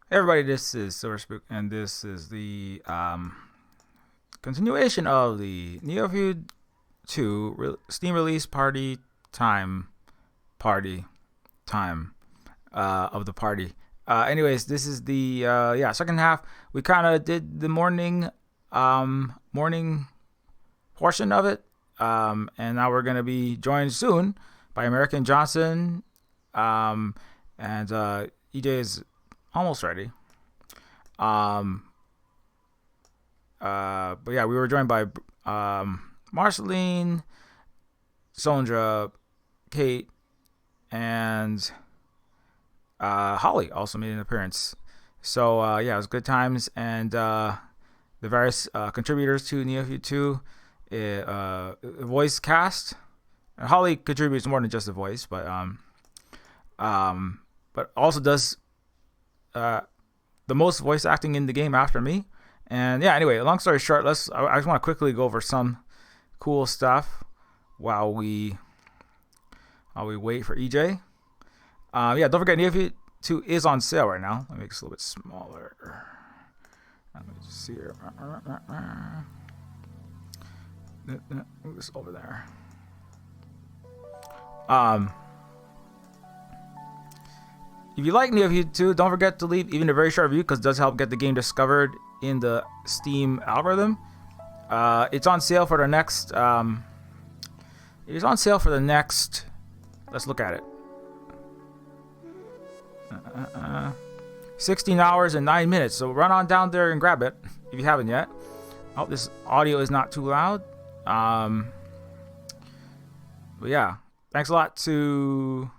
Hey everybody, this is Silverspook, and this is the continuation of the Neofeud 2 Steam release time party time of the party. Anyways, this is the second half. We kind of did the morning portion of it, and now we're gonna be joined soon by Emerican Johnson, and EJ is almost ready. Um, but yeah, we were joined by Marceline, Sondra, Kate, and Holly also made an appearance. So yeah, it was good times, and the various contributors to Neofeud 2, voice cast. Holly contributes more than just a voice, but also does the most voice acting in the game after me. And yeah, anyway, long story short, I just want to quickly go over some cool stuff while we wait for EJ. Yeah, don't forget Neofeud 2 is on sale right now. Let me make this a little bit smaller. Let me just see here. Move this over there. If you like Neofeud 2, don't forget to leave even a very short review because it does help get the game discovered in the Steam algorithm. It's on sale for the next. Let's look at it. 16 hours and 9 minutes. So run on down there and grab it if you haven't yet. I hope this audio is not too loud. But yeah, thanks a lot to.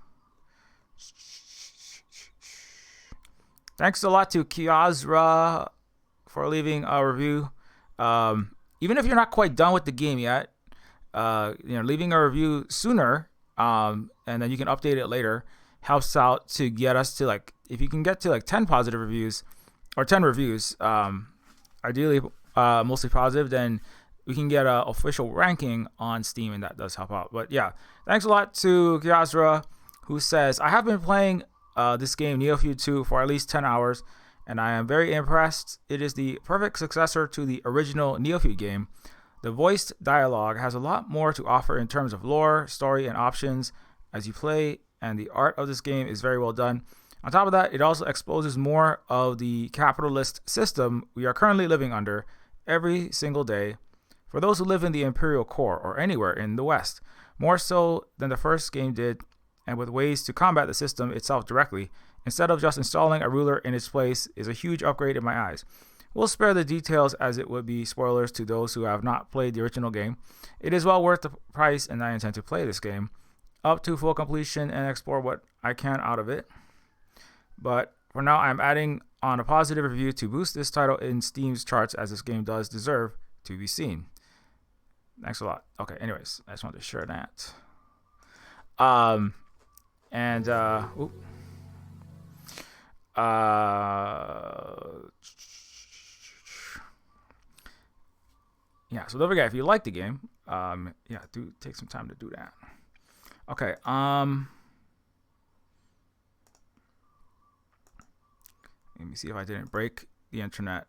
Thanks a lot to Kiazra for leaving a review. Even if you're not quite done with the game yet, leaving a review sooner, and then you can update it later, helps out to get us to if you can get to 10 positive reviews or 10 reviews, ideally mostly positive, then we can get an official ranking on Steam, and that does help out. But yeah, thanks a lot to Kiazra, who says, I have been playing this game, Neofeud 2, for at least 10 hours, and I am very impressed. It is the perfect successor to the original Neofeud game. The voiced dialogue has a lot more to offer in terms of lore, story, and options as you play, and the art of this game is very well done. On top of that, it also exposes more of the capitalist system we are currently living under every single day for those who live in the Imperial Core or anywhere in the West, more so than the first game did, and with ways to combat the system itself directly, instead of just installing a ruler in its place, is a huge upgrade in my eyes. We'll spare the details as it would be spoilers to those who have not played the original game. It is well worth the price, and I intend to play this game up to full completion and explore what I can out of it. But for now, I'm adding on a positive review to boost this title in Steam's charts, as this game does deserve to be seen. Thanks a lot. Okay, anyways, I just wanted to share that. And yeah, so don't forget, if you like the game, do take some time to do that. Okay, let me see if I didn't break the internet.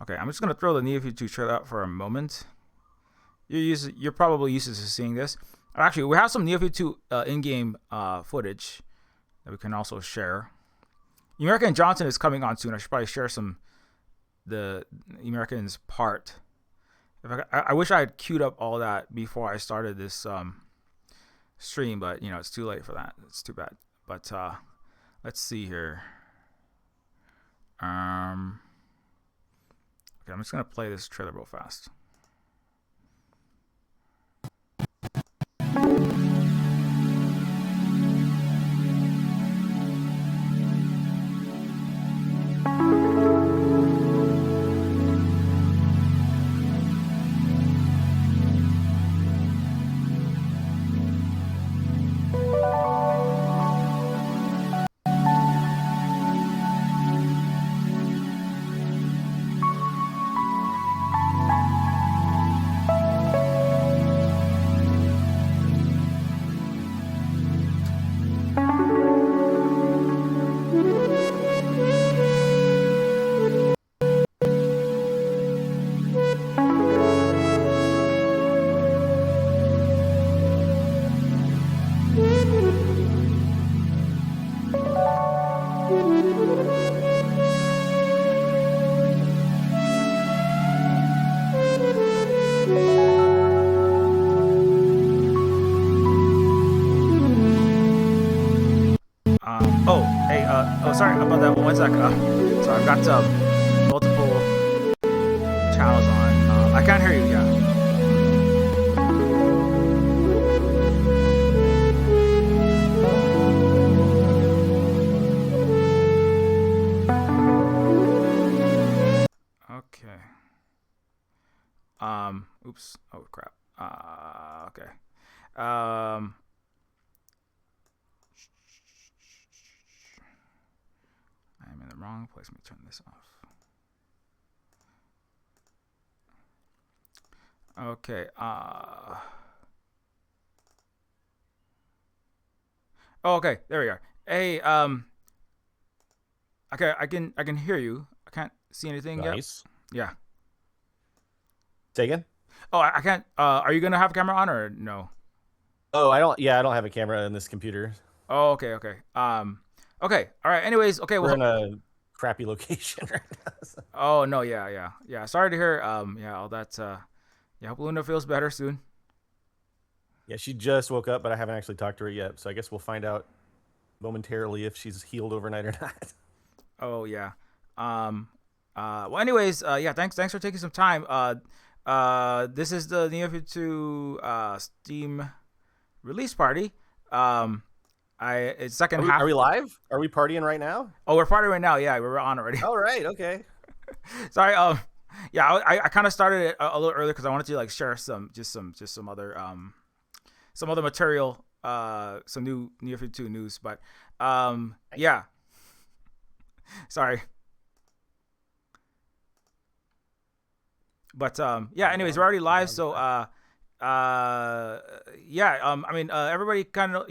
Okay, I'm just gonna throw the Neofeud 2 trailer out for a moment. You're probably used to seeing this. Actually, we have some Neofeud 2 in-game footage that we can also share. Emerican Johnson is coming on soon. I should probably share the Emerican's part. I wish I had queued up all that before I started this stream, but it's too late for that. It's too bad. But let's see here. Okay, I'm just gonna play this trailer real fast. Oh, sorry about that. One sec. Sorry, I've got multiple channels on. I can't hear you. Yeah. Okay. Oops. Oh crap. Okay. Um. I'm in the wrong place. Let me turn this off. Okay. Oh, okay. There we are. Hey. Okay. I can hear you. I can't see anything yet. Nice. Yeah. Say again? Oh, I can't. Are you gonna have camera on or no? Oh, I don't. Yeah, I don't have a camera in this computer. Oh, okay. Okay. Okay. All right. Anyways. Okay. We're Well. in a crappy location right now. So. Oh no. Yeah. Yeah. Yeah. Sorry to hear. Yeah. All that. Yeah. Hope Luna feels better soon. Yeah, she just woke up, but I haven't actually talked to her yet. So I guess we'll find out momentarily if she's healed overnight or not. Oh yeah. Um. Well. Anyways. Yeah. Thanks for taking some time. This is the Neofeud 2 Steam release party. It's second half. Are we live? Are we partying right now? Oh, we're partying right now. Yeah, we're on already. All right. Okay. Sorry. Yeah, I kind of started it a little earlier because I wanted to like share some other material, some new Neofeud 2 news. But yeah. Sorry. But yeah. Anyways, we're already live, so yeah. I mean, everybody kind of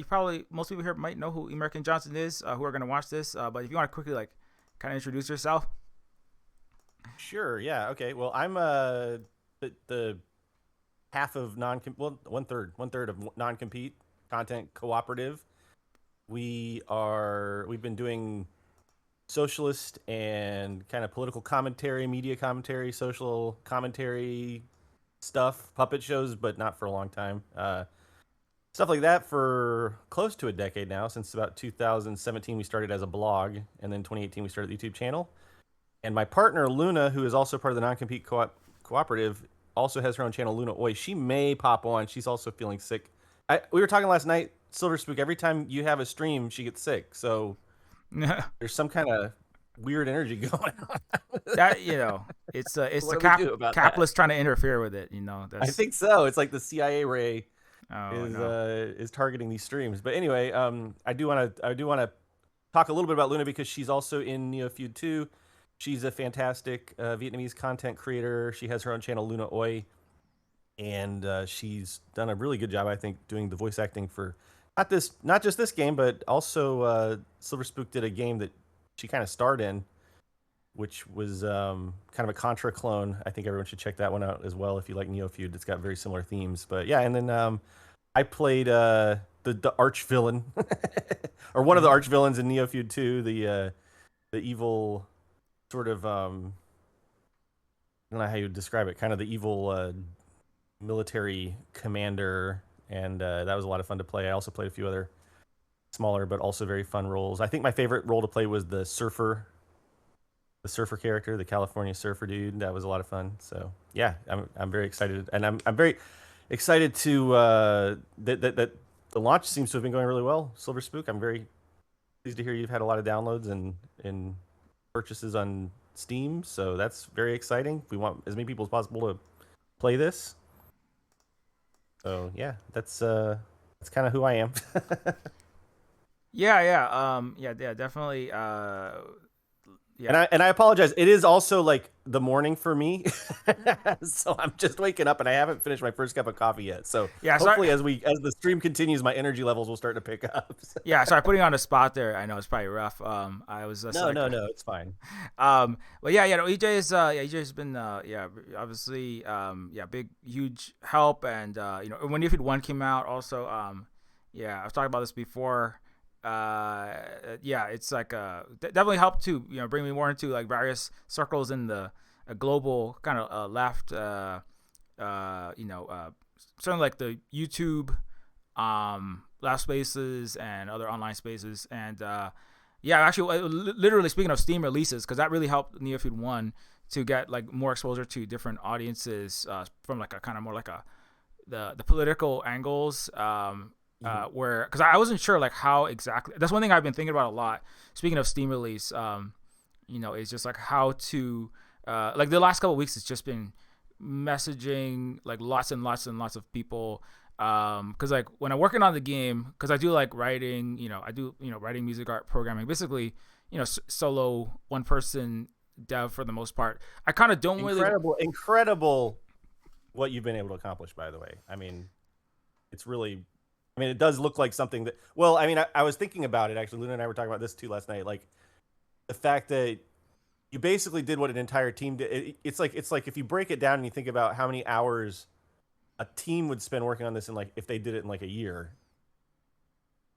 most people here might know who Emerican Johnson is, who are gonna watch this. But if you want to quickly like kind of introduce yourself. Sure. Yeah. Okay. Well, I'm the half of one third of non-compete content cooperative. We've been doing socialist and kind of political commentary, media commentary, social commentary stuff, puppet shows, but not for a long time. Stuff like that for close to a decade now. Since about 2017, we started as a blog, and then 2018 we started the YouTube channel. And my partner Luna, who is also part of the non-compete cooperative, also has her own channel, Luna Oi. She may pop on. She's also feeling sick. We were talking last night, Silver Spook. Every time you have a stream, she gets sick. So there's some kind of weird energy going on. That it's the capitalist trying to interfere with it. I think so. It's like the CIA ray no. is targeting these streams. But anyway, I do want to talk a little bit about Luna because she's also in Neofeud 2. She's a fantastic Vietnamese content creator. She has her own channel, Luna Oi, and she's done a really good job, I think, doing the voice acting for not just this game, but also Silver Spook did a game that she kind of starred in, which was kind of a Contra clone. I think everyone should check that one out as well if you like Neofeud. It's got very similar themes. But yeah, and then I played the arch villain, or one of the arch villains in Neofeud 2, the evil sort of I don't know how you would describe it, kind of the evil military commander, and that was a lot of fun to play. I also played a few other smaller but also very fun roles. I think my favorite role to play was the surfer character, the California surfer dude. That was a lot of fun. So yeah, I'm very excited, and I'm very excited to that the launch seems to have been going really well. Silver Spook, I'm very pleased to hear you've had a lot of downloads and purchases on Steam. So that's very exciting. We want as many people as possible to play this. So yeah, that's kind of who I am. Yeah, definitely. Yeah. And I apologize. It is also like the morning for me, so I'm just waking up and I haven't finished my first cup of coffee yet. So yeah, hopefully as the stream continues, my energy levels will start to pick up. Yeah, sorry, putting you on the spot there. I know it's probably rough. I was no, it's fine. But EJ's been obviously big huge help, and when Neofeud 1 came out, also I was talking about this before. It's like definitely helped to bring me more into like various circles in the global kind of left. Certainly like the YouTube left spaces and other online spaces, and Yeah, actually, literally speaking of Steam releases, because that really helped Neofeud One to get like more exposure to different audiences from like a kind of more like a the political angles. Where because I wasn't sure like how exactly. That's one thing I've been thinking about a lot. Speaking of Steam release, is just like how to like the last couple of weeks, it's just been messaging like lots and lots and lots of people. Because like when I'm working on the game, because I do like writing, I do writing, music, art, programming, basically, solo one person dev for the most part. I kind of don't incredible what you've been able to accomplish, by the way. I mean, it's really, I mean, it does look like something that, well, I mean, I was thinking about it actually. Luna and I were talking about this too last night. Like the fact that you basically did what an entire team did. It's like if you break it down and you think about how many hours a team would spend working on this in like, if they did it in like a year.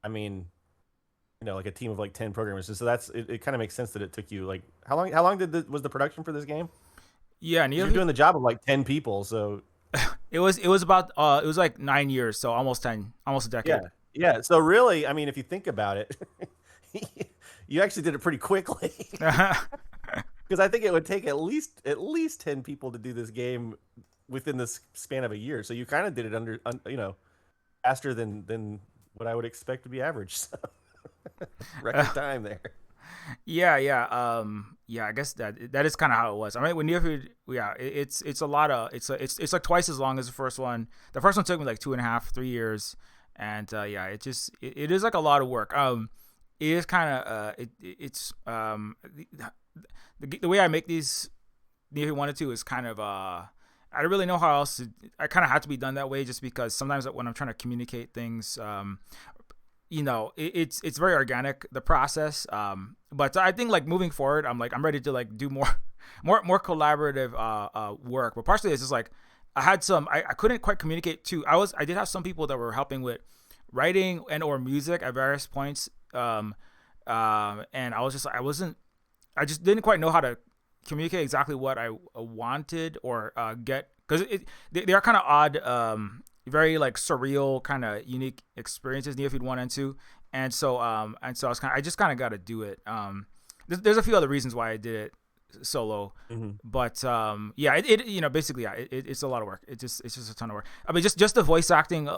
I mean, like a team of like 10 programmers. So that's, it kind of makes sense that it took you like, how long was the production for this game? Yeah, you're doing the job of like 10 people, so it was about it was like 9 years, so almost a decade. Yeah. So really, I mean, if you think about it, you actually did it pretty quickly. Because I think it would take at least 10 people to do this game within the span of a year. So you kind of did it under faster than what I would expect to be average. So record time there. Yeah. I guess that is kind of how it was. I mean, when Neofeud, it's a lot of it's like twice as long as the first one. The first one took me like 2.5, 3 years, and it is like a lot of work. It is kind of it's the way I make these Neofeud 1 and 2 is kind of I don't really know how else I kind of had to be done that way, just because sometimes when I'm trying to communicate things, it's very organic, the process. But I think like moving forward, I'm ready to like do more collaborative work. But partially it's just like I couldn't quite communicate to. I did have some people that were helping with writing and or music at various points. And I was just I just didn't quite know how to communicate exactly what I wanted or get, because they are kind of odd, very like surreal, kind of unique experiences, Neofeud 1 and 2, and so I just kind of got to do it. There's a few other reasons why I did it solo, but basically it's a lot of work. It's just a ton of work. I mean, just the voice acting.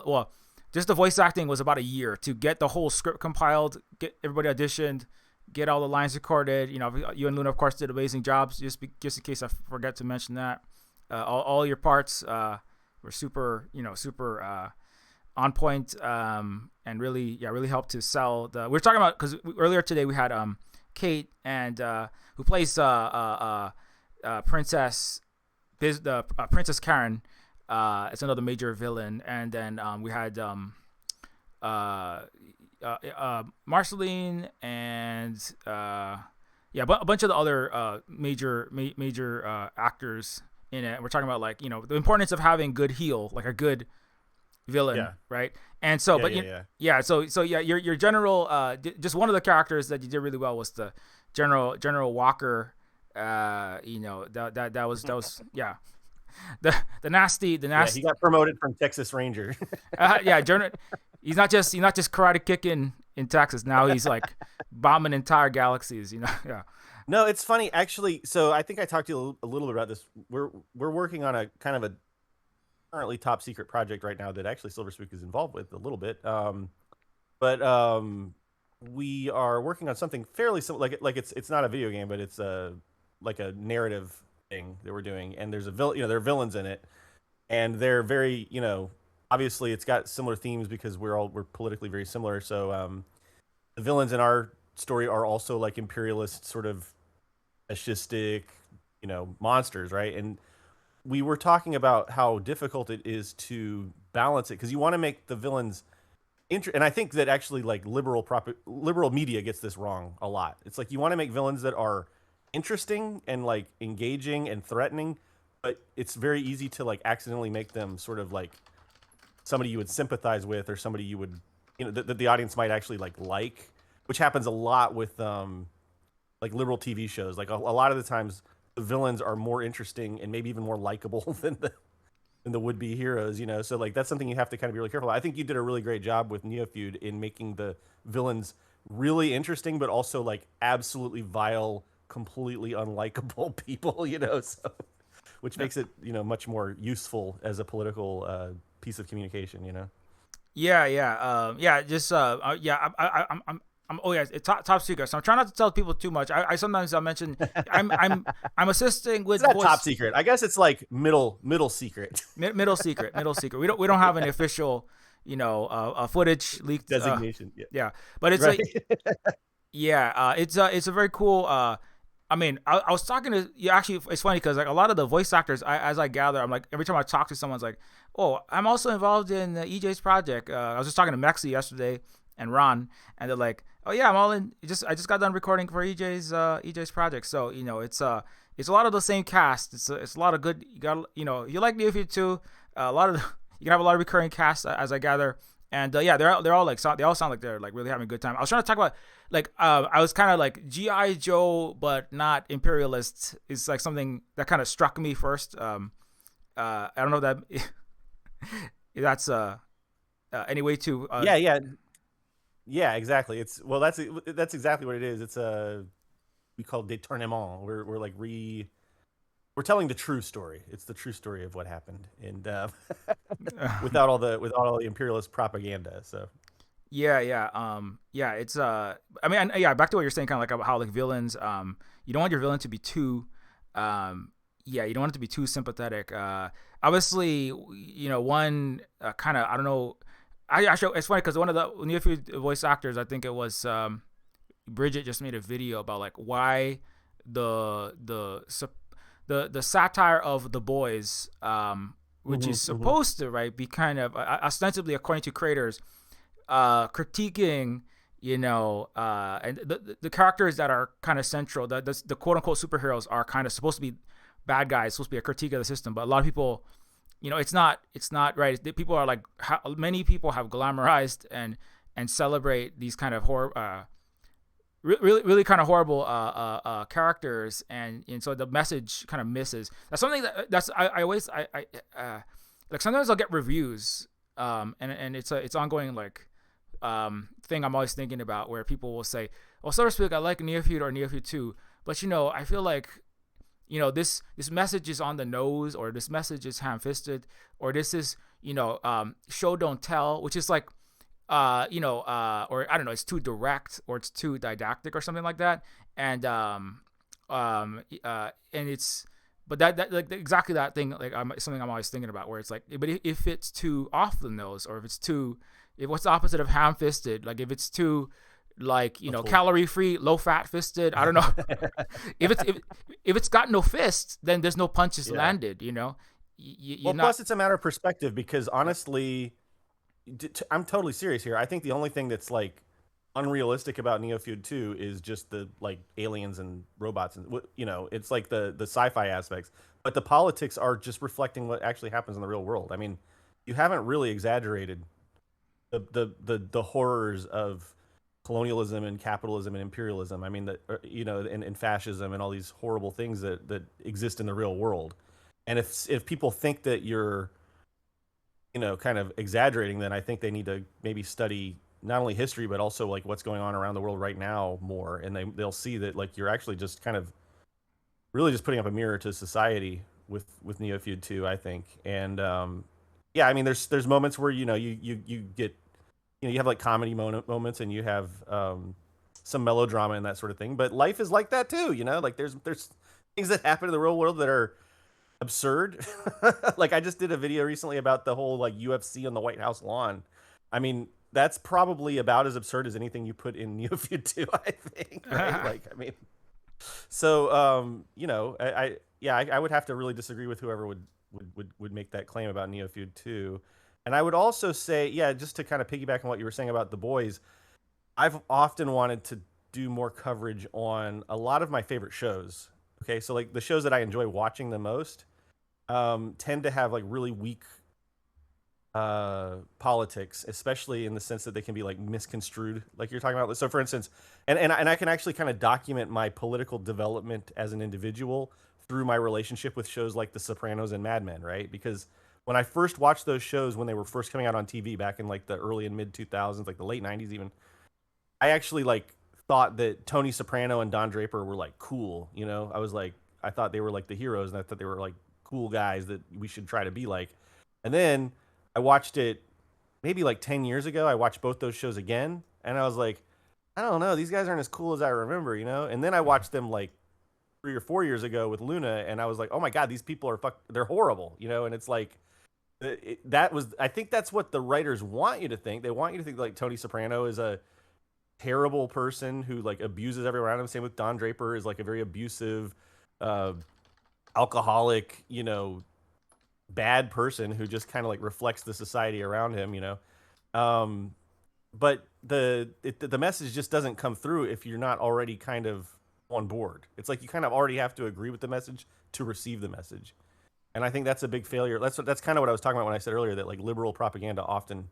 Just the voice acting was about a year to get the whole script compiled, get everybody auditioned, get all the lines recorded. You and Luna, of course, did amazing jobs. Just in case I forget to mention that, all your parts were super on point, and really helped to sell the. We were talking about, because earlier today we had Kate, and who plays Princess Karen. It's another major villain, and then we had Marceline and a bunch of the other major actors in it. We're talking about like the importance of having good heel, like a good villain, right? And so, so your general, just one of the characters that you did really well was the General Walker. That was the nasty. Yeah, he got promoted from Texas Ranger. He's not just karate kicking in Texas. Now he's like bombing entire galaxies. Yeah. No, it's funny actually. So I think I talked to you a little bit about this. We're working on a kind of a currently top secret project right now that actually Silver Spook is involved with a little bit. But we are working on something fairly similar. Like it's not a video game, but it's like a narrative thing that we're doing, and there's there are villains in it, and they're very obviously it's got similar themes because we're politically very similar. So the villains in our story are also like imperialist, sort of fascistic monsters, right? And we were talking about how difficult it is to balance it, because you want to make the villains and I think that actually like liberal media gets this wrong a lot. It's like you want to make villains that are interesting and like engaging and threatening, but it's very easy to like accidentally make them sort of like somebody you would sympathize with, or somebody you would that the audience might actually like, which happens a lot with like liberal TV shows. Like a lot of the times the villains are more interesting and maybe even more likable than the would-be heroes, so like that's something you have to kind of be really careful. I think you did a really great job with Neofeud in making the villains really interesting, but also like absolutely vile, completely unlikable people, so which makes it, much more useful as a political piece of communication. Yeah, yeah, yeah. Just yeah. Oh yeah, it's top secret. So I'm trying not to tell people too much. I sometimes I'll mention I'm assisting It's with not top voice secret. I guess it's like middle secret middle secret. We don't have an official footage leaked. designation. Yeah. Yeah, but it's Right. like yeah, it's a very cool. I mean, I was talking to you. Actually, it's funny because like a lot of the voice actors, as I gather, I'm like every time I talk to someone's like, oh, I'm also involved in EJ's project. I was just talking to Mexi yesterday and Ron, and they're like, oh yeah, I'm all in. I just got done recording for EJ's project. So it's a lot of the same cast. It's a lot of good. You got you like Neofeud too. A lot of you can have a lot of recurring cast as I gather. And yeah, they're all like they all sound like they're like really having a good time. I was trying to talk about like I was kind of like GI Joe, but not imperialist. Is like something that kind of struck me first. I don't know that that's any way to Yeah, exactly. That's exactly what it is. It's we call détournement. We're like we're telling the true story. It's the true story of what happened, and without all the imperialist propaganda. So yeah. It's I mean, yeah. Back to what you're saying, kind of like how like villains. You don't want your villain to be too, yeah. You don't want it to be too sympathetic. Obviously, one kind of I don't know. I actually it's funny because one of the Neofeud voice actors, I think it was Bridget, just made a video about like why the satire of The Boys, which is supposed to be kind of ostensibly, according to creators, critiquing and the characters that are kind of central, the quote unquote superheroes are kind of supposed to be bad guys, supposed to be a critique of the system, but a lot of people, it's not right. People are like, many people have glamorized and celebrate these kind of horror. Really kind of horrible characters, and so the message kind of misses. That's something that's I always like sometimes I'll get reviews, and it's ongoing like thing I'm always thinking about, where people will say, well, so to speak, I like Neofeud or Neofeud 2, but I feel like this message is on the nose, or this message is ham-fisted, or this is show don't tell, which is like or I don't know, it's too direct or it's too didactic or something like that. And and it's but that like exactly that thing, like something I'm always thinking about, where it's like, but if it's too off the nose, or if what's the opposite of ham-fisted, like if it's too like calorie free, low fat fisted, I don't know. if it's got no fist, then there's no punches landed. Well, plus it's a matter of perspective, because honestly, I'm totally serious here. I think the only thing that's like unrealistic about Neofeud 2 is just the like aliens and robots, and it's like the sci-fi aspects, but the politics are just reflecting what actually happens in the real world. I mean, you haven't really exaggerated the horrors of colonialism and capitalism and imperialism. I mean, and fascism and all these horrible things that exist in the real world. And if people think that you're kind of exaggerating, then I think they need to maybe study not only history, but also like what's going on around the world right now more. And they'll see that like you're actually just kind of really just putting up a mirror to society with Neofeud 2, I think. And yeah, I mean, there's moments where you get you have like comedy moments, and you have some melodrama and that sort of thing. But life is like that too, like there's things that happen in the real world that are absurd. Like I just did a video recently about the whole like UFC on the White House lawn. I mean, that's probably about as absurd as anything you put in Neofeud 2, I think. Right? Like, I mean, so I would have to really disagree with whoever would make that claim about Neofeud 2. And I would also say, yeah, just to kind of piggyback on what you were saying about The Boys, I've often wanted to do more coverage on a lot of my favorite shows. Okay, so like the shows that I enjoy watching the most tend to have like really weak politics, especially in the sense that they can be like misconstrued, like you're talking about. So for instance, and I can actually kind of document my political development as an individual through my relationship with shows like The Sopranos and Mad Men, right? Because when I first watched those shows, when they were first coming out on TV back in like the early and mid 2000s, like the late 90s even, I actually like thought that Tony Soprano and Don Draper were like cool. You know, I was like, I thought they were like the heroes, and I thought they were like cool guys that we should try to be like. And then I watched it maybe like 10 years ago. I watched both those shows again, and I was like, I don't know, these guys aren't as cool as I remember, you know. And then I watched them like 3 or 4 years ago with Luna, and I was like, oh my god, these people are they're horrible, you know. And it's like that was, I think that's what the writers want you to think. They want you to think like Tony Soprano is a terrible person who like abuses everyone around him. Same with Don Draper, is like a very abusive, uh, alcoholic, you know, bad person who just kind of like reflects the society around him, you know. Um, but the message just doesn't come through if you're not already kind of on board. It's like you kind of already have to agree with the message to receive the message. And I think that's a big failure. That's kind of what I was talking about when I said earlier that like liberal propaganda often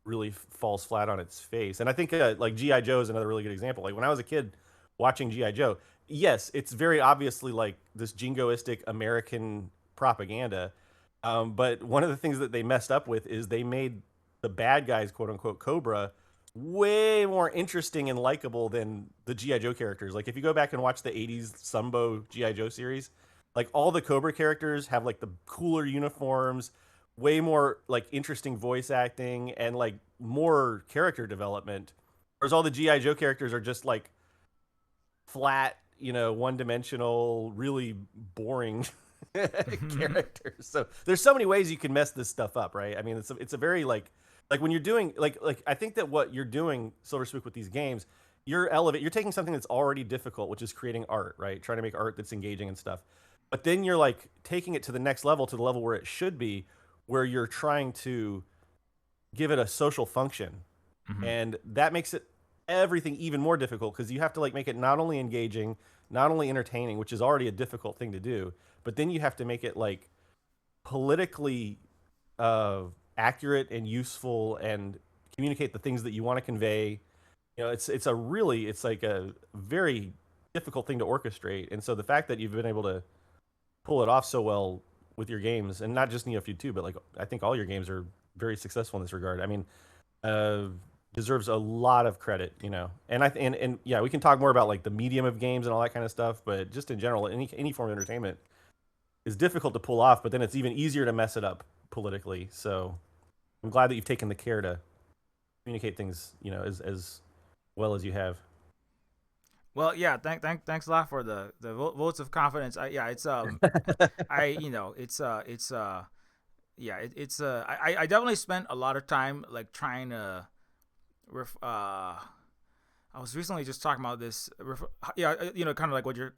really falls flat on its face. And I think like GI Joe is another really good example. Like when I was a kid watching GI Joe, yes, it's very obviously like this jingoistic American propaganda. But one of the things that they messed up with is they made the bad guys, quote unquote, Cobra, way more interesting and likable than the GI Joe characters. Like if you go back and watch the '80s Sumbo GI Joe series, like all the Cobra characters have like the cooler uniforms, way more like interesting voice acting, and like more character development. Whereas all the GI Joe characters are just like flat, you know, one dimensional, really boring characters. So there's so many ways you can mess this stuff up, right? I mean, it's a very like when you're doing like I think that what you're doing, Silver Spook, with these games, you're taking something that's already difficult, which is creating art, right? Trying to make art that's engaging and stuff. But then you're like taking it to the next level, to the level where it should be, where you're trying to give it a social function. Mm-hmm. And that makes it everything even more difficult because you have to like make it not only engaging, not only entertaining, which is already a difficult thing to do, but then you have to make it like politically accurate and useful and communicate the things that you want to convey. You know, it's like a very difficult thing to orchestrate. And so the fact that you've been able to pull it off so well with your games, and not just Neofeud 2, but like I think all your games are very successful in this regard. I mean, deserves a lot of credit, you know. And and yeah, we can talk more about like the medium of games and all that kind of stuff, but just in general, any form of entertainment is difficult to pull off, but then it's even easier to mess it up politically. So I'm glad that you've taken the care to communicate things, you know, as well as you have. Well, yeah, thanks a lot for the votes of confidence. Yeah, it's I you know it's yeah I definitely spent a lot of time like trying to I was recently just talking about this. Yeah, you know, kind of like what you're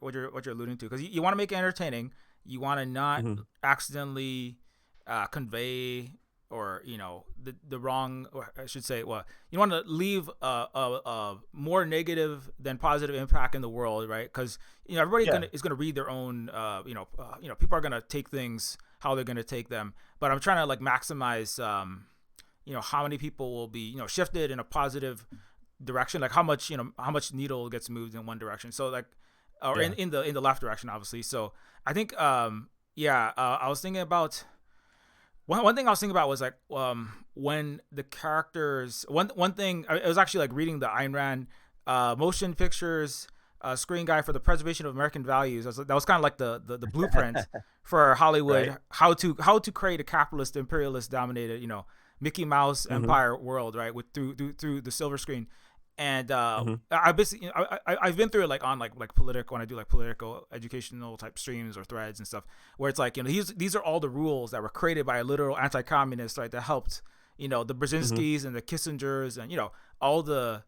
alluding to, because you want to make it entertaining. You want to not accidentally convey, or you know, the wrong, or I should say, well, you want to leave a more negative than positive impact in the world, right? Because you know everybody is gonna read their own. People are gonna take things how they're gonna take them. But I'm trying to like maximize, you know, how many people will be, you know, shifted in a positive direction, like how much needle gets moved in one direction. So like, or in the left direction, obviously. So I think, I was thinking about. One thing I was thinking about was like when the characters one thing it was actually like reading the Ayn Rand motion pictures screen guide for the preservation of American values. That was kind of like the blueprint for Hollywood, right? How to create a capitalist, imperialist dominated, you know, Mickey Mouse empire world, right? With through the silver screen. And I basically, you know, I've been through it like on like political, when I do like political educational type streams or threads and stuff, where it's like, you know, these are all the rules that were created by a literal anti-communist, right? That helped, you know, the Brzezinskis and the Kissingers and, you know, all the,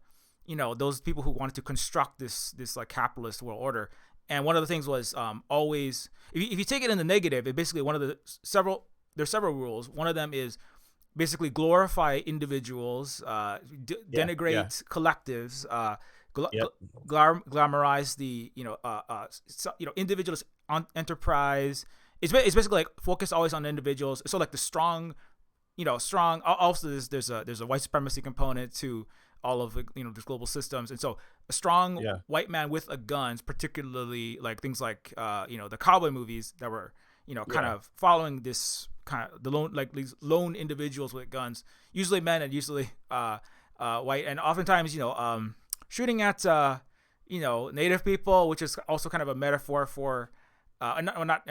you know, those people who wanted to construct this like capitalist world order. And one of the things was always, if you take it in the negative, it basically there's several rules. One of them is basically glorify individuals, denigrate collectives, glamorize the individualist enterprise. It's basically like focus always on individuals. So like the strong. Also there's a white supremacy component to all of the, you know, these global systems, and so a strong white man with a gun, particularly like things like the cowboy movies that were, you know, kind of following this kind of these lone individuals with guns, usually men and usually white, and oftentimes, you know, shooting at native people, which is also kind of a metaphor for not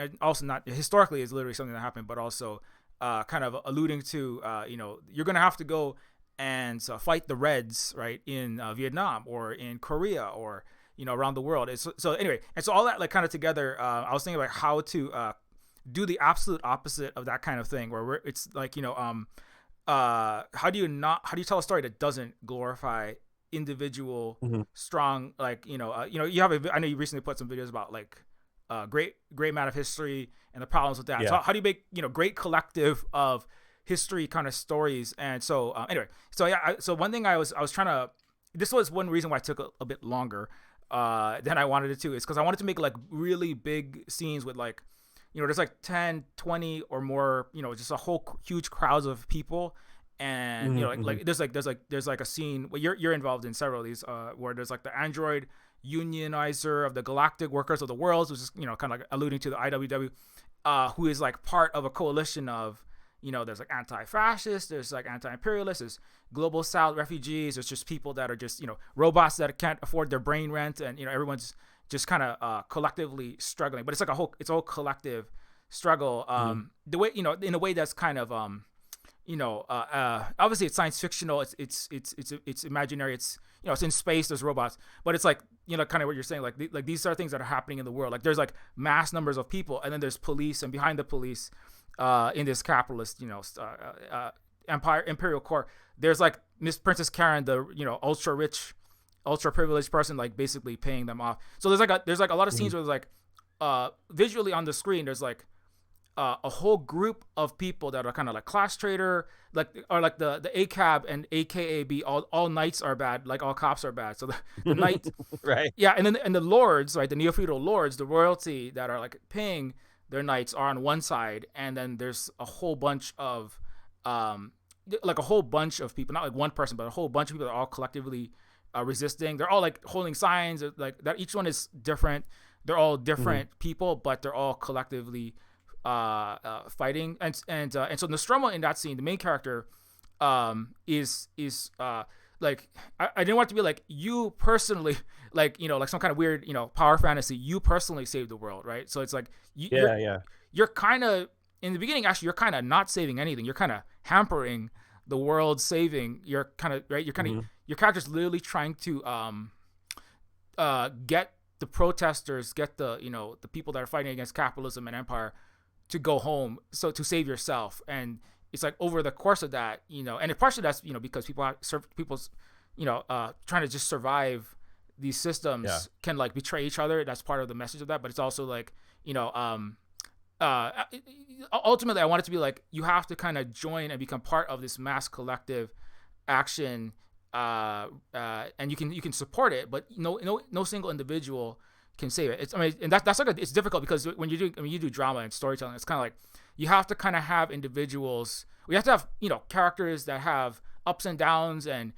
historically is literally something that happened, but also kind of alluding to you're gonna have to go and fight the Reds, right, in Vietnam or in Korea or around the world. So anyway, and so all that like kind of together, I was thinking about how to do the absolute opposite of that kind of thing, where it's like how do you tell a story that doesn't glorify individual strong, like you have I know you recently put some videos about like great man of history and the problems with that. Yeah. So how do you make great collective of history kind of stories? And so anyway, so yeah, so one thing I was trying to, this was one reason why it took a bit longer than I wanted it to, is because I wanted to make like really big scenes with like there's like 10, 20 or more, just a whole huge crowds of people. And there's like a scene where you're involved in several of these where there's like the android unionizer of the galactic workers of the worlds, which is kind of like alluding to the IWW, who is like part of a coalition of there's like anti-fascists, there's like anti-imperialists, there's global south refugees, there's just people that are just robots that can't afford their brain rent, and everyone's just kind of collectively struggling. But it's like it's a whole collective struggle, the way in a way that's kind of obviously it's science fictional, it's imaginary, it's it's in space, there's robots, but it's like kind of what you're saying, like these are things that are happening in the world. Like there's like mass numbers of people, and then there's police, and behind the police in this capitalist imperial core, there's like Miss Princess Karen, the ultra rich, ultra privileged person, like basically paying them off. So there's like a lot of scenes where there's like visually on the screen there's like a whole group of people that are kind of like class trader, like, or like the ACAB and AKAB, all knights are bad, like all cops are bad. So the knight, right? Yeah, and then the lords, right, the Neofeudal lords, the royalty that are like paying their knights are on one side, and then there's a whole bunch of like a whole bunch of people, not like one person, but a whole bunch of people that are all collectively resisting. They're all like holding signs, like that. Each one is different. They're all different people, but they're all collectively fighting. And so Nostromo in that scene, the main character, is like I didn't want it to be like you personally, like like some kind of weird power fantasy. You personally saved the world, right? So it's like you're kind of in the beginning. Actually, you're kind of not saving anything. You're kind of hampering the world saving. You're kind of right. You're kind of your character's literally trying to get the protesters, get the the people that are fighting against capitalism and empire to go home, so to save yourself. And it's like over the course of that, and partially that's because people's trying to just survive these systems can like betray each other. That's part of the message of that. But it's also like ultimately I want it to be like you have to kind of join and become part of this mass collective action, and you can support it, but no single individual can save it. And that's like it's difficult because when you do drama and storytelling, it's kind of like you have to kind of have individuals. We have to have characters that have ups and downs and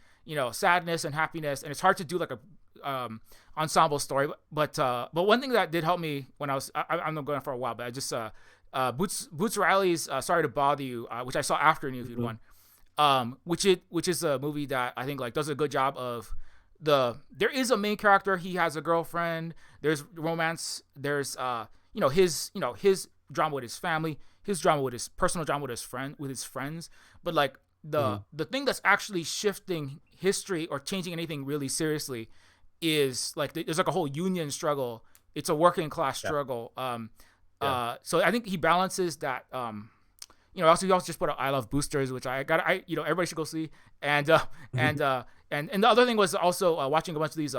sadness and happiness, and it's hard to do like a ensemble story. But one thing that did help me when I'm not going for a while, but I just Boots Riley's Sorry to Bother You, which I saw after Neofeud 1, which is a movie that I think like does a good job of there is a main character, he has a girlfriend, there's romance, there's his drama with his family, his drama with his personal drama with his friends, but like the thing that's actually shifting history or changing anything really seriously is like there's like a whole union struggle. It's a working class struggle. So I think he balances that. Also he also just put out I Love Boosters, which everybody should go see. And the other thing was also watching a bunch of these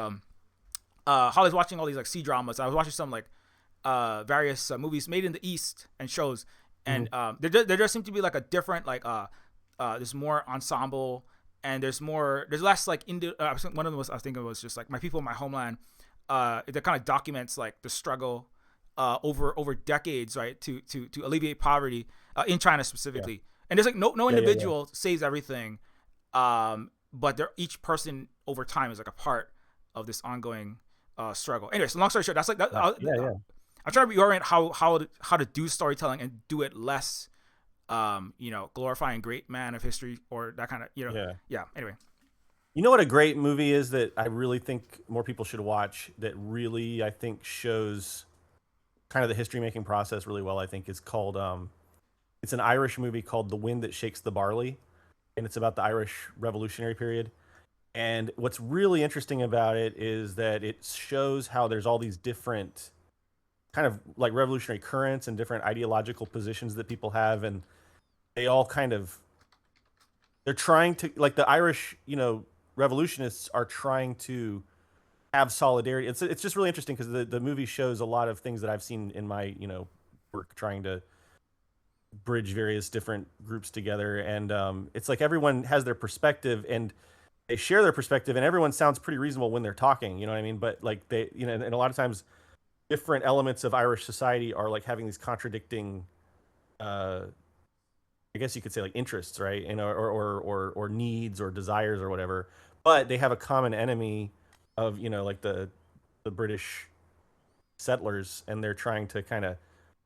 Holly's watching all these like C dramas. I was watching some like various movies made in the East and shows, and there does seem to be like a different like there's more ensemble, and there's less like one of them was, I think it was just like My People, My Homeland, that kind of documents like the struggle over decades, right, to alleviate poverty in China specifically. And there's like no individual saves everything, but each person over time is like a part of this ongoing struggle. Anyway, so long story short, that's like that. I'm trying to reorient how to do storytelling and do it less, glorifying great man of history or that kind of, Anyway. You know what a great movie is that I really think more people should watch, that really I think shows kind of the history making process really well, I think, is called it's an Irish movie called The Wind That Shakes the Barley, and it's about the Irish Revolutionary period. And what's really interesting about it is that it shows how there's all these different kind of like revolutionary currents and different ideological positions that people have, and they all kind of they're trying to, like, the Irish, revolutionists are trying to have solidarity. It's just really interesting because the movie shows a lot of things that I've seen in my work trying to bridge various different groups together, and it's like everyone has their perspective and they share their perspective, and everyone sounds pretty reasonable when they're talking. You know what I mean? But like they, and a lot of times different elements of Irish society are like having these contradicting, uh, I guess you could say, like interests, right? Or needs or desires or whatever. But they have a common enemy of like the British settlers, and they're trying to kind of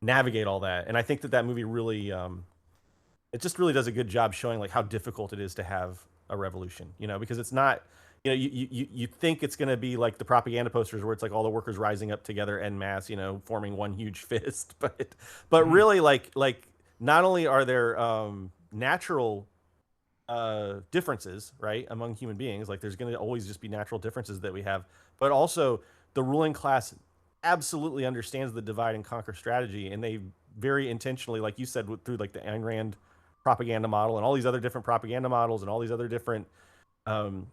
navigate all that. And I think that that movie really, it just really does a good job showing like how difficult it is to have a revolution. Because it's not. You think it's going to be like the propaganda posters where it's like all the workers rising up together en masse, forming one huge fist, but Mm-hmm. really like not only are there natural differences, right, among human beings, like there's going to always just be natural differences that we have, but also the ruling class absolutely understands the divide and conquer strategy, and they very intentionally, like you said, through like the Ayn Rand propaganda model and all these other different propaganda models and all these other different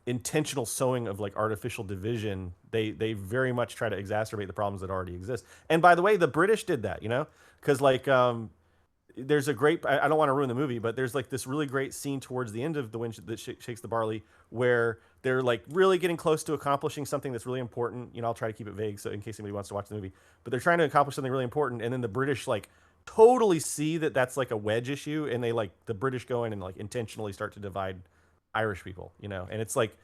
intentional sowing of like artificial division, they very much try to exacerbate the problems that already exist. And by the way, the British did that, because like there's a great, I don't want to ruin the movie, but there's like this really great scene towards the end of The Wind That Shakes the Barley, where they're like really getting close to accomplishing something that's really important. I'll try to keep it vague so in case anybody wants to watch the movie, but they're trying to accomplish something really important, and then the British like totally see that that's like a wedge issue, and they like the British go in and like intentionally start to divide Irish people, and it's like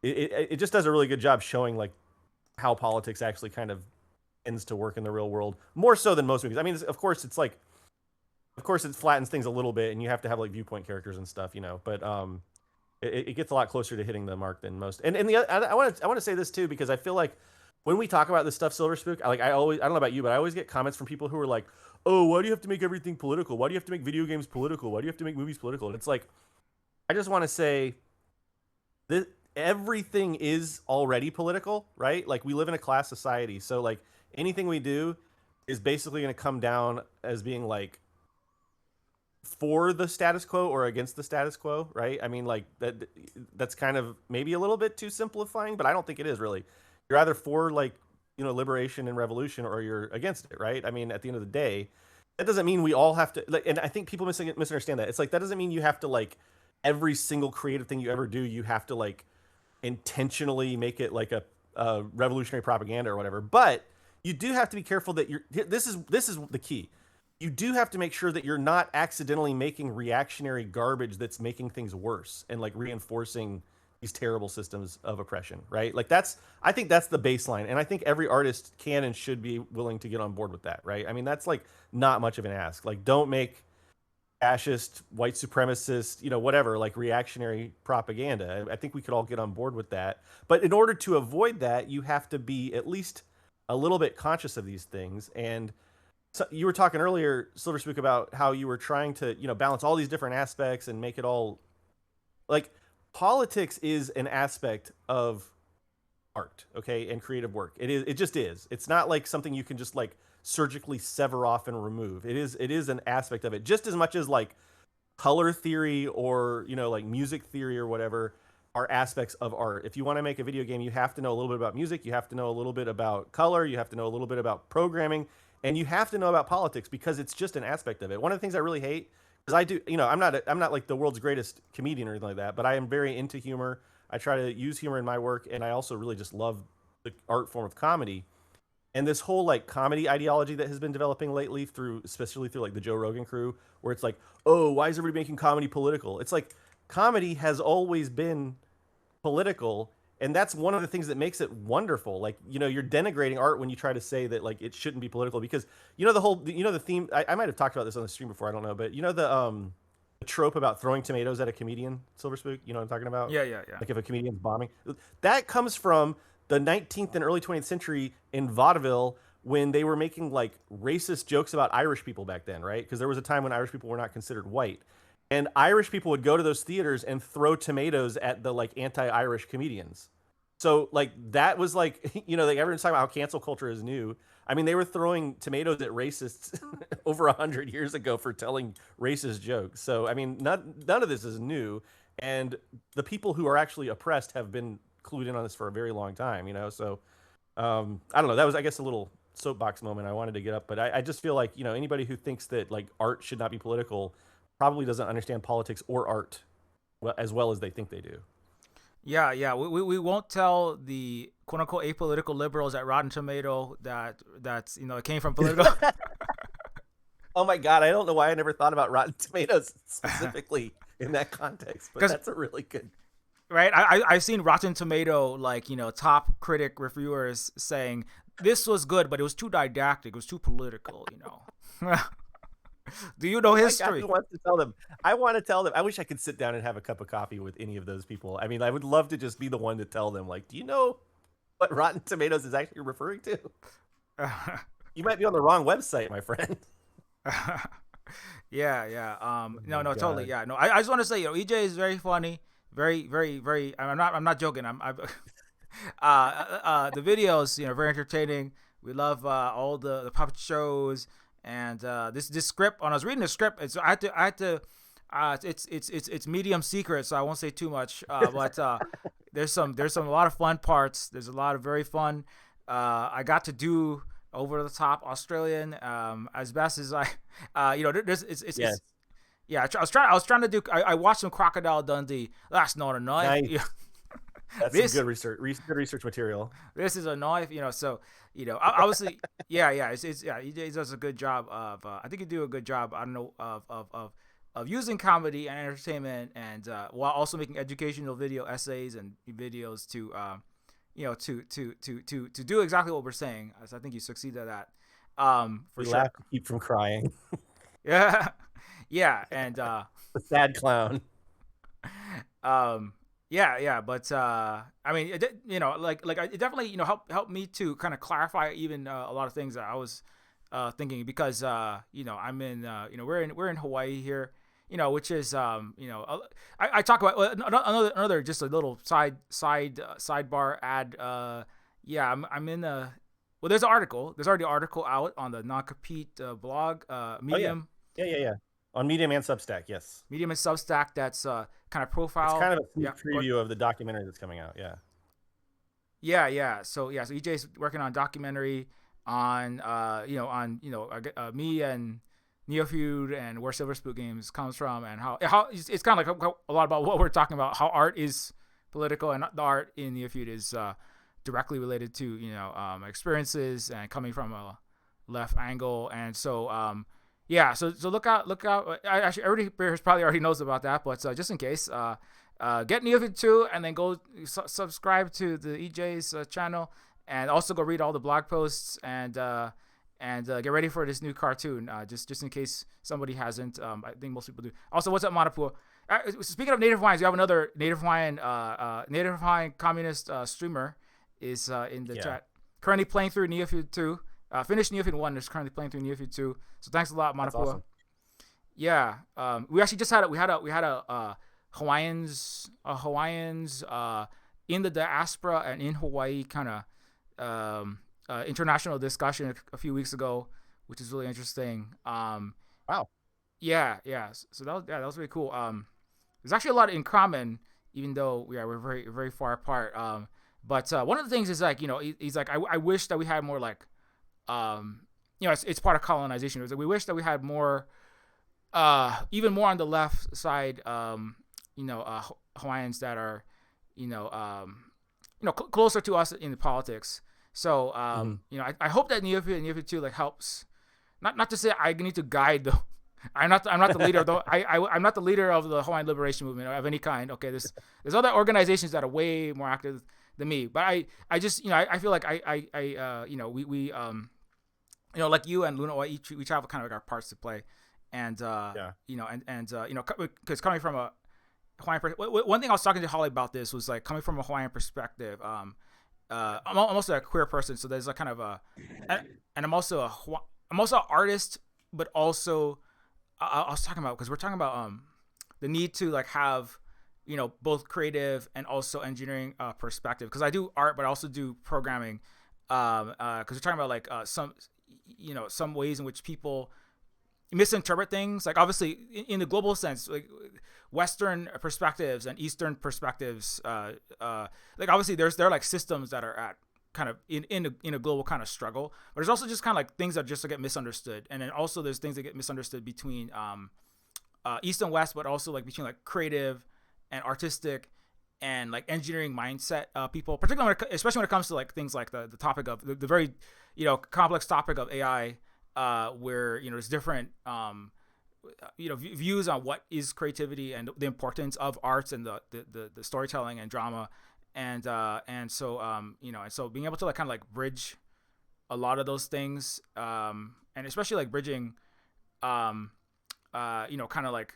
it just does a really good job showing like how politics actually kind of tends to work in the real world, more so than most movies. I mean, of course it's like, of course it flattens things a little bit, and you have to have like viewpoint characters and stuff, but it gets a lot closer to hitting the mark than most. And I want to say this too, because I feel like when we talk about this stuff, Silver Spook, like I don't know about you, but I always get comments from people who are like, oh, why do you have to make everything political? Why do you have to make video games political? Why do you have to make movies political? And it's like, I just want to say that everything is already political, right? Like we live in a class society, so like anything we do is basically going to come down as being like for the status quo or against the status quo, right? I mean, like that's kind of maybe a little bit too simplifying, but I don't think it is really. You're either for like, liberation and revolution, or you're against it, right? I mean, at the end of the day, that doesn't mean we all have to like, and I think people misunderstand that. It's like that doesn't mean you have to like every single creative thing you ever do, you have to like intentionally make it like a revolutionary propaganda or whatever. But you do have to be careful that you're. This is the key. You do have to make sure that you're not accidentally making reactionary garbage that's making things worse and like reinforcing these terrible systems of oppression, right? Like I think that's the baseline, and I think every artist can and should be willing to get on board with that, right? I mean, that's like not much of an ask. Like, don't make fascist, white supremacist, whatever, like reactionary propaganda. I think we could all get on board with that. But in order to avoid that, you have to be at least a little bit conscious of these things. And so you were talking earlier, Silver Spook, about how you were trying to, balance all these different aspects and make it all like politics is an aspect of art, okay, and creative work. It just is. It's not like something you can just like surgically sever off and remove. It is an aspect of it, just as much as like color theory or like music theory or whatever are aspects of art. If you want to make a video game, you have to know a little bit about music, you have to know a little bit about color, you have to know a little bit about programming, and you have to know about politics, because it's just an aspect of it. One of the things I really hate, because I do, I'm not like the world's greatest comedian or anything like that, but I am very into humor. I try to use humor in my work, and I also really just love the art form of comedy. And this whole like comedy ideology that has been developing lately, through especially through like the Joe Rogan crew, where it's like, oh, why is everybody making comedy political? It's like comedy has always been political, and that's one of the things that makes it wonderful. Like, you're denigrating art when you try to say that like it shouldn't be political, because the whole, the theme, I might have talked about this on the stream before, I don't know, but the trope about throwing tomatoes at a comedian, Silver Spook. You know what I'm talking about? Yeah, yeah, yeah. Like if a comedian's bombing, that comes from the 19th and early 20th century in vaudeville when they were making like racist jokes about Irish people back then, right? Because there was a time when Irish people were not considered white, and Irish people would go to those theaters and throw tomatoes at the like anti-Irish comedians. So like that was like like everyone's talking about how cancel culture is new. I mean, they were throwing tomatoes at racists over 100 years ago for telling racist jokes. So I mean, none of this is new, and the people who are actually oppressed have been clued in on this for a very long time. So I don't know. That was, I guess, a little soapbox moment I wanted to get up, but I just feel like anybody who thinks that like art should not be political probably doesn't understand politics or art as well as they think they do. Yeah, yeah. We won't tell the quote unquote apolitical liberals at Rotten Tomato that's it came from political. Oh my God, I don't know why I never thought about Rotten Tomatoes specifically in that context, but that's a really good. Right, I've seen Rotten Tomato top critic reviewers saying this was good, but it was too didactic, it was too political. Do you know history? Who wants to tell them? I want to tell them. I wish I could sit down and have a cup of coffee with any of those people. I mean, I would love to just be the one to tell them, like, do you know what Rotten Tomatoes is actually referring to? You might be on the wrong website, my friend. Yeah. No, totally. Yeah, no. I just want to say, EJ is very funny, very, very, very. I'm not joking. The videos, very entertaining. We love all the puppet shows. And this script, when I was reading the script, I had to it's medium secret, so I won't say too much. But there's a lot of fun parts. There's a lot of very fun. I got to do over the top Australian as best as I, yeah. I was trying to do. I watched some Crocodile Dundee. That's not a knife. Nice. That's some good research material. This is a knife, so obviously, yeah. He does a good job of. I think he do a good job. I don't know of using comedy and entertainment, and while also making educational video essays and videos to, to do exactly what we're saying. So I think you succeed at that. For sure. Laugh to keep from crying. Yeah, and the sad clown. Yeah, but I mean, it definitely helped me to kind of clarify even a lot of things that I was thinking, because I'm in we're in Hawaii here, which is I talk about another just a little sidebar ad. I'm in there's already an article out on the non-compete blog, Medium. Oh, yeah. On Medium and Substack, yes. Medium and Substack, that's kind of profile. It's kind of a sneak preview of the documentary that's coming out, yeah. Yeah. So EJ's working on a documentary on me and Neofeud and where Silver Spook Games comes from, and how it's kind of like a lot about what we're talking about, how art is political and the art in Neofeud is directly related to experiences and coming from a left angle, and so yeah, so look out. Actually, everybody here probably already knows about that, but just in case, get Neofeud 2 and then go subscribe to the EJ's channel, and also go read all the blog posts and get ready for this new cartoon. Just in case somebody hasn't, I think most people do. Also, what's up, Manapua? Speaking of Native Hawaiians, we have another Native Hawaiian communist streamer is in the chat, currently playing through Neofeud 2. Finished Neofeud 1, is currently playing through Neofeud 2. So thanks a lot, Manapua. Awesome. Yeah. We actually just had a Hawaiians in the diaspora and in Hawaii kind of international discussion a few weeks ago, which is really interesting. Wow. Yeah. So that was really cool. There's actually a lot in common, even though we're very, very far apart. But one of the things is he's like, I wish that we had more like, it's part of colonization. It was like we wish that we had more, even more on the left side, Hawaiians that are, closer to us in politics. So, I hope that Neofeud 2 like helps. Not to say I need to guide though. I'm not the leader of the I'm not the leader of the Hawaiian liberation movement of any kind. Okay, there's other organizations that are way more active than me. But I just I feel like we like you and Luna, each have kind of like our parts to play and Yeah. because coming from a Hawaiian, one thing I was talking to Holly about this was like coming from a Hawaiian perspective. I'm also a queer person, so there's like kind of and I'm also I'm also an artist, but also I was talking about because we're talking about the need to like have both creative and also engineering perspective, because I do art but I also do programming, because we're talking about like some ways in which people misinterpret things, like obviously in the global sense, like Western perspectives and Eastern perspectives, like obviously there are like systems that are at kind of in a global kind of struggle, but there's also just kind of like things that just get misunderstood, and then also there's things that get misunderstood between East and West, but also like between like creative and artistic and like engineering mindset people, particularly especially when it comes to like things like the topic of the very complex topic of AI, where there's different views on what is creativity and the importance of arts and the storytelling and drama, and so being able to like kind of like bridge a lot of those things, and especially like bridging kind of like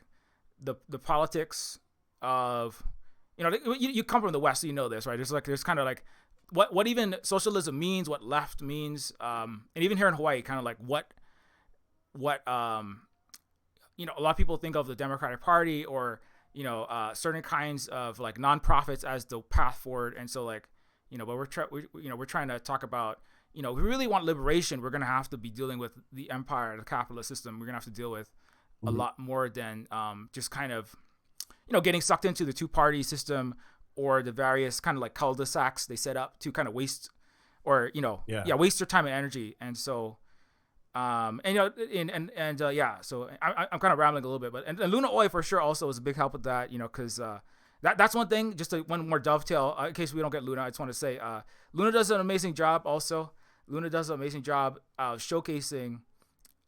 the politics of you come from the West, so you know this, right? There's kind of like what even socialism means, what left means, and even here in Hawaii, kind of like what a lot of people think of the Democratic Party or certain kinds of like nonprofits as the path forward, and so like but we're trying to talk about we really want liberation. We're gonna have to be dealing with the empire, the capitalist system. We're gonna have to deal with a lot more than just kind of getting sucked into the two-party system or the various kind of like cul-de-sacs they set up to kind of waste or waste your time and energy. And so so I'm kind of rambling a little bit, but and Luna Oi for sure also is a big help with that, because that's one thing. Just one more dovetail in case we don't get Luna. I just want to say Luna does an amazing job. Also, Luna does an amazing job showcasing.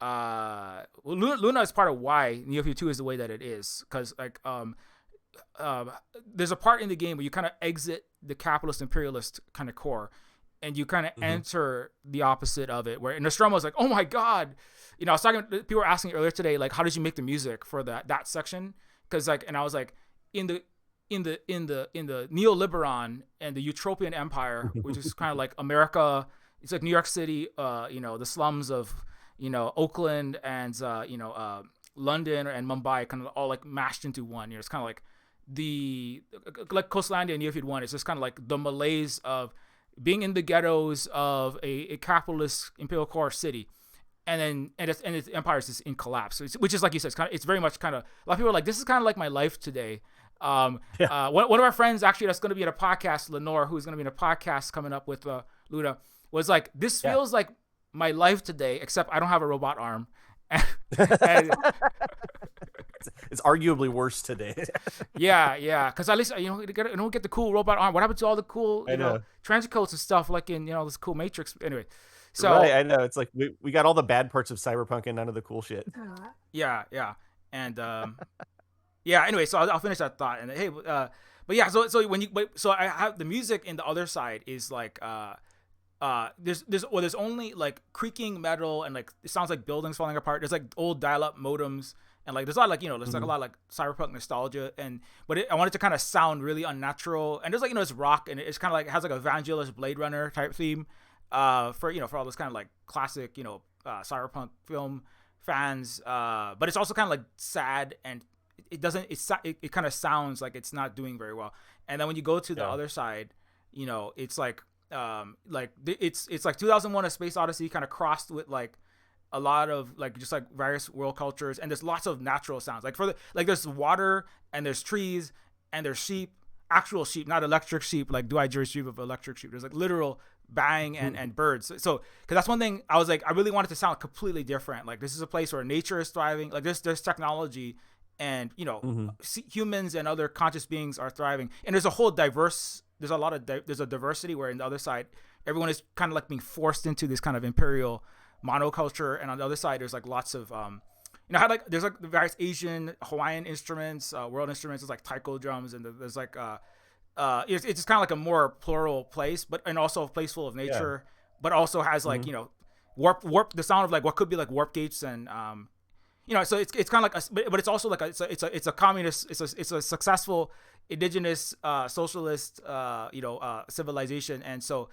Luna is part of why Neofeud 2 is the way that it is, because like there's a part in the game where you kind of exit the capitalist imperialist kind of core, and you kind of enter the opposite of it. Where Nostromo was like, oh my god, I was talking. People were asking earlier today, like, how did you make the music for that section? Because like, and I was like, in the Neoliberon and the Utopian Empire, which is kind of like America. It's like New York City, the slums of Oakland and London and Mumbai, kind of all like mashed into one. It's kind of like like Coastlandia and Neofeud 1. It's just kind of like the malaise of being in the ghettos of a capitalist imperial core city, and its empire is just in collapse. So which is like you said, it's very much kind of, a lot of people are like, this is kind of like my life today. One of our friends actually that's going to be at a podcast, Lenore, who's going to be in a podcast coming up with Luna, was like, this feels like my life today, except I don't have a robot arm. and it's arguably worse today. yeah, because at least I don't get the cool robot arm. What happened to all the cool transit codes and stuff like in this cool Matrix? Anyway, so right, I know it's like we got all the bad parts of cyberpunk and none of the cool shit. Yeah, and Anyway, so I'll finish that thought. And hey, but yeah, so I have the music in the other side is like there's only like creaking metal and like it sounds like buildings falling apart. There's like old dial-up modems and like there's a lot like there's like a lot of like cyberpunk nostalgia, but I want it to kind of sound really unnatural, and there's like it's rock and it's kind of like has like a Vangelis Blade Runner type theme for all those kind of like classic cyberpunk film fans, but it's also kind of like sad, and it kind of sounds like it's not doing very well. And then when you go to the other side, it's like it's like 2001 A Space Odyssey kind of crossed with like a lot of like just like various world cultures, and there's lots of natural sounds like there's water and there's trees and there's sheep, actual sheep, not electric sheep like Do I Jersey Sheep of electric sheep. There's like literal bang and birds. So because that's one thing I was like, I really wanted to sound completely different. Like this is a place where nature is thriving, like there's technology, and humans and other conscious beings are thriving, and there's a diversity where in the other side everyone is kind of like being forced into this kind of imperial monoculture, and on the other side there's like lots of there's like the various Asian, Hawaiian instruments, world instruments. There's like taiko drums, and there's like it's just kind of like a more plural place, and also a place full of nature, but also has like warp the sound of like what could be like warp gates and So it's kind of like but it's also like it's a communist, it's a successful indigenous socialist civilization. And so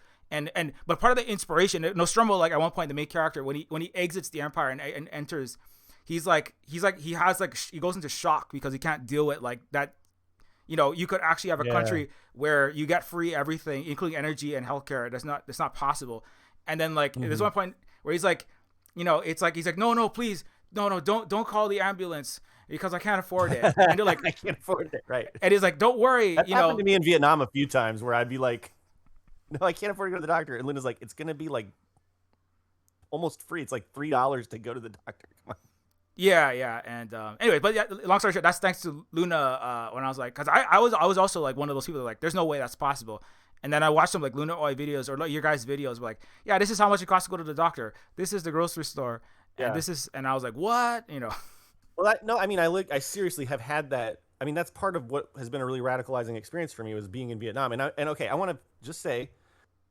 but part of the inspiration, Nostromo, like at one point, the main character, when he exits the empire and enters, he goes into shock because he can't deal with like that. You could actually have a country where you get free everything, including energy and healthcare. That's not possible. And then like there's one point where he's like, it's like he's like, no, please, no, don't call the ambulance because I can't afford it. And they're like, I can't afford it, right? And he's like, don't worry. That happened to me in Vietnam a few times where I'd be like, no, I can't afford to go to the doctor. And Linda's like, it's gonna be like almost free. It's like $3 to go to the doctor. Come on. Yeah. And anyway, but yeah, long story short, that's thanks to Luna. When I was like, because I was also like one of those people that like, there's no way that's possible. And then I watched some like Luna Oi videos or like your guys' videos, like, yeah, this is how much it costs to go to the doctor. This is the grocery store, and this is, and I was like, what, Well, I seriously have had that. I mean, that's part of what has been a really radicalizing experience for me, was being in Vietnam. And okay, I want to just say,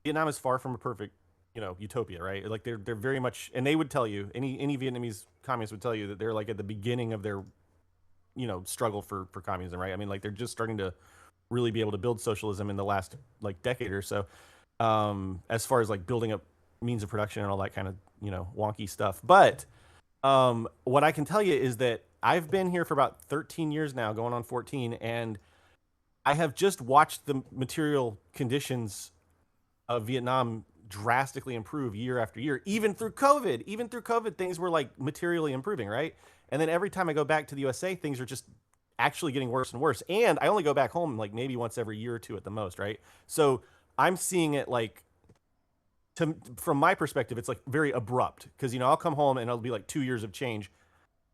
Vietnam is far from a perfect, utopia, right? Like they're very much, and they would tell you, any Vietnamese communists would tell you that they're like at the beginning of their, struggle for communism, right? I mean, like they're just starting to really be able to build socialism in the last like decade or so, as far as like building up means of production and all that kind of wonky stuff. But what I can tell you is that I've been here for about 13 years now, going on 14, and I have just watched the material conditions of Vietnam drastically improve year after year, even through COVID. Even through COVID, things were like materially improving, right? And then every time I go back to the USA, things are just actually getting worse and worse. And I only go back home like maybe once every year or two at the most, right? So I'm seeing it like, from my perspective, it's like very abrupt, because I'll come home and it'll be like 2 years of change.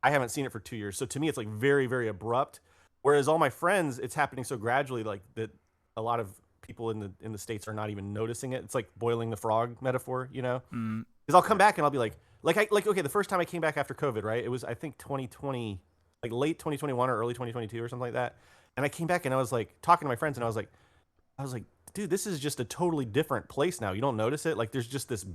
I haven't seen it for 2 years, so to me it's like very, very abrupt. Whereas all my friends, it's happening so gradually, like that a lot of people in the States are not even noticing it. It's like boiling the frog metaphor, because I'll come back and I'll be like okay, the first time I came back after COVID, right? It was, I think, 2020, like late 2021 or early 2022 or something like that. And I came back and I was like talking to my friends and I was like, dude, this is just a totally different place now. You don't notice it? Like there's just this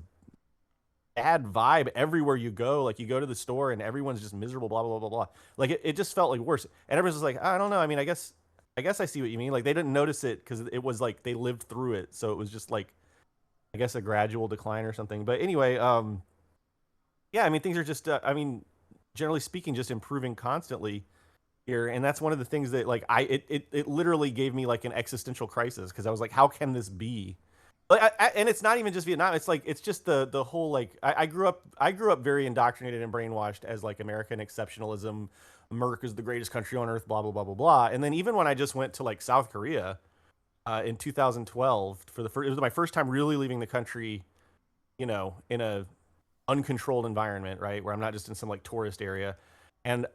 bad vibe everywhere you go. Like you go to the store and everyone's just miserable, blah, blah, blah, blah, blah. Like it just felt like worse. And everyone's just like, I don't know. I mean, I guess I see what you mean. Like they didn't notice it because it was like they lived through it. So it was just like, I guess, a gradual decline or something. But anyway, yeah, I mean, things are just, generally speaking, just improving constantly here. And that's one of the things that like it literally gave me like an existential crisis, because I was like, how can this be? Like, and it's not even just Vietnam. It's like, it's just the whole, like, I grew up very indoctrinated and brainwashed as like American exceptionalism. America is the greatest country on earth, blah, blah, blah, blah, blah. And then even when I just went to like South Korea in 2012 it was my first time really leaving the country, in a uncontrolled environment, right? Where I'm not just in some like tourist area. And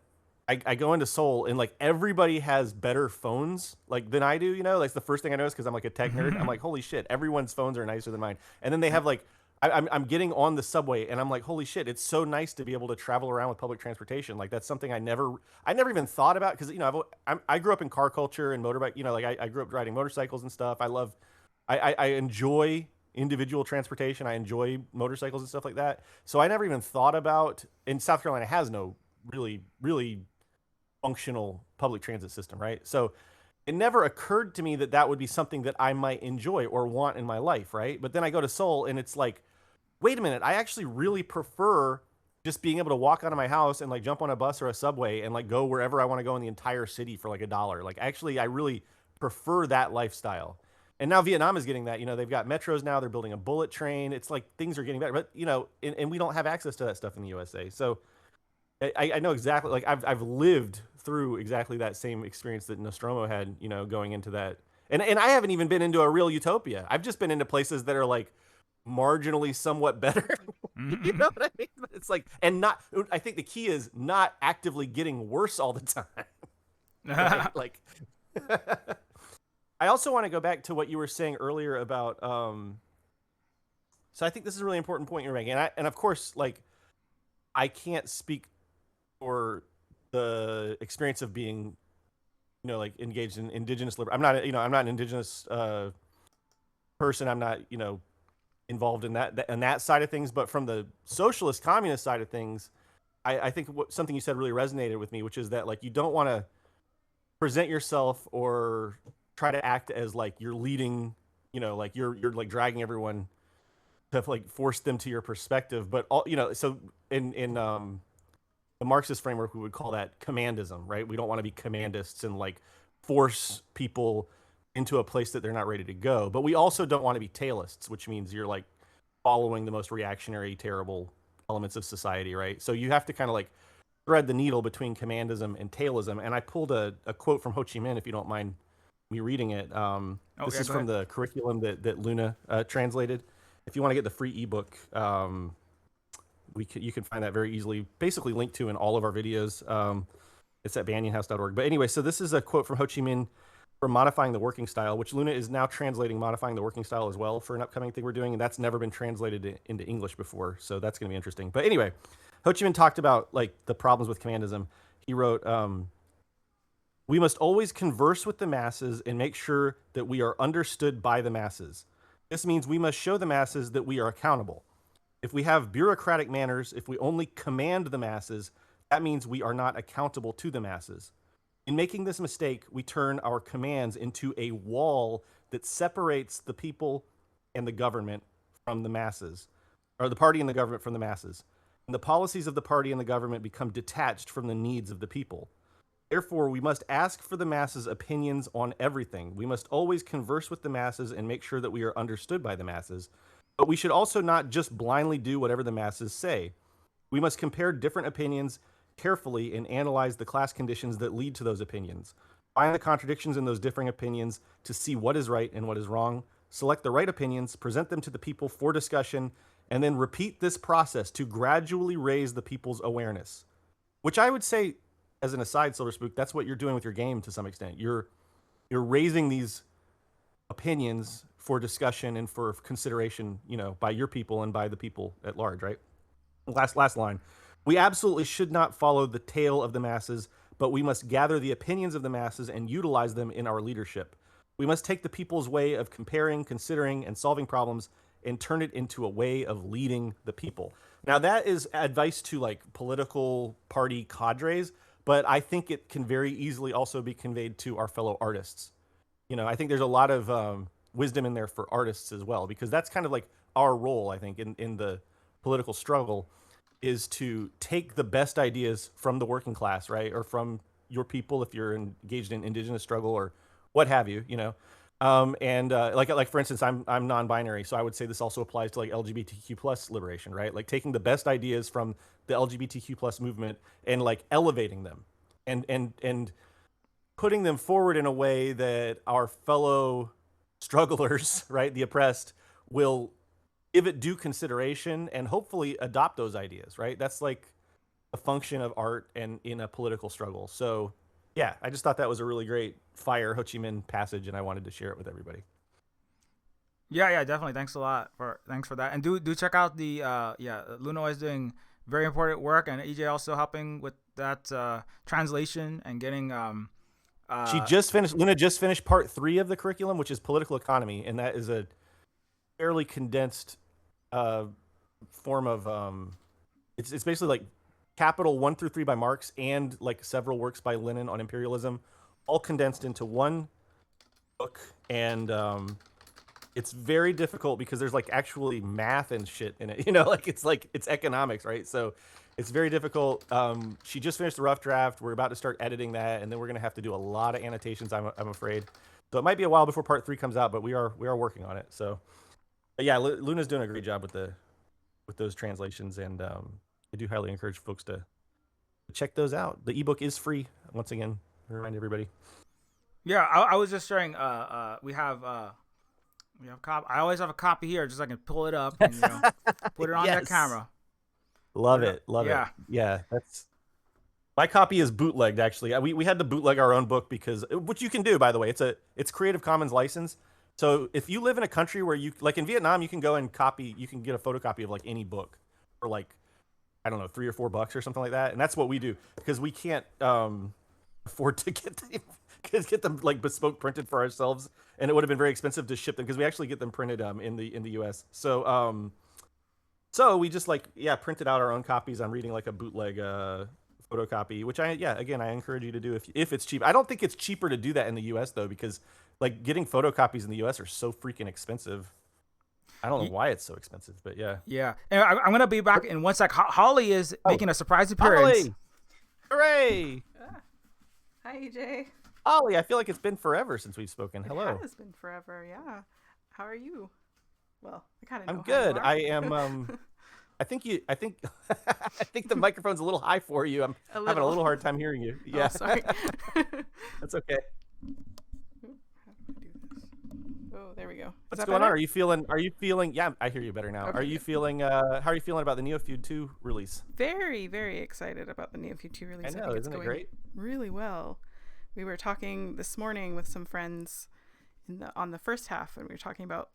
I go into Seoul and like everybody has better phones like than I do, like the first thing I noticed, because I'm like a tech nerd. I'm like, holy shit, everyone's phones are nicer than mine. And then they have like, I'm getting on the subway and I'm like, holy shit, it's so nice to be able to travel around with public transportation. Like that's something I never even thought about, because I grew up in car culture and motorbike. Like I grew up riding motorcycles and stuff. I enjoy individual transportation. I enjoy motorcycles and stuff like that. So I never even thought about. And South Carolina has no really functional public transit system, right? So it never occurred to me that that would be something that I might enjoy or want in my life, right? But then I go to Seoul and it's like, wait a minute, I actually really prefer just being able to walk out of my house and like jump on a bus or a subway and like go wherever I want to go in the entire city for like $1. Like actually, I really prefer that lifestyle. And now Vietnam is getting that. They've got metros now. They're building a bullet train. It's like things are getting better. But and we don't have access to that stuff in the USA. So I know exactly. Like I've lived through exactly that same experience that Nostromo had. Going into that. And I haven't even been into a real utopia. I've just been into places that are like marginally somewhat better. You know what I mean? But it's like, and not. I think the key is not actively getting worse all the time. Right? Like. I also want to go back to what you were saying earlier about. So I think this is a really important point you're making, and of course, like, I can't speak for the experience of being, like engaged in indigenous labor. I'm not an indigenous person. I'm not, involved in that side of things. But from the socialist communist side of things, I think something you said really resonated with me, which is that like you don't want to present yourself or try to act as like you're leading, like you're like dragging everyone to like force them to your perspective. But all so in the Marxist framework, we would call that commandism, right? We don't want to be commandists and like force people into a place that they're not ready to go. But we also don't want to be tailists, which means you're like following the most reactionary, terrible elements of society, right? So you have to kind of like thread the needle between commandism and tailism. And I pulled a quote from Ho Chi Minh, if you don't mind me reading it. This is from the curriculum that Luna translated. If you want to get the free ebook, you can find that very easily, basically linked to in all of our videos. It's at banyanhouse.org. But anyway, so this is a quote from Ho Chi Minh for Modifying the Working Style, which Luna is now translating Modifying the Working Style as well for an upcoming thing we're doing, and that's never been translated into English before, so that's going to be interesting. But anyway, Ho Chi Minh talked about like the problems with commandism. He wrote, "We must always converse with the masses and make sure that we are understood by the masses. This means we must show the masses that we are accountable. If we have bureaucratic manners, if we only command the masses, that means we are not accountable to the masses. In making this mistake, we turn our commands into a wall that separates the people and the government from the masses, or the party and the government from the masses. And the policies of the party and the government become detached from the needs of the people. Therefore, we must ask for the masses' opinions on everything. We must always converse with the masses and make sure that we are understood by the masses. But we should also not just blindly do whatever the masses say. We must compare different opinions carefully and analyze the class conditions that lead to those opinions. Find the contradictions in those differing opinions to see what is right and what is wrong. Select the right opinions, present them to the people for discussion, and then repeat this process to gradually raise the people's awareness." Which I would say, as an aside, Silver Spook, that's what you're doing with your game to some extent. You're raising these opinions for discussion and for consideration, by your people and by the people at large, right? Last line. "We absolutely should not follow the tail of the masses, but we must gather the opinions of the masses and utilize them in our leadership. We must take the people's way of comparing, considering, and solving problems and turn it into a way of leading the people." Now, that is advice to like political party cadres, but I think it can very easily also be conveyed to our fellow artists. I think there's a lot of wisdom in there for artists as well, because that's kind of like our role, I think, in the political struggle, is to take the best ideas from the working class, right? Or from your people if you're engaged in indigenous struggle or what have you, like for instance, I'm non-binary, so I would say this also applies to like LGBTQ plus liberation, right? Like taking the best ideas from the LGBTQ plus movement and like elevating them and putting them forward in a way that our fellow strugglers, right, the oppressed, will give it due consideration and hopefully adopt those ideas, right? That's like a function of art and in a political struggle. So yeah, I just thought that was a really great fire Ho Chi Minh passage, and I wanted to share it with everybody. Yeah, definitely. Thanks for that. And do check out the Luna is doing very important work, and EJ also helping with that translation and getting Luna just finished part 3 of the curriculum, which is political economy, and that is a fairly condensed form of it's basically like Capital 1 through 3 by Marx and like several works by Lenin on imperialism, all condensed into one book. And it's very difficult because there's like actually math and shit in it, it's economics, right? So it's very difficult. She just finished the rough draft. We're about to start editing that, and then we're gonna have to do a lot of annotations, I'm afraid. So it might be a while before part 3 comes out, but we are working on it. So but yeah, Luna's doing a great job with those translations, and I do highly encourage folks to check those out. The ebook is free. Once again, remind everybody. Yeah, I was just sharing. We have I always have a copy here, just so I can pull it up and put it on Yes. the camera. Love it. Yeah, that's my copy is bootlegged. Actually, we had to bootleg our own book because, which you can do, by the way. It's Creative Commons license. So if you live in a country where you, like in Vietnam, you can go and you can get a photocopy of like any book for like, I don't know, $3 or $4 or something like that. And that's what we do because we can't afford to get them like bespoke printed for ourselves, and it would have been very expensive to ship them because we actually get them printed in the US. So So we just printed out our own copies. I'm reading like a bootleg photocopy, which I encourage you to do if it's cheap. I don't think it's cheaper to do that in the US though, because like getting photocopies in the US are so freaking expensive. I don't know why it's so expensive, but yeah. Yeah. And I'm going to be back in one sec. Holly is making a surprise appearance. Holly! Hooray! Hi, EJ. Holly, I feel like it's been forever since we've spoken. Hello. It has been forever, yeah. How are you? Well, I kind of know I'm good. how I you are. am I think I think the microphone's a little high for you. I'm having a little hard time hearing you. Yeah. Oh, sorry. That's okay. How do I do this? Oh, there we go. What's going on? Are you feeling yeah, I hear you better now. Okay, Are you good. feeling how are you feeling about the Neofeud 2 release? Very, very excited about the Neofeud 2 release. I know, think it's isn't it going great? really well. We were talking this morning with some friends on the first half, and we were talking about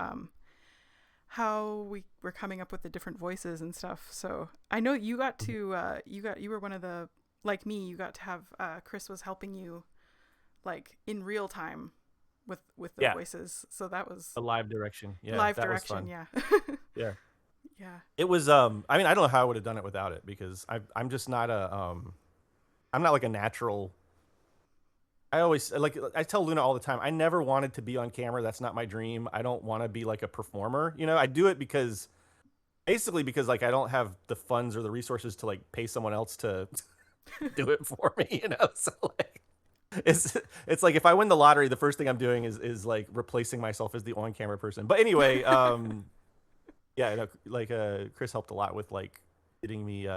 how we were coming up with the different voices and stuff. So I know you got to you were one of the, like me, you got to have Chris was helping you like in real time with the voices. So that was A live direction. Yeah. live that direction. was fun. Yeah. Yeah. Yeah. It was I mean, I don't know how I would have done it without it, because I'm just not I'm not like a natural. I tell Luna all the time, I never wanted to be on camera. That's not my dream. I don't want to be like a performer. You know, I do it because like I don't have the funds or the resources to like pay someone else to do it for me, you know? So like it's like if I win the lottery, the first thing I'm doing is like replacing myself as the on-camera person. But anyway, yeah, I know, like Chris helped a lot with like getting me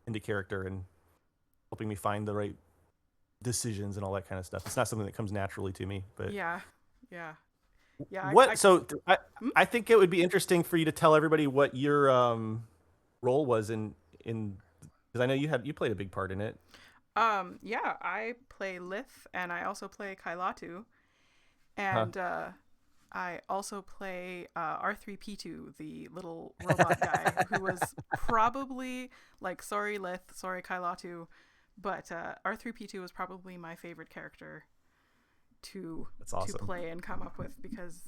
into character and helping me find the right decisions and all that kind of stuff. It's not something that comes naturally to me, but Yeah. I think it would be interesting for you to tell everybody what your role was in because I know you played a big part in it. Yeah, I play Lith, and I also play Kailatu, and I also play R3P2, the little robot guy, who was probably like, sorry Lith, sorry Kailatu, but R3P2 was probably my favorite character to play and come up with, because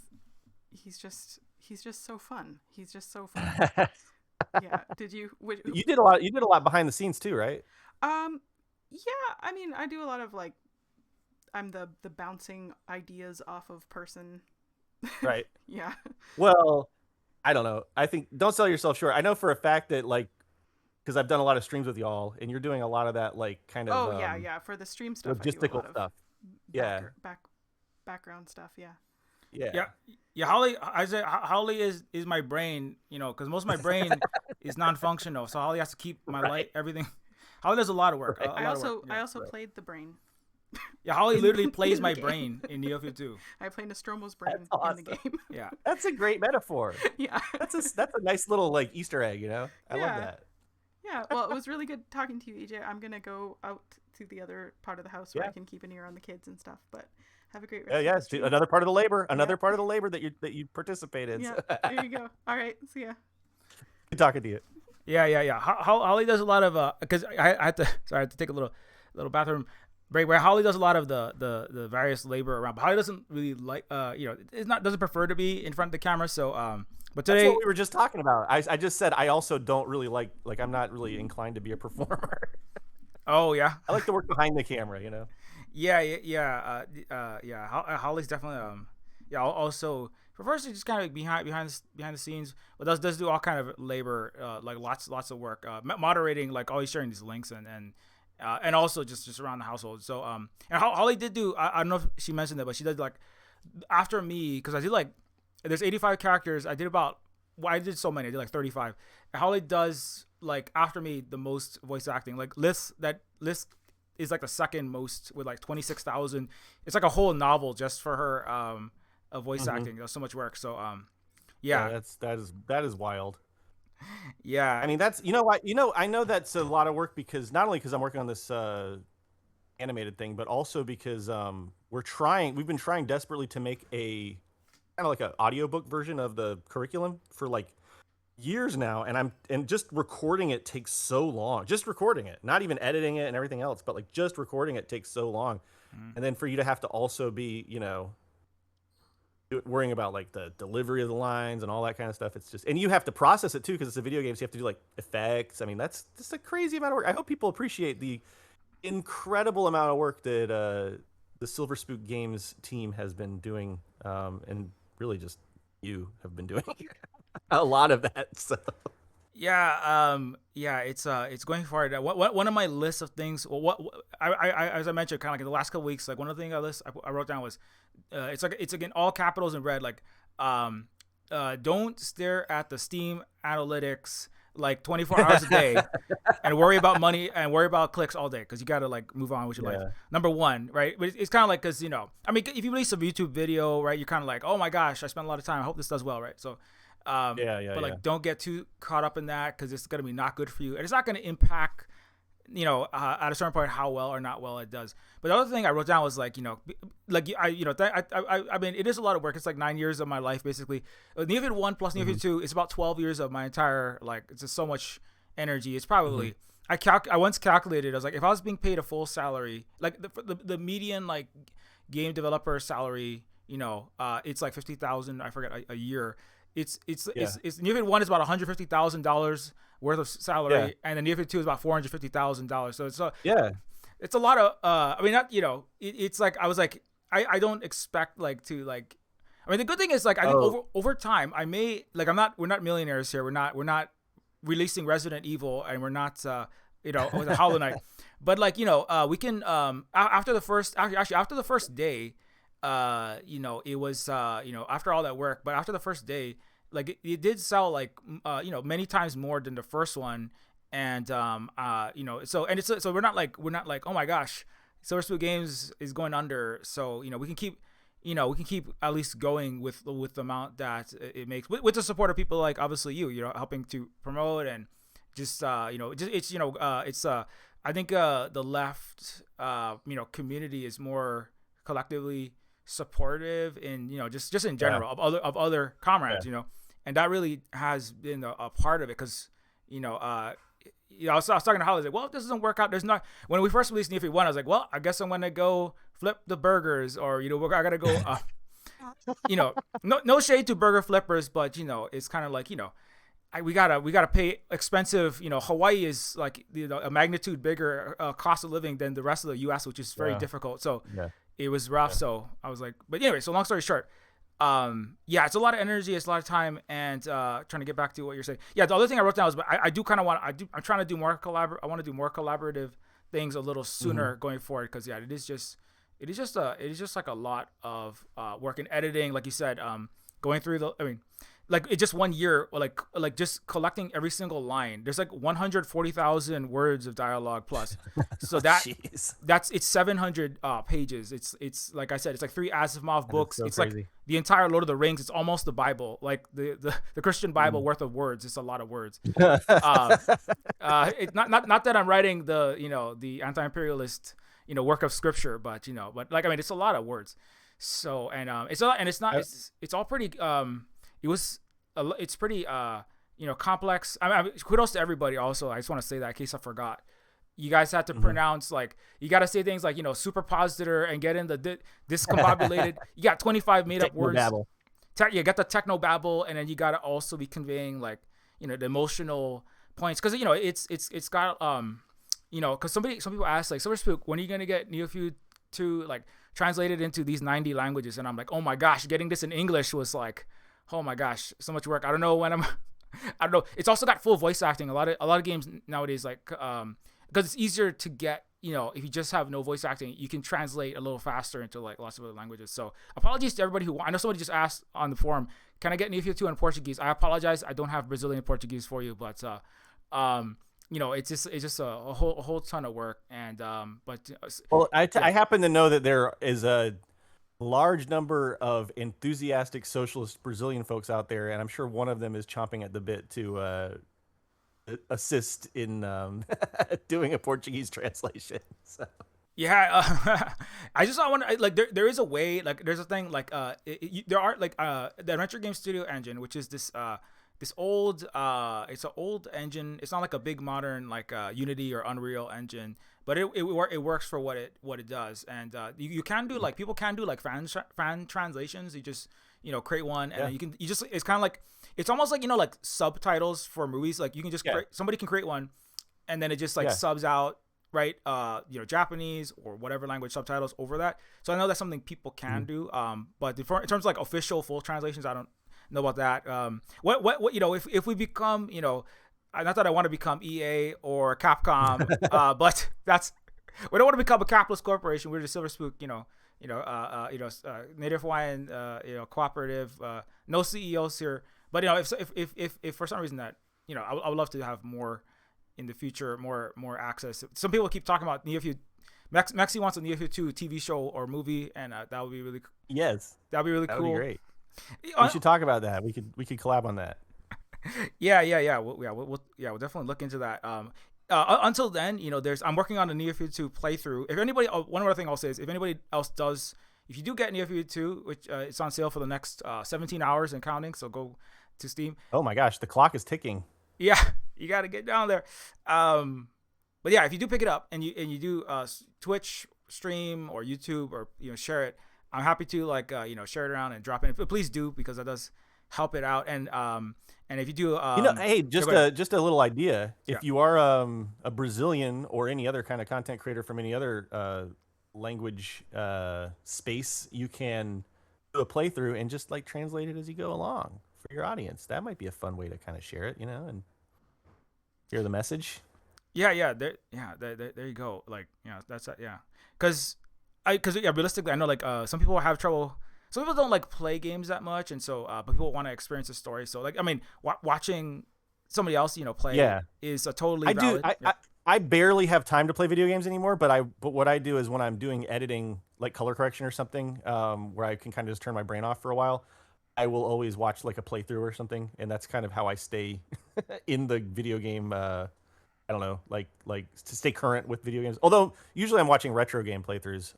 he's just so fun. He's just so fun. Yeah. You did a lot behind the scenes too, right? Yeah, I mean, I do a lot of like, I'm the bouncing ideas off of person. Right. Yeah. Well, I don't know. I think don't sell yourself short. I know for a fact that like, because I've done a lot of streams with y'all, and you're doing a lot of that like kind of yeah, for the stream stuff, logistical I do a lot stuff. Of background stuff. Yeah. Holly, I say Holly is my brain, you know, because most of my brain is non-functional, so Holly has to keep my light, everything. Holly does a lot of work. I also played the brain. Yeah, Holly literally plays my brain in Neofeud 2. I play Nostromo's brain awesome. in the game. Yeah, that's a great metaphor. Yeah, that's a nice little like Easter egg, you know. I love that. Yeah, well, it was really good talking to you, EJ. I'm gonna go out to the other part of the house where I can keep an ear on the kids and stuff. But have a great rest. Of the another part of the labor, part of the labor that you participate in. Yeah, there you go. All right, see ya. Good talking to you. Yeah. Holly does a lot of because I had to take a little bathroom break. Where Holly does a lot of the various labor around. But Holly doesn't really like doesn't prefer to be in front of the camera. So but today that's what we were just talking about. I just said I also don't really like I'm not really inclined to be a performer. Oh yeah, I like to work behind the camera, you know. Yeah. Holly's definitely also prefers to just kind of behind the scenes, but does do all kind of labor, like lots of work, moderating, like always sharing these links and also just around the household. So and Holly did do, I don't know if she mentioned that, but she did like after me, because I did like there's 85 characters. I did so many. I did like 35. And Holly does like after me the most voice acting. Like List is like the second most with like 26,000. It's like a whole novel just for her of voice acting. There's so much work. So yeah, that is wild. Yeah, I mean that's I know that's a lot of work, because not only because I'm working on this animated thing, but also because we've been trying desperately to make a kind of like an audiobook version of the curriculum for like years now, and just recording it takes so long. Just recording it, not even editing it and everything else, but like just recording it takes so long. And then for you to have to also be, worrying about like the delivery of the lines and all that kind of stuff. It's just, and you have to process it too because it's a video game, so you have to do like effects. I mean, that's just a crazy amount of work. I hope people appreciate the incredible amount of work that the Silver Spook Games team has been doing, and really just you have been doing a lot of that. So. Yeah, it's going forward. One of my lists of things. What I as I mentioned, kind of like in the last couple weeks, like one of the things I wrote down was, it's again all capitals in red. Like, don't stare at the Steam analytics like 24 hours a day, and worry about money and worry about clicks all day because you gotta like move on with your life. Number one, right? But it's kind of like because I mean, if you release a YouTube video, right, you're kind of like, oh my gosh, I spent a lot of time. I hope this does well, right? So. But like, don't get too caught up in that because it's gonna be not good for you, and it's not gonna impact, at a certain point how well or not well it does. But the other thing I wrote down was like, I mean, it is a lot of work. It's like 9 years of my life basically. Neofeud 1 plus Neofeud 2 is about 12 years of my entire it's just so much energy. It's probably I once calculated. I was like, if I was being paid a full salary, like the median like game developer salary, it's like 50,000. I forget a year. It's Neofeud 1 is about $150,000 worth of salary, and then Neofeud 2 is about $450,000. So it's a lot of I mean, not it's like I was like I don't expect like to like. I mean, the good thing is like I think over time I may like we're not millionaires here. We're not releasing Resident Evil, and we're not with a Hollow Knight, but like we can after the first day. It was after all that work, but after the first day, like it did sell like many times more than the first one, and so we're not like oh my gosh, Silver Spoon Games is going under, so we can keep at least going with the amount that it makes with the support of people like obviously helping to promote and just I think the left community is more collectively supportive in just in general of other comrades, and that really has been a part of it because I was talking to Holly, like, well, if this doesn't work out, there's not. When we first released Neofeud 1, I was like, well, I guess I'm gonna go flip the burgers, or I gotta go no shade to burger flippers, but it's kind of like we gotta pay expensive. Hawaii is like a magnitude bigger cost of living than the rest of the U.S., which is very difficult. So it was rough. So I was like, but anyway. So long story short, it's a lot of energy, it's a lot of time, and trying to get back to what you're saying. Yeah, the other thing I wrote down was, but I do kind of want I'm trying to do more I want to do more collaborative things a little sooner going forward because it is just like a lot of work in editing, like you said, going through like it's just 1 year, like just collecting every single line. There's like 140,000 words of dialogue plus, so it's 700 pages. It's like I said, it's like 3 Asimov books. It's crazy. Like the entire Lord of the Rings. It's almost the Bible, like the Christian Bible worth of words. It's a lot of words. Not that I'm writing the anti-imperialist work of scripture, but like I mean, it's a lot of words. So it's a lot, and it's not. It's all pretty. It's pretty complex. I mean, kudos to everybody. Also, I just want to say that in case I forgot. You guys had to pronounce you got to say things like superpositor and get in the discombobulated. You got 25 made up words. You got the techno babble, and then you got to also be conveying the emotional points because it's got because some people ask like, Silver Spook, when are you gonna get Neofeud 2 translated into these 90 languages? And I'm like, oh my gosh, getting this in English was like, oh my gosh, so much work. I don't know when I don't know. It's also got full voice acting. A lot of games nowadays, because it's easier to get, if you just have no voice acting, you can translate a little faster into lots of other languages. So apologies to everybody I know somebody just asked on the forum, can I get Neofeud 2 in Portuguese? I apologize, I don't have Brazilian Portuguese for you, but it's just a whole ton of work. And I happen to know that there is a large number of enthusiastic socialist Brazilian folks out there, and I'm sure one of them is chomping at the bit to assist in doing a Portuguese translation. So. Yeah, I just want to there is a way, there's a thing there are the Adventure Game Studio engine, which is this old it's an old engine. It's not like a big modern Unity or Unreal engine, but it works for what it does. And you can do people can do fan translations. You just create one, and then you just it's kind of like it's almost like like subtitles for movies. Like you can just somebody can create one, and then it just like subs out, right? Japanese or whatever language subtitles over that. So I know that's something people can do. But in terms of like official full translations, I don't know about that. What if we become not that I want to become EA or Capcom, but we don't want to become a capitalist corporation. We're just Silver Spook, Native Hawaiian, cooperative, no CEOs here. But if for some reason that I would love to have more in the future, more access. Some people keep talking about Neofeud. Mexi wants a Neofeud 2 TV show or movie, and that would be really that'd be really cool. That would be great. We should talk about that. We could collab on that. Yeah. We'll definitely look into that. Until then, I'm working on a Neofeud 2 playthrough. If anybody, one other thing I'll say is, if anybody else does, if you do get Neofeud 2, which it's on sale for the next 17 hours and counting, so go to Steam. Oh my gosh, the clock is ticking. Yeah, you got to get down there. But yeah, if you do pick it up and you do Twitch stream or YouTube or share it, I'm happy to share it around and drop it. But please do, because that does help it out. And if you do, hey, just a little idea. If you are a Brazilian or any other kind of content creator from any other language space, you can do a playthrough and just like translate it as you go along for your audience. That might be a fun way to kind of share it, and hear the message. Yeah. There you go. Like, that's it. Yeah. Because realistically, I know like some people have trouble. Some people don't like play games that much, and so but people want to experience the story. So like, I mean, watching somebody else play is a totally valid. I barely have time to play video games anymore, but what I do is when I'm doing editing, like color correction or something, where I can kind of just turn my brain off for a while, I will always watch like a playthrough or something, and that's kind of how I stay in the video game. I don't know, like to stay current with video games. Although usually I'm watching retro game playthroughs.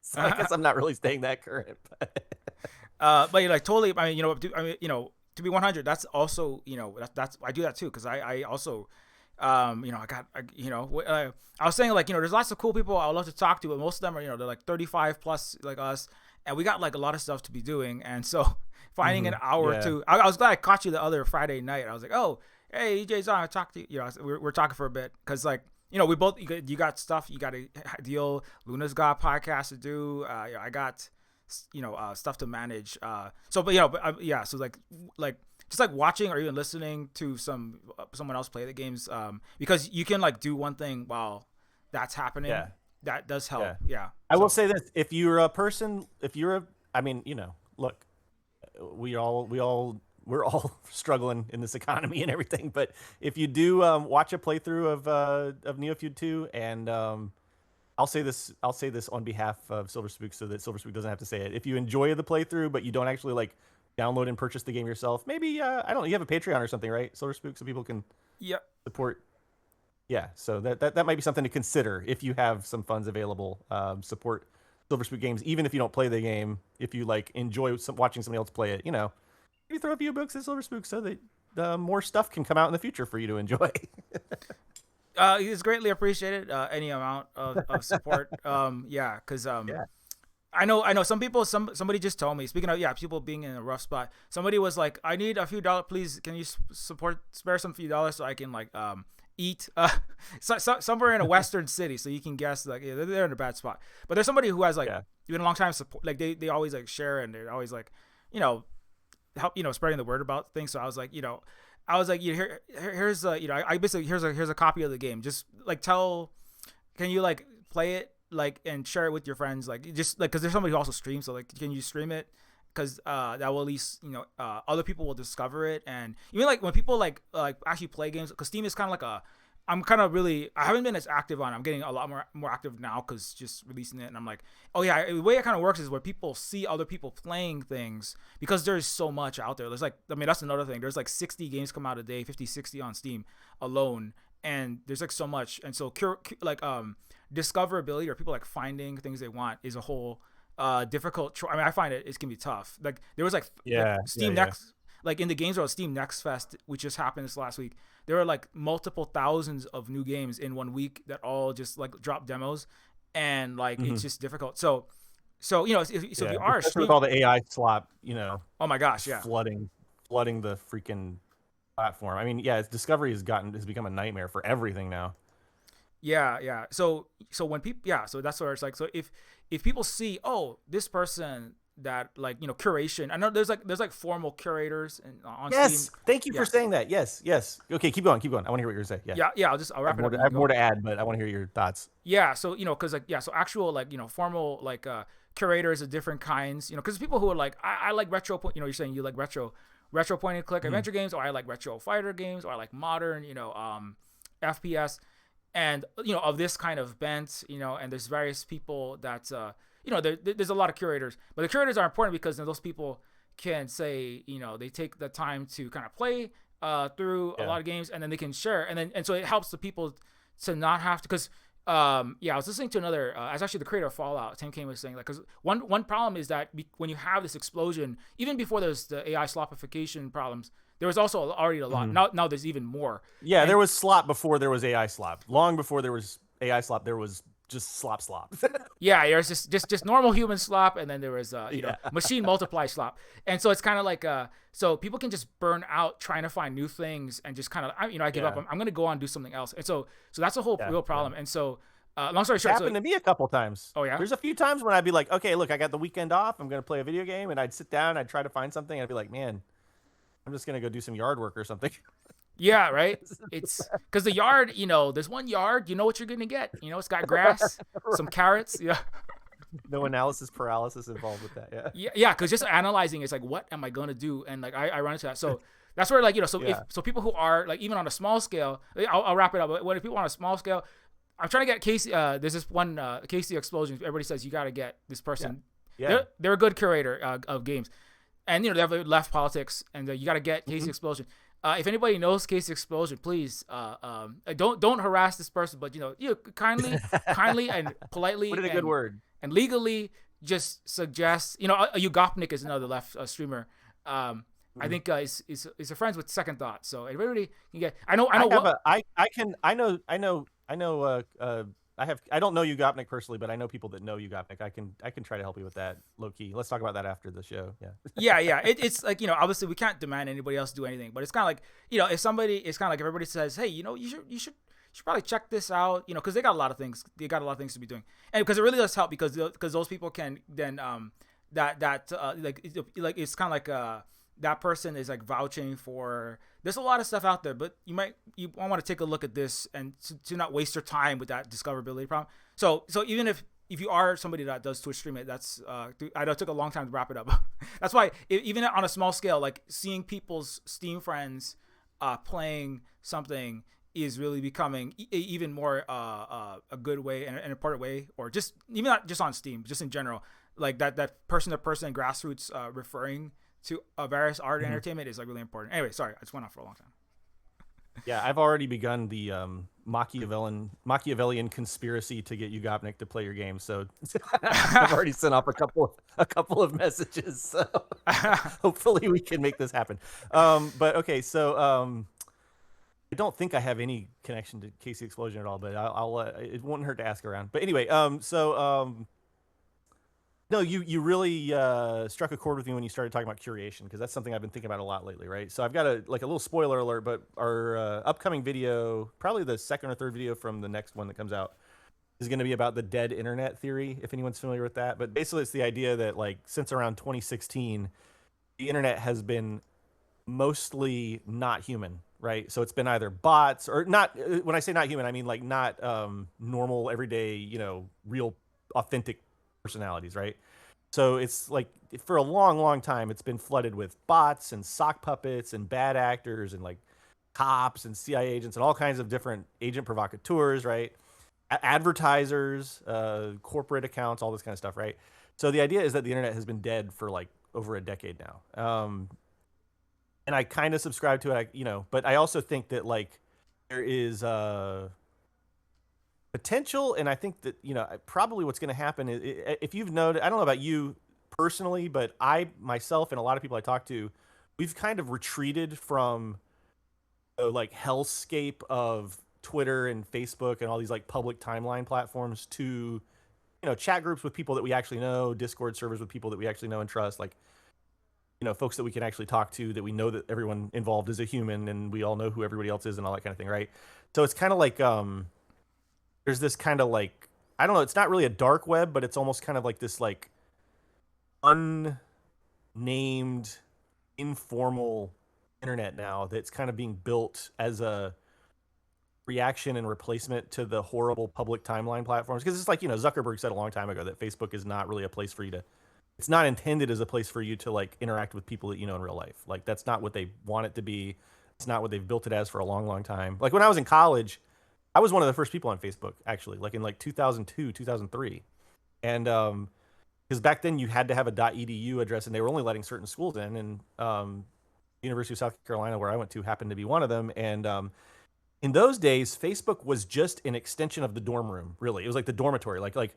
So I guess I'm not really staying that current. But like totally. I mean, to be 100, that's also that's I do that too, because I also. I was saying like there's lots of cool people I would love to talk to, but most of them are they're like 35 plus like us, and we got like a lot of stuff to be doing, and so finding an hour or two. I was glad I caught you the other Friday night. I was like, oh hey EJ's on, I talked to you. We're talking for a bit, because like we both you got stuff you got to deal. Luna's got podcasts to do. I got stuff to manage. So like just like watching or even listening to someone else play the games, because you can like do one thing while that's happening. Yeah. That does help. Yeah. I will say this: if you're a person, look, we're all struggling in this economy and everything. But if you do watch a playthrough of Neofeud 2, and I'll say this on behalf of Silver Spook, so that Silver Spook doesn't have to say it. If you enjoy the playthrough, but you don't actually like download and purchase the game yourself, maybe I don't know, you have a Patreon or something, right, Silver Spook, so people can support. Yeah, so that might be something to consider if you have some funds available. Support Silver Spook games, even if you don't play the game. If you like enjoy watching somebody else play it, maybe throw a few books at Silver Spook so that more stuff can come out in the future for you to enjoy. It's greatly appreciated. Any amount of support. Because I know some people. Somebody just told me. Speaking of people being in a rough spot. Somebody was like, "I need a few dollars, please. Can you spare some few dollars so I can like eat somewhere in a western city?" So you can guess like they're in a bad spot. But there's somebody who has like been a long time support. Like they always like share, and they're always like help spreading the word about things. So I was like here's I basically here's a copy of the game. Just like can you like play it like and share it with your friends, like just like because there's somebody who also streams, so like can you stream it, because that will at least other people will discover it. And even like when people like actually play games, because Steam is kind of like I haven't been as active on it. I'm getting a lot more active now because just releasing it, and I'm like, oh yeah, the way it kind of works is where people see other people playing things, because there's so much out there. There's like, I mean, that's another thing. There's like 60 games come out a day, 50, 60 on Steam alone, and there's like so much. And so discoverability, or people like finding things they want, is a whole difficult. I mean, I find it can be tough. Like there was like Steam Next. Like in the Games World Steam Next Fest, which just happened this last week, there were like multiple thousands of new games in 1 week that all just like dropped demos, and like it's just difficult. So So if you are a especially with stream, all the AI slop, oh my gosh, yeah. flooding the freaking platform. I mean, yeah, Discovery has become a nightmare for everything now. Yeah. So when people, yeah, so that's where it's like, so if people see, oh, this person that like curation. I know there's like formal curators on Yes, Steam. thank you Yeah. for saying that. Yes. Okay, keep going. I want to hear what you're gonna say. Yeah. Yeah. I'll wrap it up. I have more to add, but I want to hear your thoughts. Yeah. So because so actual formal curators of different kinds. Because people who are like, I like retro. You're saying you like retro point and click adventure games, or I like retro fighter games, or I like modern FPS. And of this kind of bent, and there's various people that there's a lot of curators, but the curators are important because those people can say they take the time to kind of play through a lot of games, and then they can share, and so it helps the people to not have to, because I was listening to another it's actually the creator of Fallout, Tim Kaine, was saying, like, because one problem is that when you have this explosion, even before there's the AI slopification problems, there was also already a lot. Now there's even more. Yeah, there was slop before there was AI slop. Long before there was AI slop, there was just slop. Yeah, there's just normal human slop, and then there was machine multiply slop. And so it's kind of like so people can just burn out trying to find new things, and just kind of I give up. I'm going to go on and do something else. And so that's a whole real problem. And so long story short, it happened to me a couple times. Oh yeah, there's a few times when I'd be like, okay, look, I got the weekend off. I'm going to play a video game, and I'd sit down, I'd try to find something, and I'd be like, man, I'm just gonna go do some yard work or something. Yeah, right. It's because the yard, there's one yard. You know what you're gonna get. It's got grass, some carrots. Yeah. No analysis paralysis involved with that. Yeah. Yeah. Because just analyzing, it's like, what am I gonna do? And like I run into that. So that's where so people who are like even on a small scale, I'll wrap it up. But when people on a small scale, I'm trying to get Casey. There's this one Casey Explosion. Everybody says you got to get this person. Yeah. They're a good curator of games. And they have left politics, and you got to get Casey Explosion. If anybody knows Casey Explosion, please don't harass this person, but kindly and politely, put in a good word, and legally just suggest. Ugopnik is another left streamer. I think is friends with Second Thought, so everybody can get. I don't know Ugopnik personally, but I know people that know Ugopnik. I can try to help you with that low key. Let's talk about that after the show. Yeah. Yeah. It's like obviously we can't demand anybody else do anything, but it's kind of like if somebody, it's kind of like if everybody says, hey, you should probably check this out, because they got a lot of things. They got a lot of things to be doing, and because it really does help because those people can then like it's kind of like that person is like vouching for. There's a lot of stuff out there, but you want to take a look at this and to not waste your time with that discoverability problem. So even if you are somebody that does Twitch stream it, that's I know it took a long time to wrap it up. That's why even on a small scale, like seeing people's Steam friends playing something is really becoming even more a good way and an important way, or just even not just on Steam, just in general, like that person to person grassroots referring to various art and entertainment is like really important. Anyway, sorry, I just went on for a long time. Yeah, I've already begun the Machiavellian conspiracy to get Ugopnik to play your game. So I've already sent off a couple of messages. So hopefully we can make this happen. But okay, so I don't think I have any connection to Casey Explosion at all, but I'll it won't hurt to ask around. But anyway, no, you really struck a chord with me when you started talking about curation, because that's something I've been thinking about a lot lately, right? So I've got a little spoiler alert, but our upcoming video, probably the second or third video from the next one that comes out, is going to be about the dead internet theory, if anyone's familiar with that. But basically it's the idea that like since around 2016, the internet has been mostly not human, right? So it's been either bots or not. When I say not human, I mean like not normal, everyday, real authentic personalities, right? So it's like for a long time it's been flooded with bots and sock puppets and bad actors and like cops and CIA agents and all kinds of different agent provocateurs, right? Advertisers, corporate accounts, all this kind of stuff, right? So the idea is that the internet has been dead for like over a decade now, and I kind of subscribe to it, but I also think that like there is potential, and I think that probably what's going to happen is, if you've noted, I don't know about you personally, but I myself and a lot of people I talk to, we've kind of retreated from the like hellscape of Twitter and Facebook and all these like public timeline platforms to chat groups with people that we actually know, Discord servers with people that we actually know and trust, like, folks that we can actually talk to, that we know that everyone involved is a human and we all know who everybody else is and all that kind of thing, right? So it's kind of like there's this kind of like, I don't know, it's not really a dark web, but it's almost kind of like this like unnamed informal internet now that's kind of being built as a reaction and replacement to the horrible public timeline platforms. Because it's like, Zuckerberg said a long time ago that Facebook is not really a place for you to, it's not intended as a place for you to like interact with people that you know in real life. Like that's not what they want it to be. It's not what they've built it as for a long, long time. Like when I was in college, I was one of the first people on Facebook actually, like in like 2002, 2003. And because back then you had to have a .edu address and they were only letting certain schools in, and University of South Carolina, where I went to, happened to be one of them. And in those days, Facebook was just an extension of the dorm room. Really, it was like the dormitory. Like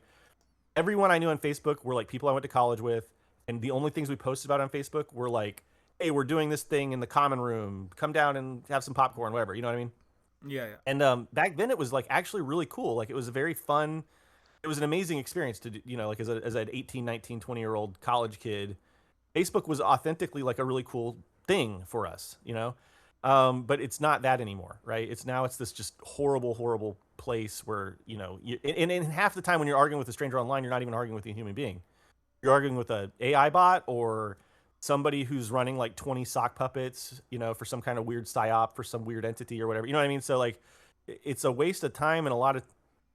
everyone I knew on Facebook were like people I went to college with, and the only things we posted about on Facebook were like, "Hey, we're doing this thing in the common room. Come down and have some popcorn, whatever." You know what I mean? Yeah, yeah. And back then, it was like actually really cool. Like it was a very fun. It was an amazing experience to do, like as an 18, 19, 20-year-old college kid. Facebook was authentically like a really cool thing for us, but it's not that anymore, right? It's this just horrible, horrible place where, and half the time when you're arguing with a stranger online, you're not even arguing with a human being. You're arguing with a AI bot or somebody who's running like 20 sock puppets, for some kind of weird psyop for some weird entity or whatever. You know what I mean? So like, it's a waste of time in a lot of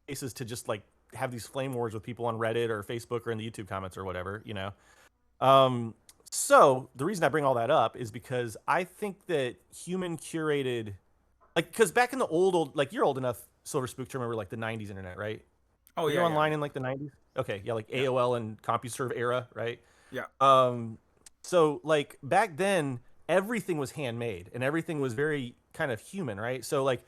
cases to just like have these flame wars with people on Reddit or Facebook or in the YouTube comments or whatever, So the reason I bring all that up is because I think that human curated, like, because back in the old, like you're old enough, Silver Spook, to remember like the '90s internet, right? Oh Were yeah, you yeah, online in like the '90s? Okay, yeah, like AOL and CompuServe era, right? yeah. So like back then, everything was handmade and everything was very kind of human, right? So like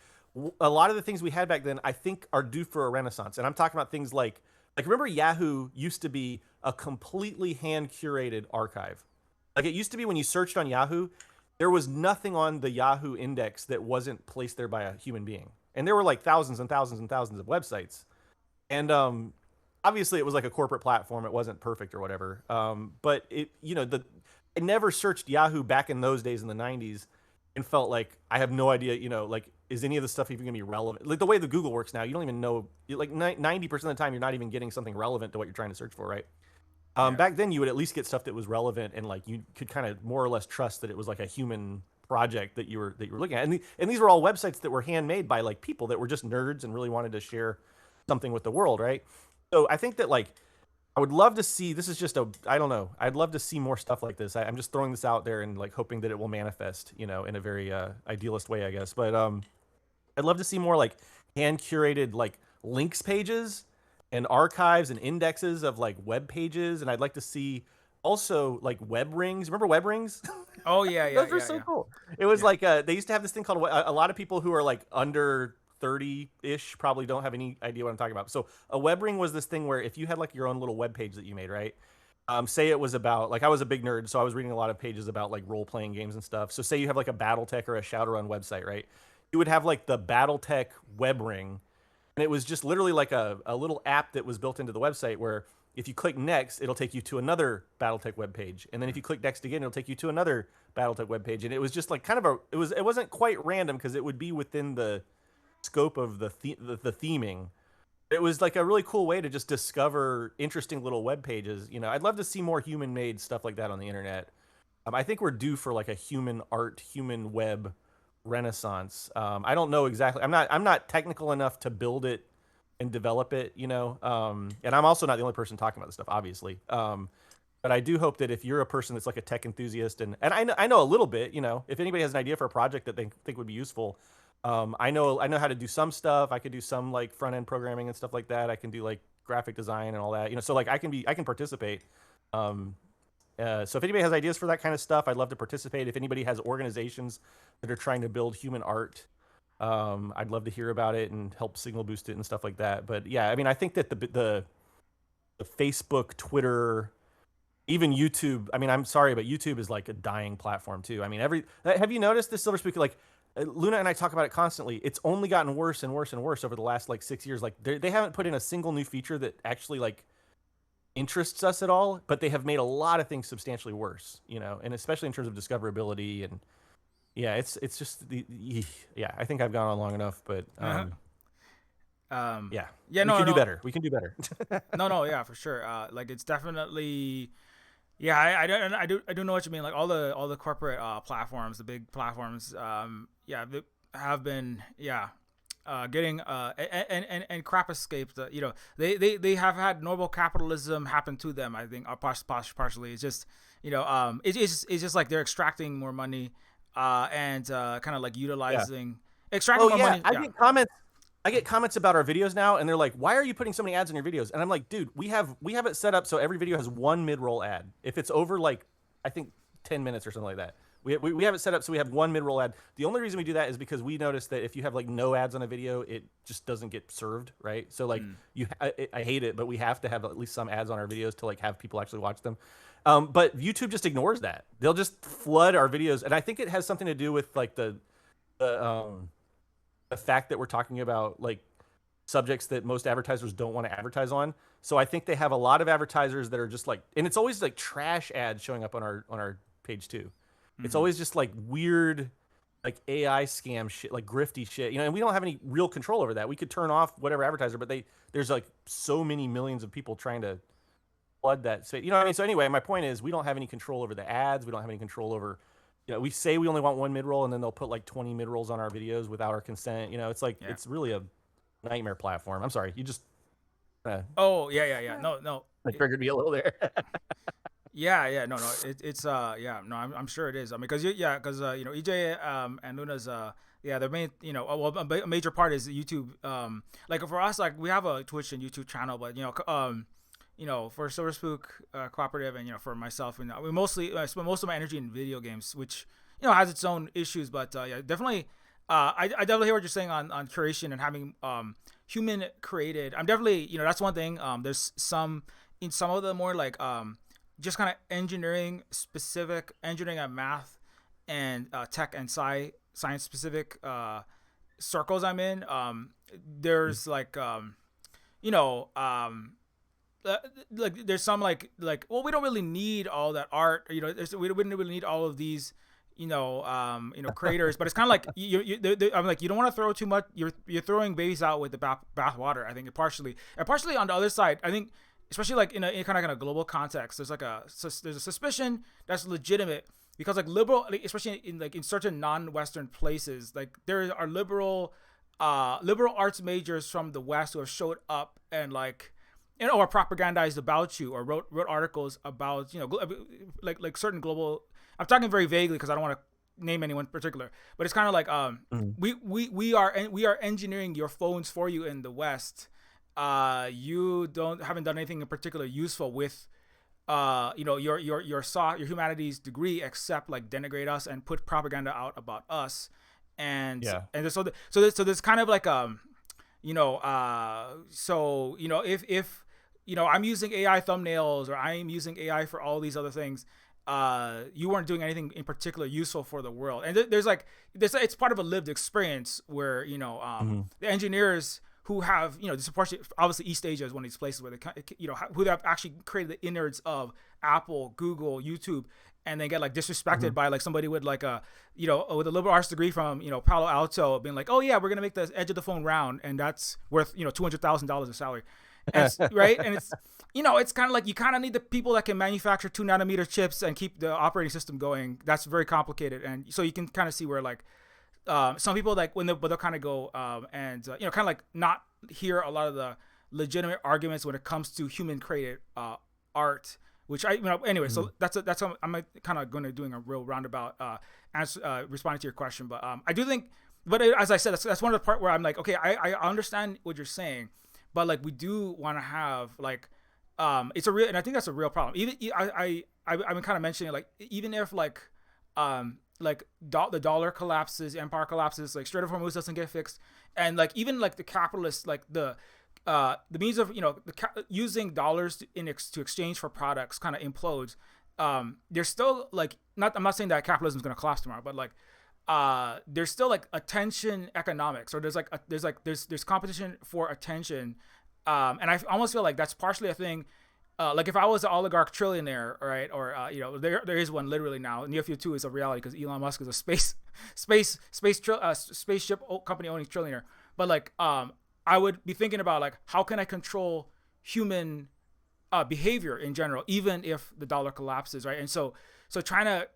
a lot of the things we had back then, I think, are due for a renaissance. And I'm talking about things like remember Yahoo used to be a completely hand curated archive. Like it used to be when you searched on Yahoo, there was nothing on the Yahoo index that wasn't placed there by a human being. And there were like thousands and thousands and thousands of websites. And obviously it was like a corporate platform. It wasn't perfect or whatever. But I never searched Yahoo back in those days in the 90s and felt like I have no idea, like is any of the stuff even going to be relevant? Like the way the Google works now, you don't even know, like 90% of the time you're not even getting something relevant to what you're trying to search for, right? Yeah. Back then, you would at least get stuff that was relevant and like you could kind of more or less trust that it was like a human project that you were looking at. And these were all websites that were handmade by like people that were just nerds and really wanted to share something with the world, right? So I think that like I would love to see. This is just I don't know. I'd love to see more stuff like this. I'm just throwing this out there and like hoping that it will manifest, in a very idealist way, I guess. But I'd love to see more like hand curated like links pages and archives and indexes of like web pages, and I'd like to see also like web rings. Remember web rings? Oh yeah, yeah, Those were yeah, so yeah. cool. It was like they used to have this thing called a lot of people who are like under 30-ish probably don't have any idea what I'm talking about. So a web ring was this thing where if you had like your own little web page that you made, right? Say it was about like I was a big nerd, so I was reading a lot of pages about like role playing games and stuff. So say you have like a BattleTech or a Shadowrun website, right? You would have like the BattleTech web ring, and it was just literally like a little app that was built into the website where if you click next, it'll take you to another BattleTech web page, and then if you click next again, it'll take you to another BattleTech web page. And it was just like kind of it wasn't quite random because it would be within the scope of the theming. It was like a really cool way to just discover interesting little web pages. I'd love to see more human made stuff like that on the internet. I think we're due for like a human art, human web renaissance. I don't know exactly. I'm not technical enough to build it and develop it, and I'm also not the only person talking about this stuff, obviously. But I do hope that if you're a person that's like a tech enthusiast, and I know a little bit, if anybody has an idea for a project that they think would be useful, I know how to do some stuff. I could do some like front end programming and stuff like that. I can do like graphic design and all that, so like I can participate. So if anybody has ideas for that kind of stuff, I'd love to participate. If anybody has organizations that are trying to build human art, I'd love to hear about it and help signal boost it and stuff like that. But yeah, I mean, I think that the Facebook, Twitter, even YouTube. I mean, I'm sorry, but YouTube is like a dying platform too. I mean, have you noticed this, Silver Speaker? Like Luna and I talk about it constantly. It's only gotten worse and worse and worse over the last like 6 years. Like they haven't put in a single new feature that actually like interests us at all, but they have made a lot of things substantially worse, you know, and especially in terms of discoverability. And yeah, it's just yeah, I think I've gone on long enough, but yeah, yeah, we can do better. We can do better. no, yeah, for sure. Like it's definitely, yeah, I do know what you mean. Like all the corporate platforms, the big platforms, yeah, they have been, yeah, getting and crap escaped. You know, they have had normal capitalism happen to them. I think partially. It's just, you know, it's just like they're extracting more money, and kind of like utilizing extracting more money. I get comments about our videos now, and they're like, "Why are you putting so many ads in your videos?" And I'm like, "Dude, we have it set up so every video has one mid-roll ad. If it's over like I think 10 minutes or something like that, we have it set up so we have one mid-roll ad. The only reason we do that is because we noticed that if you have like no ads on a video, it just doesn't get served, right? So like I hate it, but we have to have at least some ads on our videos to like have people actually watch them. But YouTube just ignores that. They'll just flood our videos, and I think it has something to do with like the fact that we're talking about like subjects that most advertisers don't want to advertise on. So I think they have a lot of advertisers that are just like, and it's always like trash ads showing up on our page too. It's always just like weird, like AI scam shit, like grifty shit, you know, and we don't have any real control over that. We could turn off whatever advertiser, but there's like so many millions of people trying to flood that space. You know what I mean? So anyway, my point is we don't have any control over the ads. We don't have any control over, you know, we say we only want one mid-roll, and then they'll put like 20 mid-rolls on our videos without our consent. You know, it's like, it's really a nightmare platform. I'm sorry. You just... oh, yeah. No. It triggered me a little there. Yeah. No. It's yeah. No, I'm sure it is. I mean, because you know, EJ and Luna's yeah, their main, you know, well, a major part is YouTube. Like for us, like we have a Twitch and YouTube channel, but you know, for Silver Spook Cooperative, and you know, for myself, and we mostly I spend most of my energy in video games, which you know has its own issues, but yeah, definitely. I definitely hear what you're saying on curation and having human created. I'm definitely, you know, that's one thing. There's some in some of the more like just kind of engineering specific, engineering and math and tech and science specific circles I'm in. There's like you know like there's some like well, we don't really need all that art, you know, we wouldn't really need all of these, you know, creators, but it's kind of like I'm like, you don't want to throw too much. You're throwing babies out with the bath water. I think partially on the other side, I think, especially like in kind of in a global context, there's a suspicion that's legitimate because like liberal, especially in certain non-Western places, like there are liberal arts majors from the West who have showed up and like, you know, or propagandized about you or wrote articles about, you know, like certain global. I'm talking very vaguely because I don't want to name anyone in particular, but it's kind of like we are engineering your phones for you in the West. You haven't done anything in particular useful with you know, your humanities degree except like denigrate us and put propaganda out about us, and so there's kind of like you know so you know if you know I'm using AI thumbnails or I'm using AI for all these other things. You weren't doing anything in particular useful for the world, and it's part of a lived experience where, you know, the engineers who have, you know, obviously East Asia is one of these places where they, you know, who have actually created the innards of Apple, Google, YouTube, and they get like disrespected by like somebody with like a, you know, with a liberal arts degree from, you know, Palo Alto being like, oh yeah, we're gonna make the edge of the phone round, and that's worth, you know, $200,000 of salary, and right, and it's, you know, it's kind of like you kind of need the people that can manufacture 2nm chips and keep the operating system going. That's very complicated, and so you can kind of see where like some people like they'll kind of go and you know, kind of like not hear a lot of the legitimate arguments when it comes to human created art. Which I, you know, anyway, so that's how I'm kind of going to doing a real roundabout responding to your question, but I do think, but as I said, that's one of the part where I'm like, okay, I understand what you're saying, but like we do want to have like it's a real, and I think that's a real problem. Even I'm kind of mentioning like, even if like the dollar collapses, empire collapses, like Strait of Hormuz doesn't get fixed, and like even like the capitalists, like the the means of using dollars to exchange for products kind of implodes. There's still like I'm not saying that capitalism is going to collapse tomorrow, but like there's still like attention economics, or there's competition for attention, and I almost feel like that's partially a thing. Like if I was an oligarch trillionaire, right, or there is one literally now. Neofeud 2 is a reality because Elon Musk is a spaceship company owning trillionaire. But like I would be thinking about like how can I control human behavior in general, even if the dollar collapses, right? And so trying to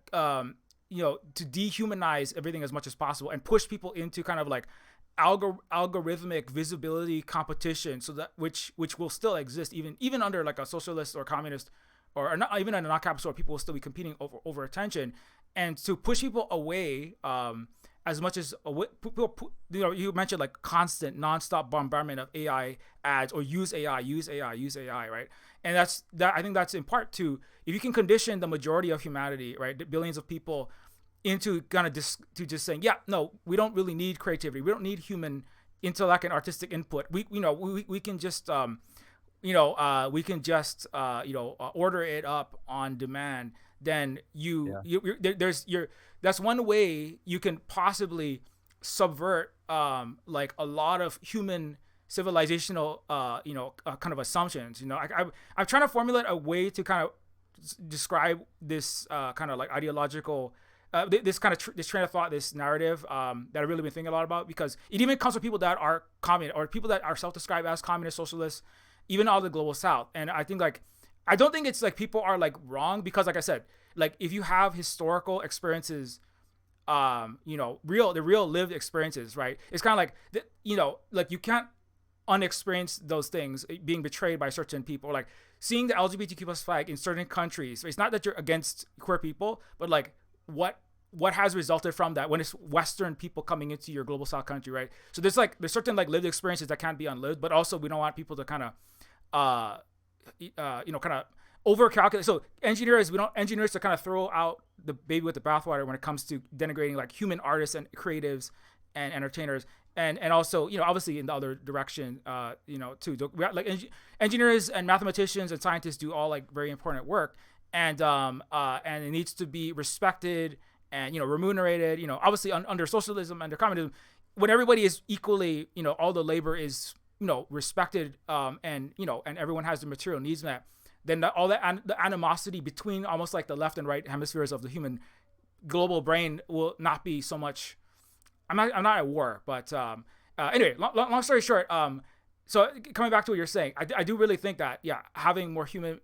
to dehumanize everything as much as possible and push people into kind of like algorithmic visibility competition, so that which will still exist even under like a socialist or communist or not, even in a non-capitalist world, people will still be competing over attention, and to push people away as much as people, you mentioned like constant nonstop bombardment of AI ads or use AI, right? And I think that's in part to, if you can condition the majority of humanity, right, the billions of people, into kind of just saying, yeah, no, we don't really need creativity. We don't need human intellect and artistic input. We can just order it up on demand. Then that's one way you can possibly subvert like a lot of human civilizational kind of assumptions. I'm trying to formulate a way to kind of describe this kind of like ideological this train of thought, this narrative that I've really been thinking a lot about, because it even comes from people that are communist or people that are self-described as communist, socialists, even all the global south. And I think like, I don't think it's like people are like wrong, because like I said, like if you have historical experiences, the real lived experiences, right? It's kind of like, like you can't unexperience those things, being betrayed by certain people, like seeing the LGBTQ plus flag in certain countries. It's not that you're against queer people, but like what has resulted from that when it's Western people coming into your global south country, right? So there's certain like lived experiences that can't be unlived, but also we don't want people to kind of kind of over calculate. So engineers to kind of throw out the baby with the bathwater when it comes to denigrating like human artists and creatives and entertainers, and also obviously in the other direction too. Like engineers and mathematicians and scientists do all like very important work, and it needs to be respected and remunerated. Obviously under socialism, under communism, when everybody is equally, all the labor is respected, and everyone has the material needs met, then the animosity between almost like the left and right hemispheres of the human global brain will not be so much. I'm not at war, but anyway, long story short, so coming back to what you're saying, I do really think that having more human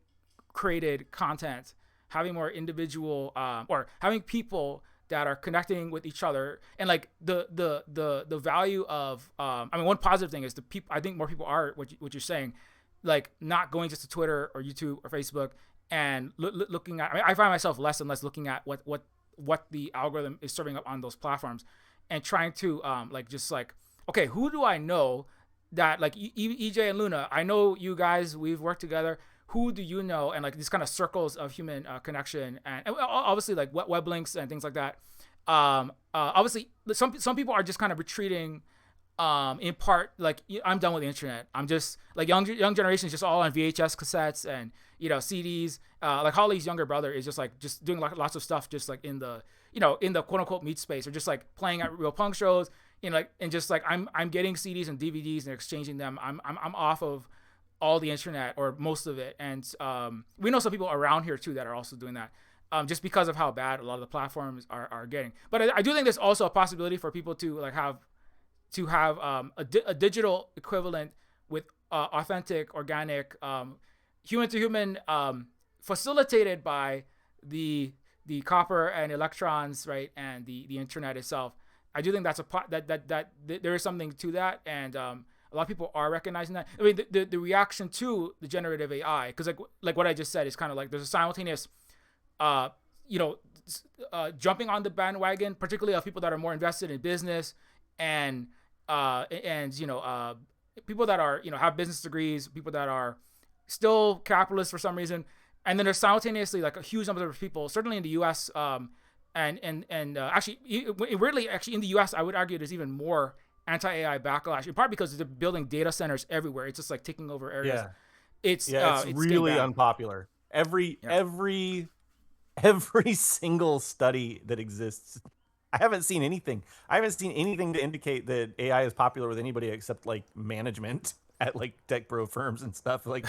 created content, having more individual or having people that are connecting with each other, and like the value of one positive thing is the people. I think more people are what you're saying, like not going just to Twitter or YouTube or Facebook and looking at. I find myself less and less looking at what the algorithm is serving up on those platforms, and trying to okay, who do I know that like EJ and Luna? I know you guys. We've worked together. Who do you know? And like these kind of circles of human connection, and obviously like web links and things like that. Obviously, some people are just kind of retreating, in part like I'm done with the internet. I'm just like young generations, just all on VHS cassettes and CDs. Like Holly's younger brother is just doing lots of stuff, just like in the quote unquote meat space, or just like playing at real punk shows. And just like I'm getting CDs and DVDs and exchanging them. I'm off of all the internet, or most of it, and we know some people around here too that are also doing that, just because of how bad a lot of the platforms are getting. But I do think there's also a possibility for people to like have a digital equivalent with authentic, organic, human to human, facilitated by the copper and electrons, right, and the internet itself. I do think that's that there is something to that, and a lot of people are recognizing that. I mean, the reaction to the generative AI, because like what I just said is kind of like there's a simultaneous, jumping on the bandwagon, particularly of people that are more invested in business and people that are have business degrees, people that are still capitalists for some reason, and then there's simultaneously like a huge number of people, certainly in the U.S. Actually, weirdly, actually in the U.S. I would argue there's even more anti-AI backlash, in part because they're building data centers everywhere. It's just like taking over areas. Yeah. It's It's really unpopular. Every single study that exists, I haven't seen anything. I haven't seen anything to indicate that AI is popular with anybody except like management at like tech bro firms and stuff. Like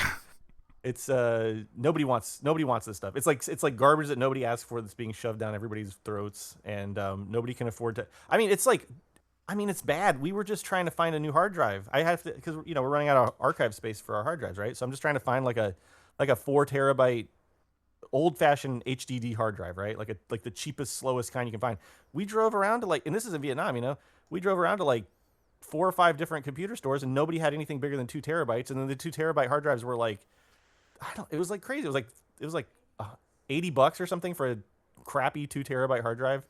it's nobody wants this stuff. It's like garbage that nobody asked for that's being shoved down everybody's throats, and nobody can afford to. It's bad. We were just trying to find a new hard drive. I have to, because we're running out of archive space for our hard drives, right? So I'm just trying to find like a 4 terabyte old fashioned HDD hard drive, right? Like the cheapest, slowest kind you can find. We drove around to and this is in Vietnam, we drove around to like 4 or 5 different computer stores, and nobody had anything bigger than 2 terabytes. And then the 2 terabyte hard drives were like, it was like crazy. It was like $80 or something for a crappy 2 terabyte hard drive.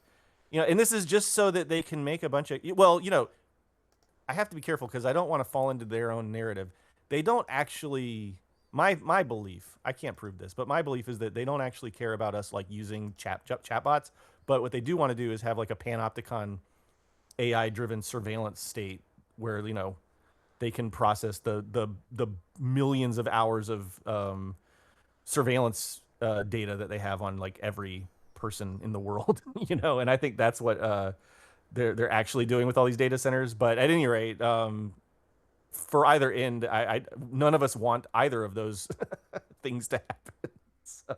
And this is just so that they can make a bunch of, I have to be careful because I don't want to fall into their own narrative. They don't actually, my belief, I can't prove this, but my belief is that they don't actually care about us like using chatbots. But what they do want to do is have like a panopticon AI driven surveillance state where, they can process the millions of hours of surveillance data that they have on like every person in the world, and I think that's what they're actually doing with all these data centers. But at any rate, for either end, I none of us want either of those things to happen. So.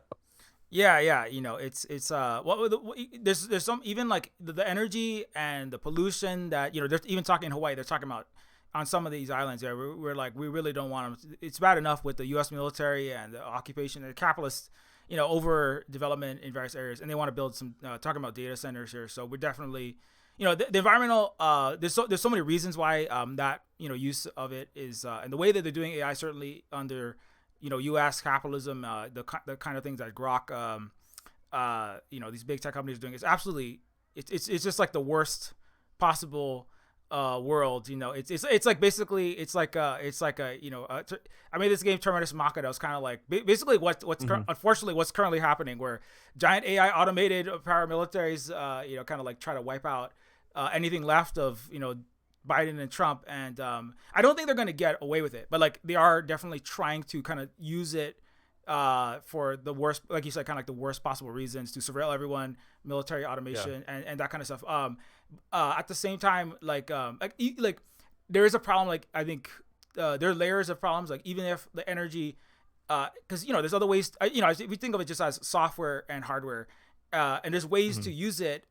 Yeah, it's there's some, even like the energy and the pollution that they're even talking in Hawaii. They're talking about on some of these islands. Yeah, we're like, we really don't want them. It's bad enough with the U.S. military and the occupation and the capitalist over development in various areas, and they want to build some talking about data centers here. So we're definitely the environmental there's so many reasons why that use of it is and the way that they're doing AI, certainly under U.S. capitalism, the kind of things that Grok these big tech companies are doing is absolutely it's just like the worst possible world. It's like basically it's like a I made this game Terminus Machina that was kind of like basically what's unfortunately what's currently happening, where giant AI automated paramilitaries kind of like try to wipe out anything left of Biden and Trump, and I don't think they're going to get away with it, but like they are definitely trying to kind of use it for the worst, like you said, kind of like the worst possible reasons to surveil everyone, military automation, and that kind of stuff. At the same time, like there is a problem. Like I think there are layers of problems. Like even if the energy, because there's other ways. If you think of it just as software and hardware, and there's ways to use it.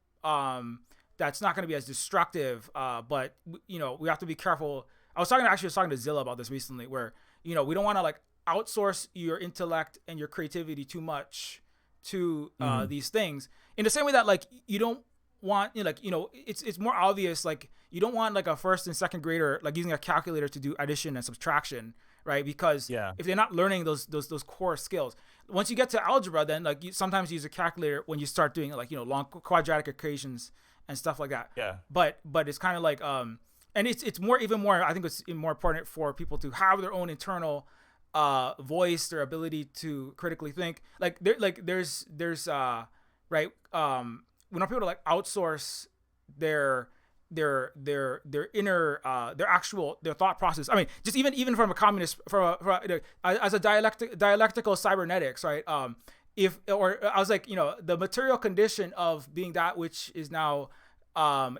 That's not going to be as destructive. But we have to be careful. I was talking to Zilla about this recently, where we don't want to like outsource your intellect and your creativity too much to these things. In the same way that like you don't want it's more obvious, like you don't want like a first and second grader like using a calculator to do addition and subtraction, right? Because if they're not learning those core skills, once you get to algebra, then like you sometimes use a calculator when you start doing like long quadratic equations and stuff like that. But it's kind of like and it's even more, I think it's more important for people to have their own internal voice, their ability to critically think. Like there's right when people like outsource their inner their thought process. I mean, just even from a communist, as a dialectical cybernetics, right? I was like, the material condition of being that which is now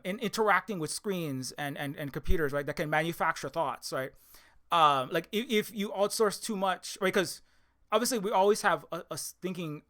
in interacting with screens and computers, right, that can manufacture thoughts, right? Like if you outsource too much, right? Because obviously we always have a thinking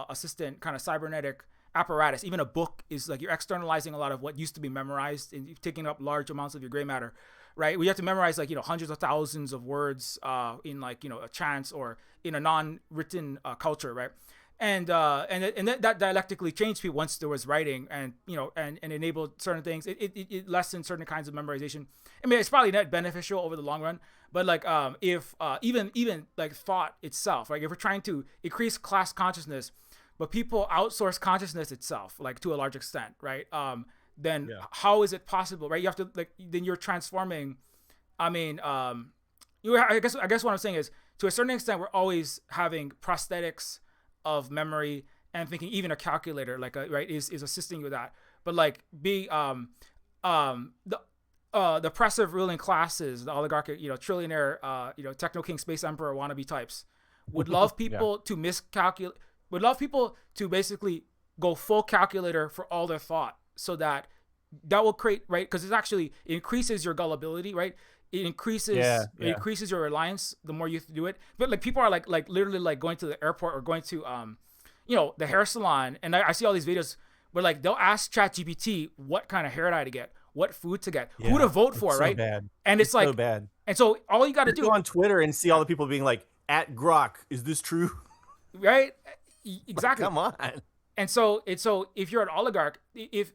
assistant kind of cybernetic apparatus. Even a book is like you're externalizing a lot of what used to be memorized, and you're taking up large amounts of your gray matter, right? We have to memorize like hundreds of thousands of words in like a chance or in a non-written culture, right? And that dialectically changed people once there was writing, and and enabled certain things. It lessened certain kinds of memorization. I mean, it's probably not beneficial over the long run, but like if even like thought itself, like if we're trying to increase class consciousness, but people outsource consciousness itself, like to a large extent, right? Then how is it possible, right? You have to then you're transforming. I mean, I guess what I'm saying is, to a certain extent, we're always having prosthetics of memory and thinking. Even a calculator, like right, is assisting you with that. But like the oppressive ruling classes, the oligarchic, trillionaire, techno king, space emperor wannabe types would love people to miscalculate, would love people to basically go full calculator for all their thought, so that will create, right? Because it increases your gullibility, right? It increases your reliance the more you do it. But like people are like literally like going to the airport or going to the hair salon, and I see all these videos where like they'll ask ChatGPT what kind of hair dye to get, what food to get, who to vote for, so right? Bad. And it's like so bad. And so all you got to do go on Twitter and see all the people being like, at Grok, is this true? Right? Exactly. Come on. And so if you're an oligarch, if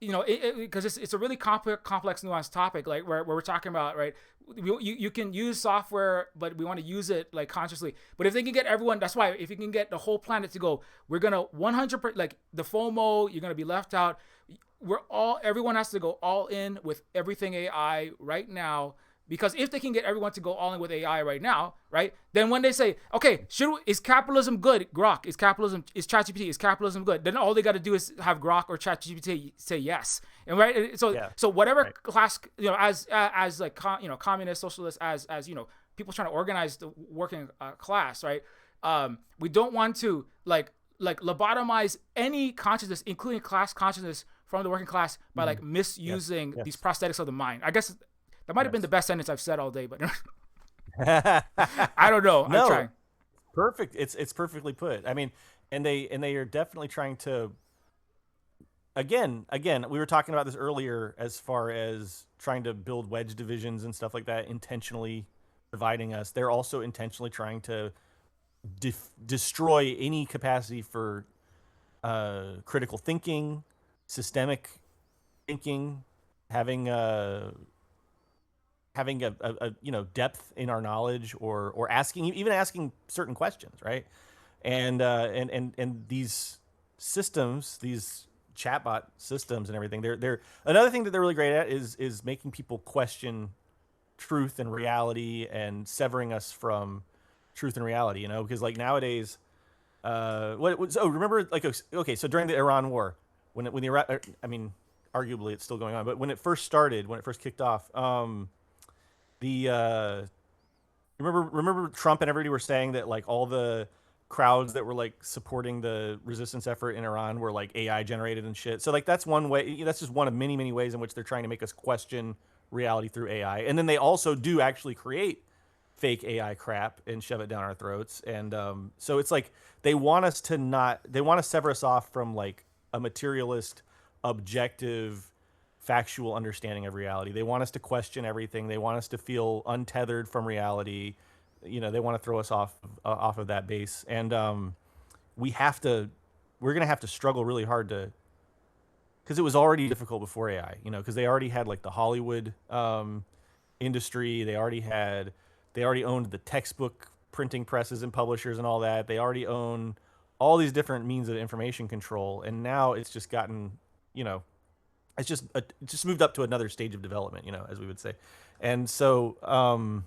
because it's a really complex, nuanced topic, like where we're talking about, right? You can use software, but we want to use it like consciously. But if they can get everyone, that's why if you can get the whole planet to go, we're gonna 100%, like the FOMO, you're gonna be left out. Everyone has to go all in with everything AI right now. Because if they can get everyone to go all in with AI right now, right? Then when they say, okay, is capitalism good? Grok, is ChatGPT, is capitalism good? Then all they got to do is have Grok or ChatGPT say yes. And right, so whatever class, as like communist, socialist, as people trying to organize the working class, right? We don't want to like lobotomize any consciousness, including class consciousness, from the working class by like misusing these prosthetics of the mind. I guess that might have been the best sentence I've said all day, but I don't know. No, I'm trying. Perfect. It's perfectly put. I mean, and they are definitely trying to. Again, we were talking about this earlier as far as trying to build wedge divisions and stuff like that, intentionally dividing us. They're also intentionally trying to destroy any capacity for critical thinking, systemic thinking, having a depth in our knowledge, or asking certain questions, right? And these systems, these chatbot systems and everything, they're another thing that they're really great at is making people question truth and reality and severing us from truth and reality, because like nowadays, remember, like, okay, so during the Iran war, when the Iraq, I mean, arguably it's still going on, but when it first kicked off, remember Trump and everybody were saying that like all the crowds that were like supporting the resistance effort in Iran were like AI generated and shit. So like that's one way. That's just one of many ways in which they're trying to make us question reality through AI. And then they also do actually create fake AI crap and shove it down our throats. And so it's like they want to sever us off from like a materialist, objective, factual understanding of reality. They want us to question everything. They want us to feel untethered from reality. They want to throw us off of that base. And we're going to have to struggle really hard because it was already difficult before AI, because they already had like the Hollywood industry. They already owned the textbook printing presses and publishers and all that. They already own all these different means of information control. And now it's just gotten, it's just moved up to another stage of development, as we would say. And so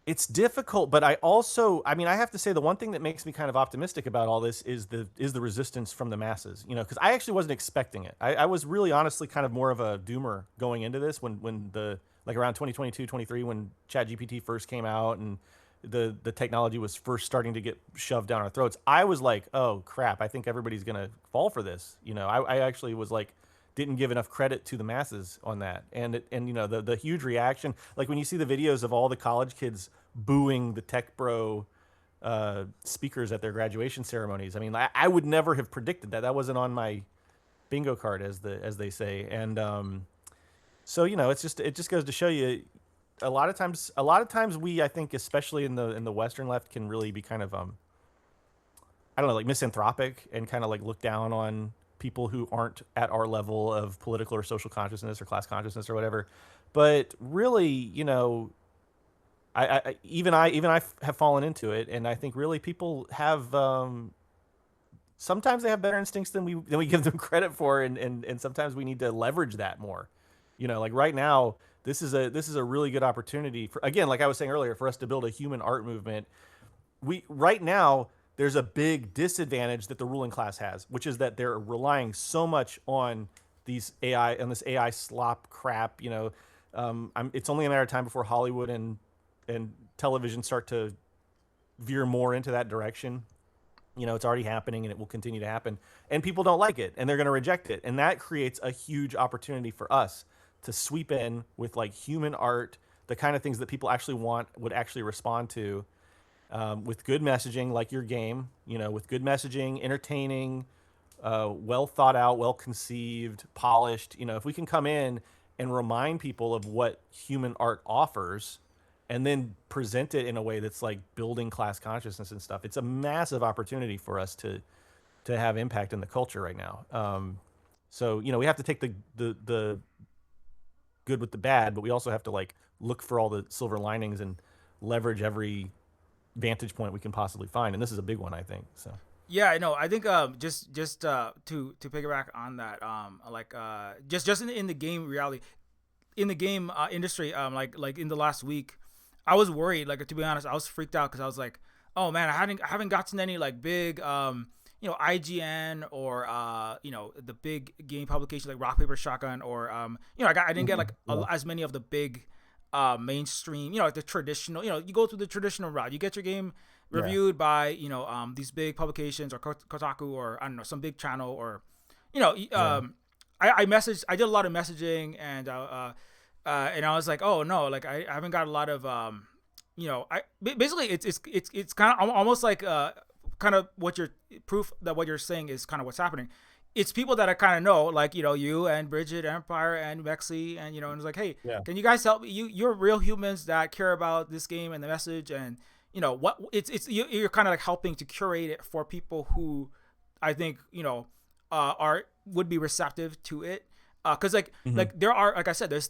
it's difficult, but I have to say the one thing that makes me kind of optimistic about all this is the resistance from the masses, because I actually wasn't expecting it. I was really honestly kind of more of a doomer going into this when the like around 2022, 23, when ChatGPT first came out and the technology was first starting to get shoved down our throats. I was like, oh crap, I think everybody's going to fall for this. I actually was like, didn't give enough credit to the masses on that. And the huge reaction, like when you see the videos of all the college kids booing the tech bro speakers at their graduation ceremonies. I mean, I would never have predicted that. That wasn't on my bingo card, as they say. And so it just goes to show you, a lot of times we, I think, especially in the Western left, can really be kind of I don't know, like misanthropic and kind of like look down on people who aren't at our level of political or social consciousness or class consciousness or whatever. But really, I have fallen into it, and I think really people have sometimes they have better instincts than we give them credit for, and sometimes we need to leverage that more. Like right now, this is a really good opportunity for, again, like I was saying earlier, for us to build a human art movement. Right now there's a big disadvantage that the ruling class has, which is that they're relying so much on these AI and this AI slop crap. It's only a matter of time before Hollywood and television start to veer more into that direction. It's already happening and it will continue to happen. And people don't like it and they're going to reject it. And that creates a huge opportunity for us to sweep in with like human art, the kind of things that people actually would actually respond to, with good messaging, like your game, with good messaging, entertaining, well thought out, well conceived, polished. If we can come in and remind people of what human art offers and then present it in a way that's like building class consciousness and stuff, it's a massive opportunity for us to have impact in the culture right now. So we have to take the good with the bad, but we also have to like look for all the silver linings and leverage every vantage point we can possibly find. And this is a big one, I think. So. Yeah, I know. I think just to piggyback on that, just in the game reality, in the game industry, like in the last week, I was worried. Like, to be honest, I was freaked out because I was like, oh man, I haven't gotten any like big IGN or the big game publications like Rock Paper Shotgun or I didn't get like as many of the big mainstream, like the traditional, you go through the traditional route. You get your game reviewed by these big publications or Kotaku or I don't know, some big channel or I messaged. I did a lot of messaging and I was like, oh no, like I haven't got a lot of basically it's kind of almost like kind of what you're proof that what you're saying is kind of what's happening. It's people that I kind of know, like you and Bridget Empire and Mexi, and and it's like, hey, can you guys help me? You're real humans that care about this game and the message, and what you're kind of like helping to curate it for people who I think would be receptive to it. Because like there are, like I said, there's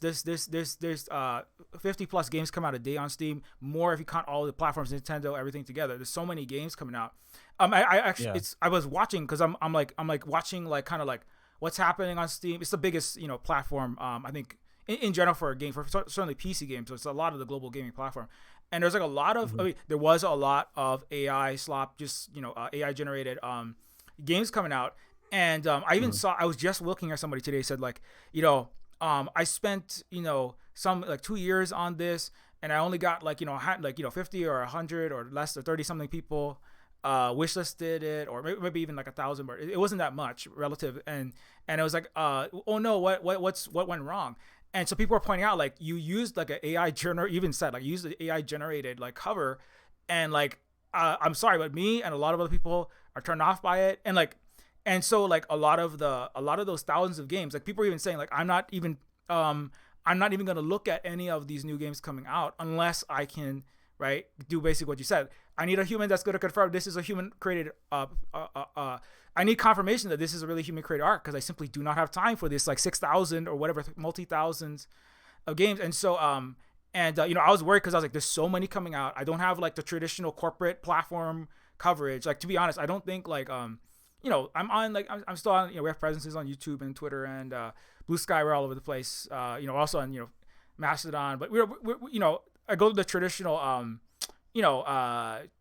50 plus games come out a day on Steam, more if you count all the platforms, Nintendo, everything together. There's so many games coming out. I actually I was watching because I'm watching like kind of like what's happening on Steam. It's the biggest platform I think in general for a game, for certainly PC games. So it's a lot of the global gaming platform. And there's like a lot of there was a lot of AI slop, just AI generated games coming out. And I even saw, I was just looking at somebody today said like, I spent, some like 2 years on this and I only got like, 50 or 100 or less or 30 something people wishlisted it, or maybe even like 1,000, but it wasn't that much relative. And it was like, oh no, what went wrong? And so people were pointing out like you used like an AI even said like used the AI generated like cover, and like, I'm sorry, but me and a lot of other people are turned off by it. And so like a lot of those thousands of games, like people are even saying like I'm not even going to look at any of these new games coming out unless I can do basically what you said. I need a human that's going to confirm this is a human created I need confirmation that this is a really human created art, because I simply do not have time for this like 6,000 or whatever multi-thousands of games. And so I was worried because I was like, there's so many coming out. I don't have like the traditional corporate platform coverage. Like, to be honest, I don't think like I'm on like I'm still on, we have presences on YouTube and Twitter and Blue Sky. We're all over the place. Also on Mastodon, but we're I go to the traditional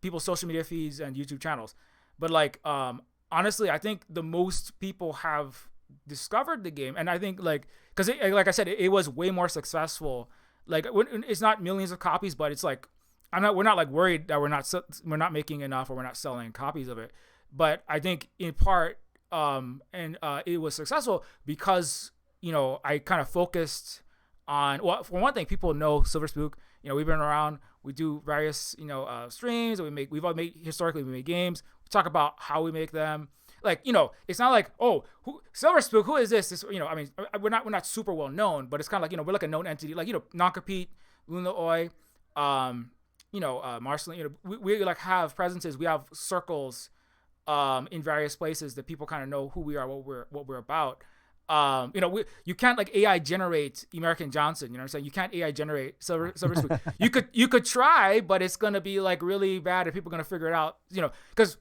people's social media feeds and YouTube channels. But like honestly, I think the most people have discovered the game, and I think like because like I said, it was way more successful. Like it's not millions of copies, but it's like we're not like worried that we're not making enough or we're not selling copies of it. But I think in part, it was successful because, I kind of focused on, well, for one thing, people know Silver Spook. We've been around, we do various, streams, historically we make games. We talk about how we make them. Like, it's not like, oh, Silver Spook, who is this? We're not super well known, but it's kind of like, we're like a known entity, like, Non-Compete, Luna Oi, Marceline, we like have presences, we have circles, in various places that people kind of know who we are, what we're about. You can't like AI generate Emerican Johnson. You know what I'm saying? You can't AI generate Silver Spook. You could try, but it's gonna be like really bad if people are gonna figure it out. Because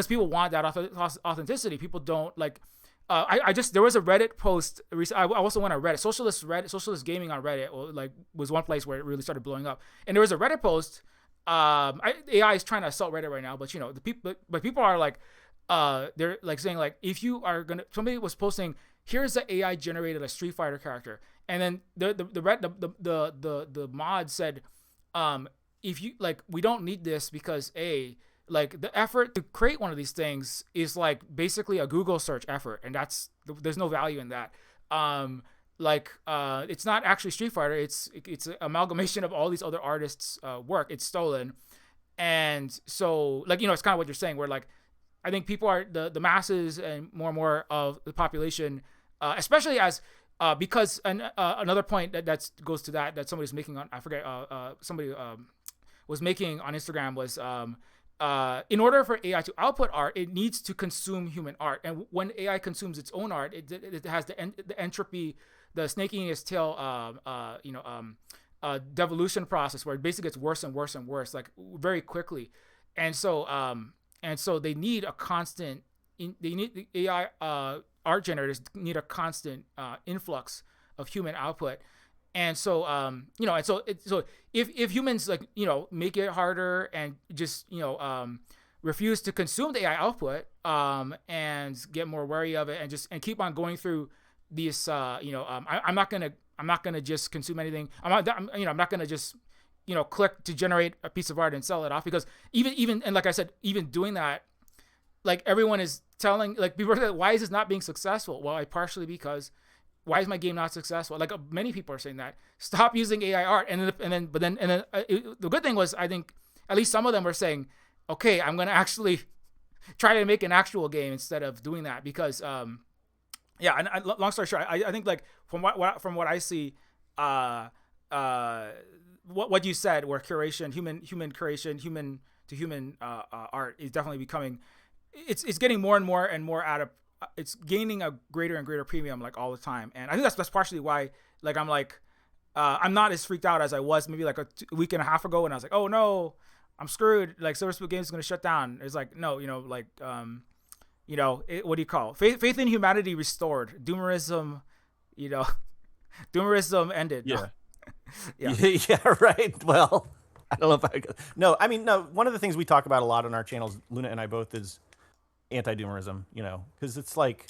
people want that authenticity. People don't like. There was a Reddit post recently. I also went on Reddit. Socialist gaming on Reddit was one place where it really started blowing up. And there was a Reddit post. AI is trying to assault Reddit right now, but people are like, they're like saying like, if you are gonna, somebody was posting, here's the AI generated a Street Fighter character, and then the mod said, if you like, we don't need this because like the effort to create one of these things is like basically a Google search effort, and there's no value in that. It's not actually Street Fighter. It's an amalgamation of all these other artists' work. It's stolen, and so like it's kind of what you're saying, where like I think people are the masses and more of the population, especially as because another point that goes to that somebody's making on, I forget, somebody was making on Instagram was in order for AI to output art, it needs to consume human art, and when AI consumes its own art, it has the entropy, the snake eating its tail, devolution process, where it basically gets worse and worse and worse, like very quickly, and so they need a constant. They need the AI art generators need a constant influx of human output, and so so if humans like make it harder and just refuse to consume the AI output and get more wary of it and keep on going through these I'm not gonna just consume anything. I'm not gonna just click to generate a piece of art and sell it off, because even and like I said, even doing that, like everyone is telling, like people are saying, why is this not being successful? Well, partially because why is my game not successful? Like many people are saying that stop using AI art, and then the good thing was, I think at least some of them were saying, okay, I'm gonna actually try to make an actual game instead of doing that, because long story short, I think like from what I see, what you said, where curation, human curation, human to human art is definitely becoming, it's getting more and more out of, it's gaining a greater and greater premium like all the time, and I think that's partially why like I'm not as freaked out as I was maybe like a week and a half ago when I was like, oh no, I'm screwed, like Silver Spoon Games is going to shut down. It's like, no, what do you call it? Faith in humanity restored. Doomerism, Doomerism ended. Yeah. Yeah. Yeah, right. Well, I don't know if no, one of the things we talk about a lot on our channels, Luna and I both, is anti-doomerism, because it's like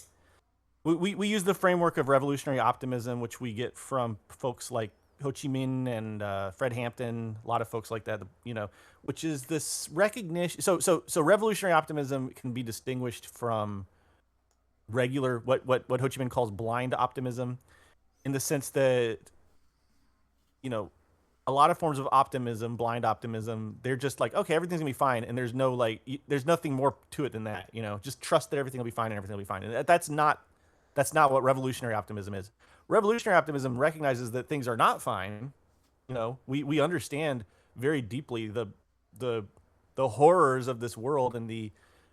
we use the framework of revolutionary optimism, which we get from folks like Ho Chi Minh and Fred Hampton, a lot of folks like that, which is this recognition. So revolutionary optimism can be distinguished from regular, what Ho Chi Minh calls blind optimism, in the sense that, a lot of forms of optimism, blind optimism, they're just like, okay, everything's gonna be fine, and there's no there's nothing more to it than that. Just trust that everything will be fine and everything will be fine. And that's not what revolutionary optimism is. Revolutionary optimism recognizes that things are not fine. We understand very deeply the horrors of this world and the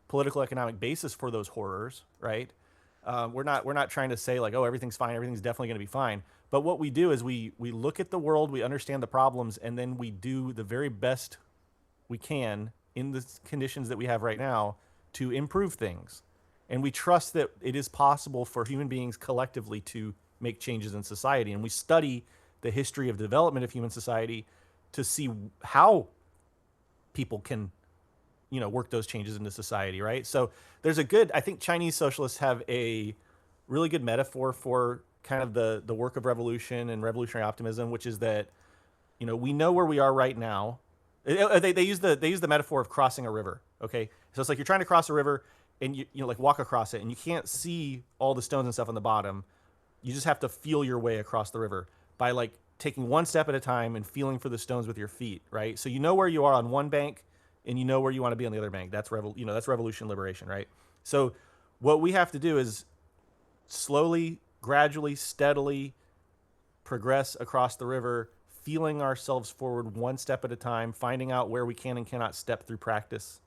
political economic basis for those horrors, right? We're not trying to say like, oh, everything's fine, everything's definitely going to be fine. But what we do is we look at the world, we understand the problems, and then we do the very best we can in the conditions that we have right now to improve things. And we trust that it is possible for human beings collectively to make changes in society. And we study the history of development of human society to see how people can work those changes into society, right? So there's I think Chinese socialists have a really good metaphor for kind of the work of revolution and revolutionary optimism, which is that, we know where we are right now. They use the metaphor of crossing a river, okay? So it's like you're trying to cross a river and you like walk across it and you can't see all the stones and stuff on the bottom. You just have to feel your way across the river by like taking one step at a time and feeling for the stones with your feet, right? So you know where you are on one bank, and you know where you want to be on the other bank. That's that's revolution, liberation, right? So what we have to do is slowly, gradually, steadily progress across the river, feeling ourselves forward one step at a time, finding out where we can and cannot step through practice,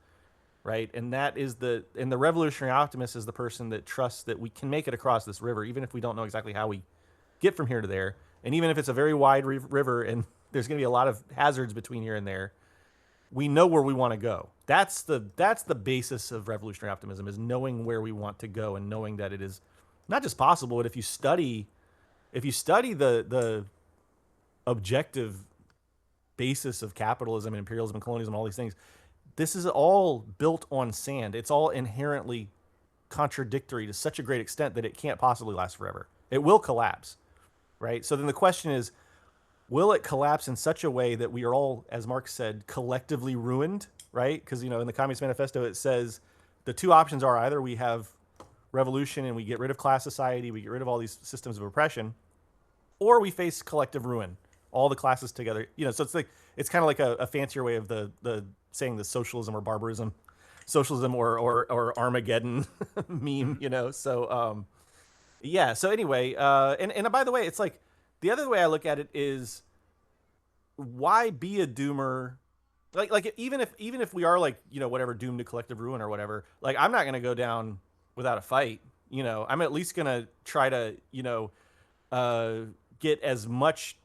right? And that is the revolutionary optimist is the person that trusts that we can make it across this river, even if we don't know exactly how we get from here to there. And even if it's a very wide river and there's going to be a lot of hazards between here and there, we know where we want to go. That's the basis of revolutionary optimism, is knowing where we want to go and knowing that it is not just possible, but if you study the objective basis of capitalism and imperialism and colonialism, all these things, this is all built on sand. It's all inherently contradictory to such a great extent that it can't possibly last forever. It will collapse, right? So then the question is, will it collapse in such a way that we are all, as Marx said, collectively ruined, right? Because, in the Communist Manifesto, it says the two options are either we have revolution and we get rid of class society, we get rid of all these systems of oppression, or we face collective ruin, all the classes together. So it's kind of like a fancier way of the saying the socialism or barbarism, socialism or Armageddon meme, So yeah. So anyway, and by the way, it's like the other way I look at it is, why be a doomer? Like even if we are whatever, doomed to collective ruin or whatever, I'm not gonna go down without a fight. I'm at least gonna try to get as much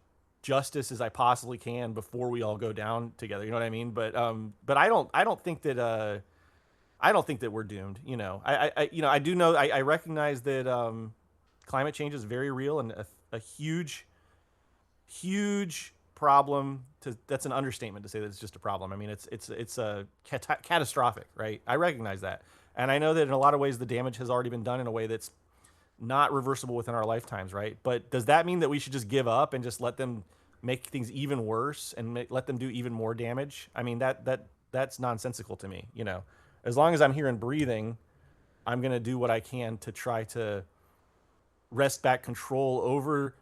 justice as I possibly can before we all go down together. You know what I mean? But I don't think that we're doomed. I do know, I recognize that climate change is very real and a huge problem. That's an understatement to say that it's just a problem. I mean, it's a catastrophic, right? I recognize that, and I know that in a lot of ways the damage has already been done in a way that's not reversible within our lifetimes, right? But does that mean that we should just give up and just let them make things even worse and let them do even more damage? I mean, that's nonsensical to me. As long as I'm here and breathing, I'm gonna do what I can to try to wrest back control over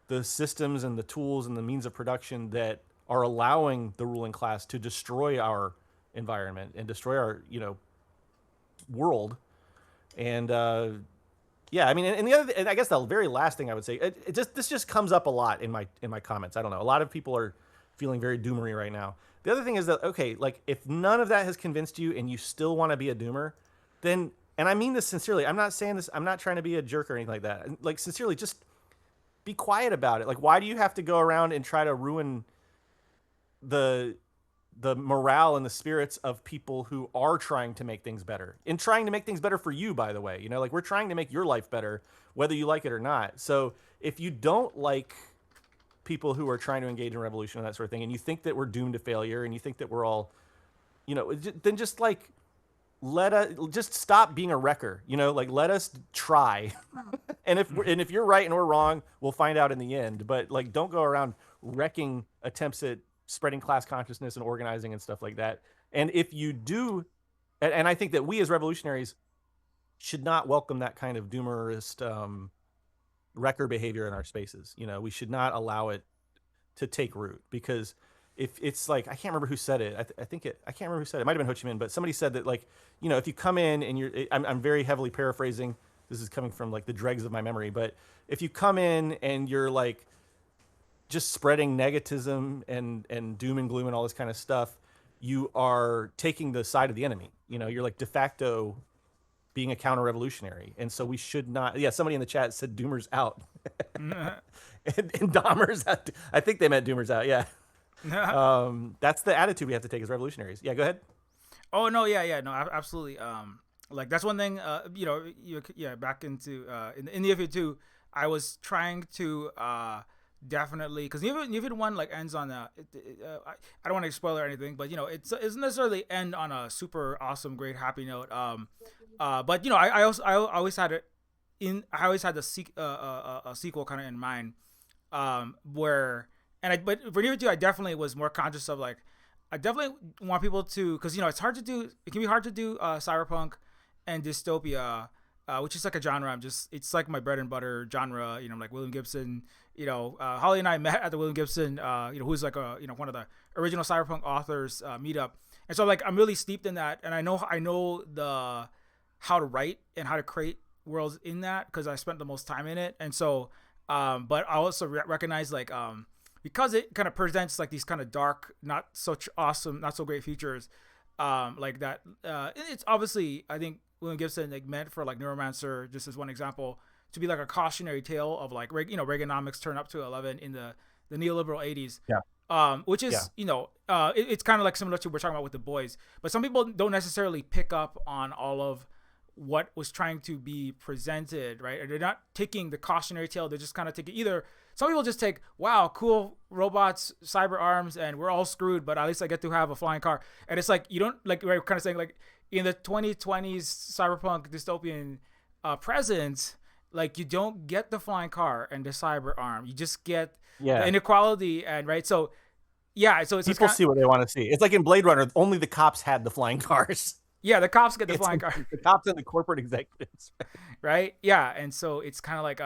the systems and the tools and the means of production that are allowing the ruling class to destroy our environment and destroy our world. And yeah, I mean, and the other, and I guess the very last thing I would say, this just comes up a lot in my comments. I don't know. A lot of people are feeling very doomery right now. The other thing is that, okay, if none of that has convinced you and you still want to be a doomer, then, and I mean this sincerely, I'm not saying this, I'm not trying to be a jerk or anything like that. Sincerely, just be quiet about it. Why do you have to go around and try to ruin the morale and the spirits of people who are trying to make things better, and trying to make things better for you, by the way? We're trying to make your life better, whether you like it or not. So if you don't like people who are trying to engage in revolution and that sort of thing, and you think that we're doomed to failure, and you think that we're all, then just let us just stop being a wrecker. Let us try. and if you're right and we're wrong, we'll find out in the end. But don't go around wrecking attempts at spreading class consciousness and organizing and stuff like that. And if you do, and I think that we as revolutionaries should not welcome that kind of doomerist wrecker behavior in our spaces. We should not allow it to take root, because if it's I can't remember who said it. I can't remember who said it. It might have been Ho Chi Minh, but somebody said that if you come in and I'm very heavily paraphrasing. This is coming from the dregs of my memory, but if you come in and you're just spreading negativism and doom and gloom and all this kind of stuff, you are taking the side of the enemy. You're de facto being a counter-revolutionary. And so we should not. Yeah, somebody in the chat said doomers out. and Dahmer's out. I think they meant doomers out. Yeah. That's the attitude we have to take as revolutionaries. Yeah, go ahead. Oh no, yeah, no, absolutely. That's one thing. Back into in Neofeud 2, I was trying to definitely, because Neofeud 1 ends on I don't want to spoil or anything, but it doesn't necessarily end on a super awesome, great, happy note. But I always had it in. I always had a sequel kind of in mind, but for Neofeud 2, I definitely was more conscious of I definitely want people to, because it's hard to do. It can be hard to do cyberpunk and dystopia, which is a genre. It's my bread and butter genre. William Gibson. Holly and I met at the William Gibson, who's one of the original cyberpunk authors meetup, and so I'm really steeped in that, and I know the how to write and how to create worlds in that, because I spent the most time in it, and so but I also recognize because it kind of presents these kind of dark, not such awesome, not so great features, that. It's obviously, I think William Gibson meant for Neuromancer, just as one example, to be a cautionary tale of Reaganomics turn up to 11 in the neoliberal 80s. Yeah. Which is it's kind of similar to what we're talking about with The Boys, but some people don't necessarily pick up on all of what was trying to be presented, right? Or they're not taking the cautionary tale. They're just kind of taking either. Some people just take, wow, cool robots, cyber arms, and we're all screwed, but at least I get to have a flying car. And it's you don't we're kind of saying in the 2020s cyberpunk dystopian present, like you don't get the flying car and the cyber arm. You just get the inequality and right. So yeah, so it's people see what they want to see. It's like in Blade Runner, only the cops had the flying cars. Yeah, the cops get the flying car. The cops and the corporate executives. Right? Yeah, and so it's kind of like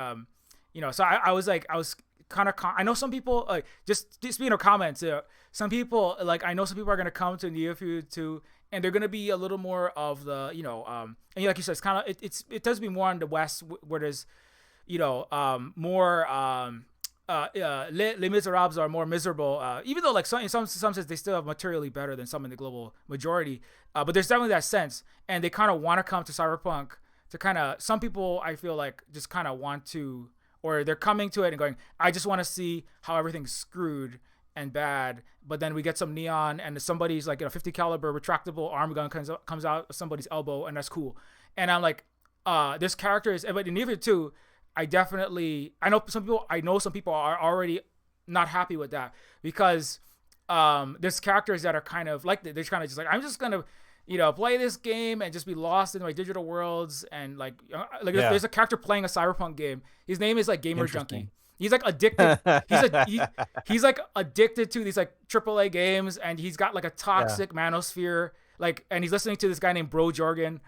so I was kind of I know some people like just speaking of comments, some people like I know some people are gonna come to Neofeud too, and they're gonna be a little more of the and like you said, it's kind of it does be more in the West where there's more Les Misérables are more miserable, even though like in some sense they still have materially better than some in the global majority, but there's definitely that sense, and they kind of want to come to cyberpunk to kind of, some people I feel like just kind of want to, or they're coming to it and going, I just want to see how everything's screwed and bad, but then we get some neon and somebody's like 50 caliber retractable arm gun comes out of somebody's elbow, and that's cool. And I'm like, this character is, but in Neofeud too, I know some people are already not happy with that, because there's characters that are kind of like, they're kind of just like, I'm just gonna play this game and just be lost in my digital worlds, and there's a character playing a cyberpunk game. His name is like Gamer Junkie. He's like addicted. He's like addicted to these like AAA games, and he's got like a toxic manosphere, and he's listening to this guy named Bro Jorgen,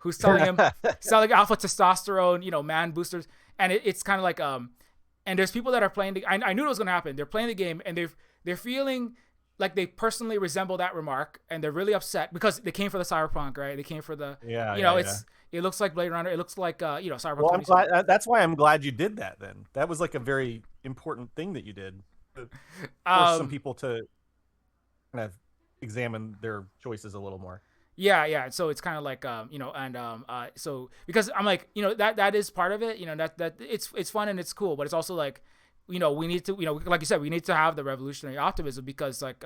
who's telling him selling alpha testosterone, man boosters. And it's kind of like, and there's people that are playing I knew it was going to happen. They're playing the game and they're feeling like they personally resemble that remark, and they're really upset because they came for the cyberpunk, right? They came for the, it looks like Blade Runner. It looks like, cyberpunk. Well, I'm glad, that's why I'm glad you did that then. That was like a very important thing that you did. To force some people to kind of examine their choices a little more. Yeah. So it's kind of like, so because I'm like, that is part of it, that it's fun and it's cool, but it's also like, we need to, like you said, we need to have the revolutionary optimism, because like,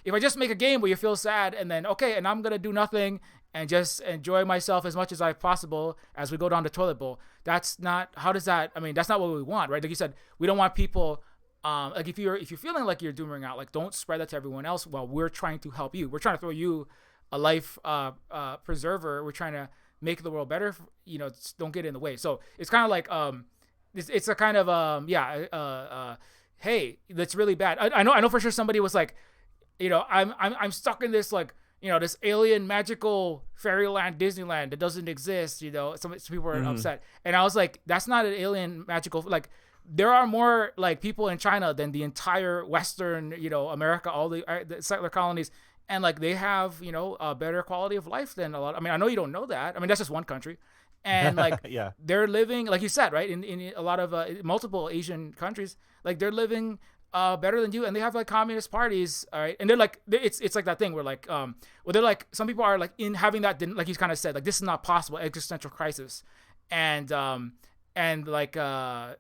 if I just make a game where you feel sad and then, okay, and I'm going to do nothing and just enjoy myself as much as I possible as we go down the toilet bowl, that's not what we want, right? Like you said, we don't want people, like if you're feeling like you're dooming out, like don't spread that to everyone else while we're trying to help you. We're trying to throw you a life preserver. We're trying to make the world better. Don't get in the way. So it's kind of like it's a kind of hey, that's really bad. I know for sure somebody was like, I'm stuck in this like this alien magical fairyland Disneyland that doesn't exist. Some people are upset, and I was like, that's not an alien magical, like. There are more like people in China than the entire Western, America, all the settler colonies. And like they have, a better quality of life than a lot. I mean, I know you don't know that. I mean, that's just one country. And like they're living, like you said, right, in a lot of multiple Asian countries, like they're living better than you, and they have like communist parties, all right. And they're like, it's like that thing where like, they're like, some people are like in having that, like you kind of said, like this is not possible, existential crisis, and like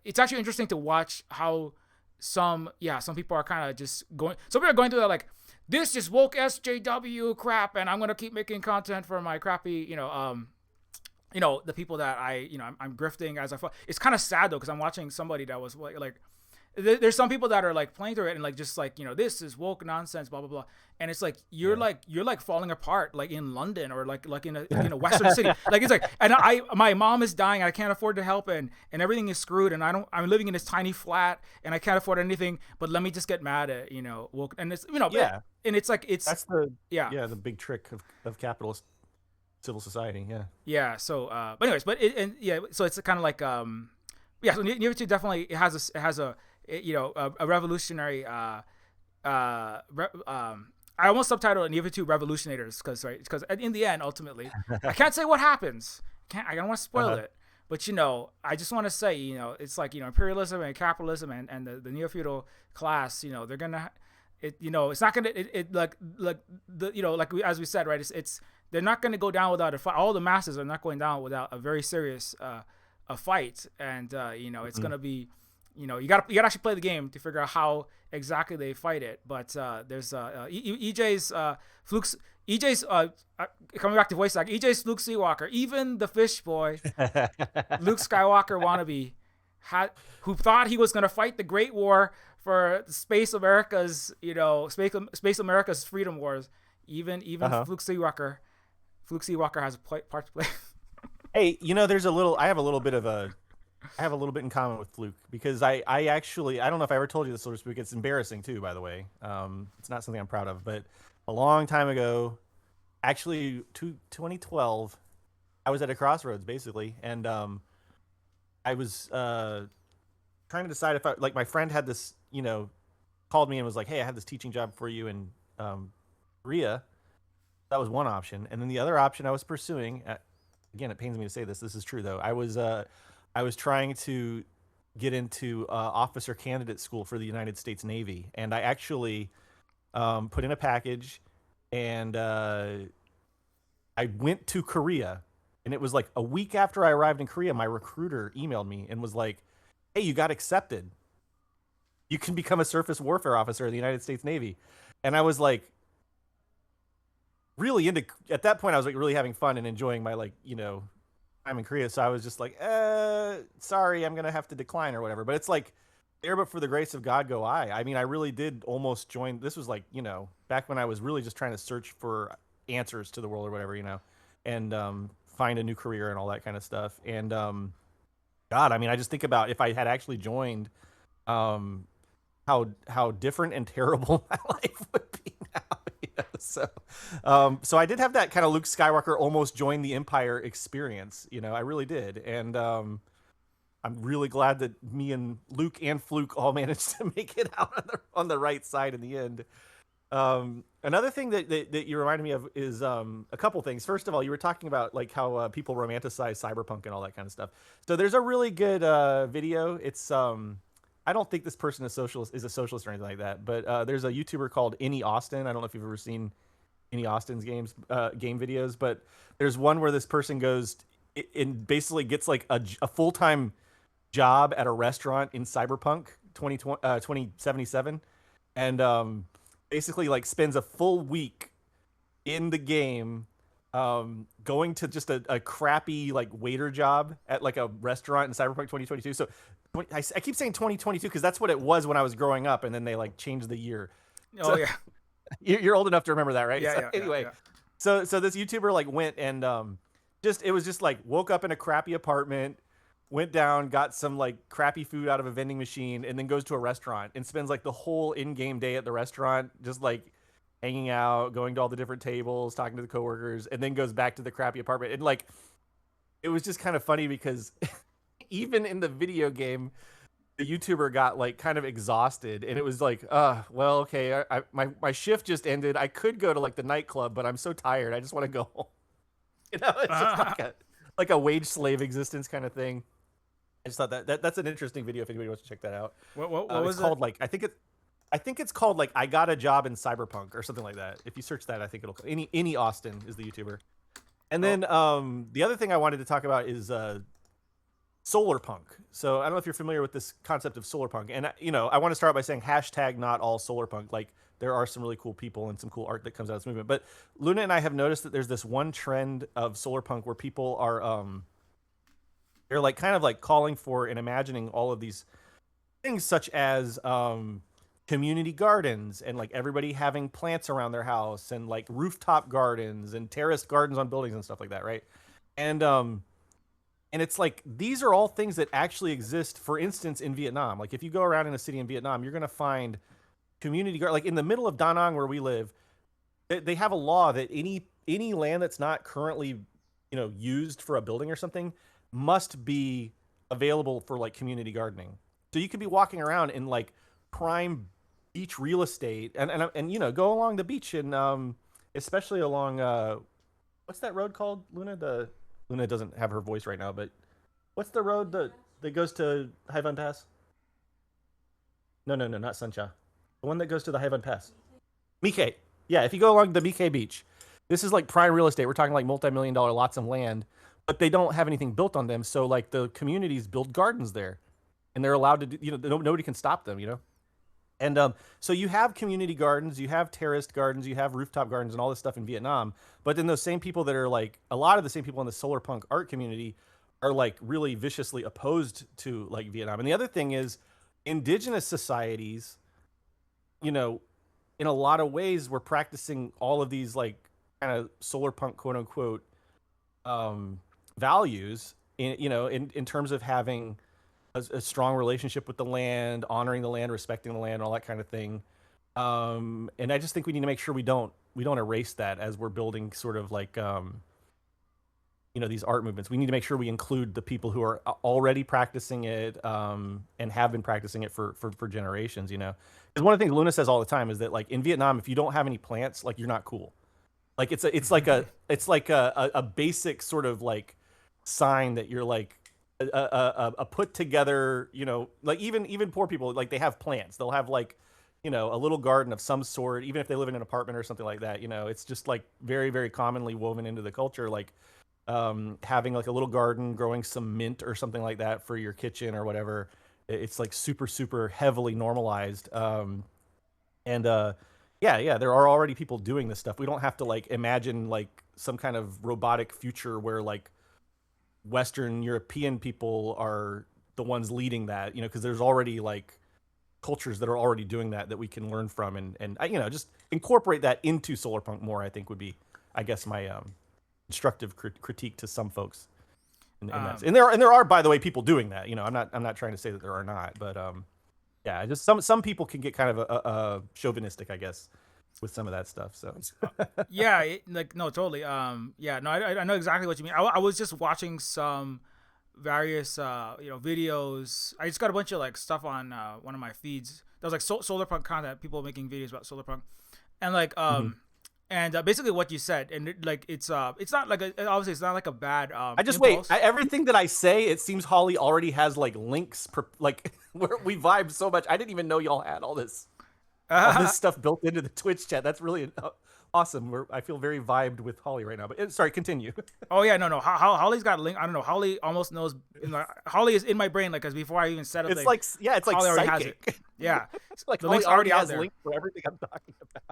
it's actually interesting to watch how some people are kind of just going. Some people are going through that like, this is woke SJW crap, and I'm gonna keep making content for my crappy, the people that I'm grifting as I fall. It's kind of sad though, because I'm watching somebody that was like there's some people that are like playing through it and like just like this is woke nonsense, blah blah blah, and it's like you're like falling apart like in London or like in a Western city. Like it's like, and my mom is dying and I can't afford to help, and everything is screwed, and I'm living in this tiny flat and I can't afford anything, but let me just get mad at woke, and it's and it's like that's the big trick of capitalist civil society. So but anyways, so it's kind of like so Neofeud definitely has a revolutionary I almost subtitled Neofeud Revolutionators, because in the end, ultimately, I can't say what happens. I don't want to spoil it, but I just want to say, it's like imperialism and capitalism and the Neofeudal class, they're gonna it's not gonna as we said, right, it's they're not gonna go down without a fight. All the masses are not going down without a very serious a fight, and it's gonna be you gotta actually play the game to figure out how exactly they fight it. But there's EJ's coming back to voice acting, EJ's Luke Skywalker, even the fish boy Luke Skywalker wannabe who thought he was gonna fight the Great War for Space America's Space America's freedom wars, even Luke Skywalker Fluke Seawalker has a part to play. Hey, there's I have a little bit in common with Fluke because I actually, I don't know if I ever told you this, so to speak. It's embarrassing too, by the way. It's not something I'm proud of, but a long time ago, actually 2012, I was at a crossroads basically, and I was trying to decide if my friend had this, called me and was like, "Hey, I have this teaching job for you in Korea." That was one option, and then the other option I was pursuing. Again, it pains me to say this. This is true though. I was trying to get into officer candidate school for the United States Navy, and I actually put in a package, and I went to Korea, and it was like a week after I arrived in Korea, my recruiter emailed me and was like, "Hey, you got accepted. You can become a surface warfare officer in the United States Navy." And I was like, really into, at that point, I was like really having fun and enjoying my time in Korea. So I was just like, sorry, I'm going to have to decline or whatever. But it's like, there but for the grace of God go I. I mean, I really did almost join. This was like, back when I was really just trying to search for answers to the world or whatever, and find a new career and all that kind of stuff. And God, I mean, I just think about if I had actually joined, how different and terrible my life would be now. So I did have that kind of Luke Skywalker almost joined the Empire experience. I really did, and I'm really glad that me and Luke and Fluke all managed to make it out on the right side in the end. Another thing that you reminded me of is a couple things. First of all, you were talking about like how people romanticize cyberpunk and all that kind of stuff. So there's a really good video. It's I don't think this person is a socialist or anything like that, but there's a YouTuber called Any Austin. I don't know if you've ever seen Any Austin's game videos, but there's one where this person goes and basically gets like a full-time job at a restaurant in Cyberpunk 2077, and basically like spends a full week in the game going to just a crappy like waiter job at like a restaurant in Cyberpunk 2022. So I keep saying 2022 because that's what it was when I was growing up, and then they like changed the year. Oh So, yeah, you're old enough to remember that, right? yeah, So, yeah. anyway, yeah. so this YouTuber like went and it was just like woke up in a crappy apartment, went down, got some like crappy food out of a vending machine, and then goes to a restaurant and spends like the whole in-game day at the restaurant just like hanging out, going to all the different tables, talking to the coworkers, and then goes back to the crappy apartment. And like it was just kind of funny because even in the video game, the YouTuber got like kind of exhausted, and it was like, well, okay, my shift just ended. I could go to like the nightclub, but I'm so tired. I just want to go home. It's just like a wage slave existence kind of thing. I just thought that's an interesting video if anybody wants to check that out. What was it's called? Like I think it's called like I Got a Job in Cyberpunk or something like that. If you search that, I think it'll Any Austin is the YouTuber. And then the other thing I wanted to talk about is solar punk. So I don't know if you're familiar with this concept of solar punk. And I want to start by saying hashtag not all solar punk. Like there are some really cool people and some cool art that comes out of this movement. But Luna and I have noticed that there's this one trend of solar punk where people are they're like kind of like calling for and imagining all of these things such as community gardens and like everybody having plants around their house and like rooftop gardens and terraced gardens on buildings and stuff like that, right? And it's like these are all things that actually exist. For instance, in Vietnam, like if you go around in a city in Vietnam, you're going to find community garden. Like in the middle of Da Nang, where we live, they have a law that any land that's not currently used for a building or something must be available for like community gardening. So you could be walking around in like prime beach real estate and go along the beach and especially along what's that road called, Luna? Luna doesn't have her voice right now, but what's the road that goes to Haivan Pass? No, not Suncha. The one that goes to the Haivan Pass. Mike. Yeah, if you go along the Mike Beach, this is like prime real estate. We're talking like multi-million-dollar lots of land, but they don't have anything built on them. So like the communities build gardens there, and they're allowed to do, nobody can stop them, And so you have community gardens, you have terraced gardens, you have rooftop gardens and all this stuff in Vietnam. But then those same people that are like, a lot of the same people in the solar punk art community are like really viciously opposed to like Vietnam. And the other thing is indigenous societies, in a lot of ways we're practicing all of these like kind of solar punk quote unquote values in terms of having a strong relationship with the land, honoring the land, respecting the land, all that kind of thing. And I just think we need to make sure we don't erase that as we're building sort of like these art movements. We need to make sure we include the people who are already practicing it and have been practicing it for generations. Because one of the things Luna says all the time is that like in Vietnam, if you don't have any plants, like you're not cool. Like it's like a basic sort of like sign that you're like a put together, like even poor people, like they have plants. They'll have like, a little garden of some sort, even if they live in an apartment or something like that. It's just like very, very commonly woven into the culture. Like having like a little garden, growing some mint or something like that for your kitchen or whatever. It's like super, super heavily normalized. Yeah, there are already people doing this stuff. We don't have to like imagine like some kind of robotic future where like Western European people are the ones leading that, because there's already like cultures that are already doing that we can learn from, and just incorporate that into solarpunk more. I think would be, I guess, my constructive critique to some folks. And there are, by the way, people doing that. I'm not trying to say that there are not, but yeah, just some people can get kind of a chauvinistic, I guess, with some of that stuff. So Yeah, no, totally. Yeah, no, I know exactly what you mean. I was just watching some various videos. I just got a bunch of like stuff on one of my feeds. That was like solarpunk content, people making videos about solarpunk, and like and basically what you said, and it's not like obviously it's not like a bad I just impulse. everything that I say, it seems Holly already has like links like where we vibe so much. I didn't even know y'all had all this stuff built into the Twitch chat. That's really awesome. I feel very vibed with Holly right now. But sorry, continue. Oh yeah, no. Holly's got a link. I don't know. Holly almost knows. Holly is in my brain, like, because before I even set up, it's like Holly like already psychic. has it. Yeah, it's like the Holly link's already has there. links for everything I'm talking about.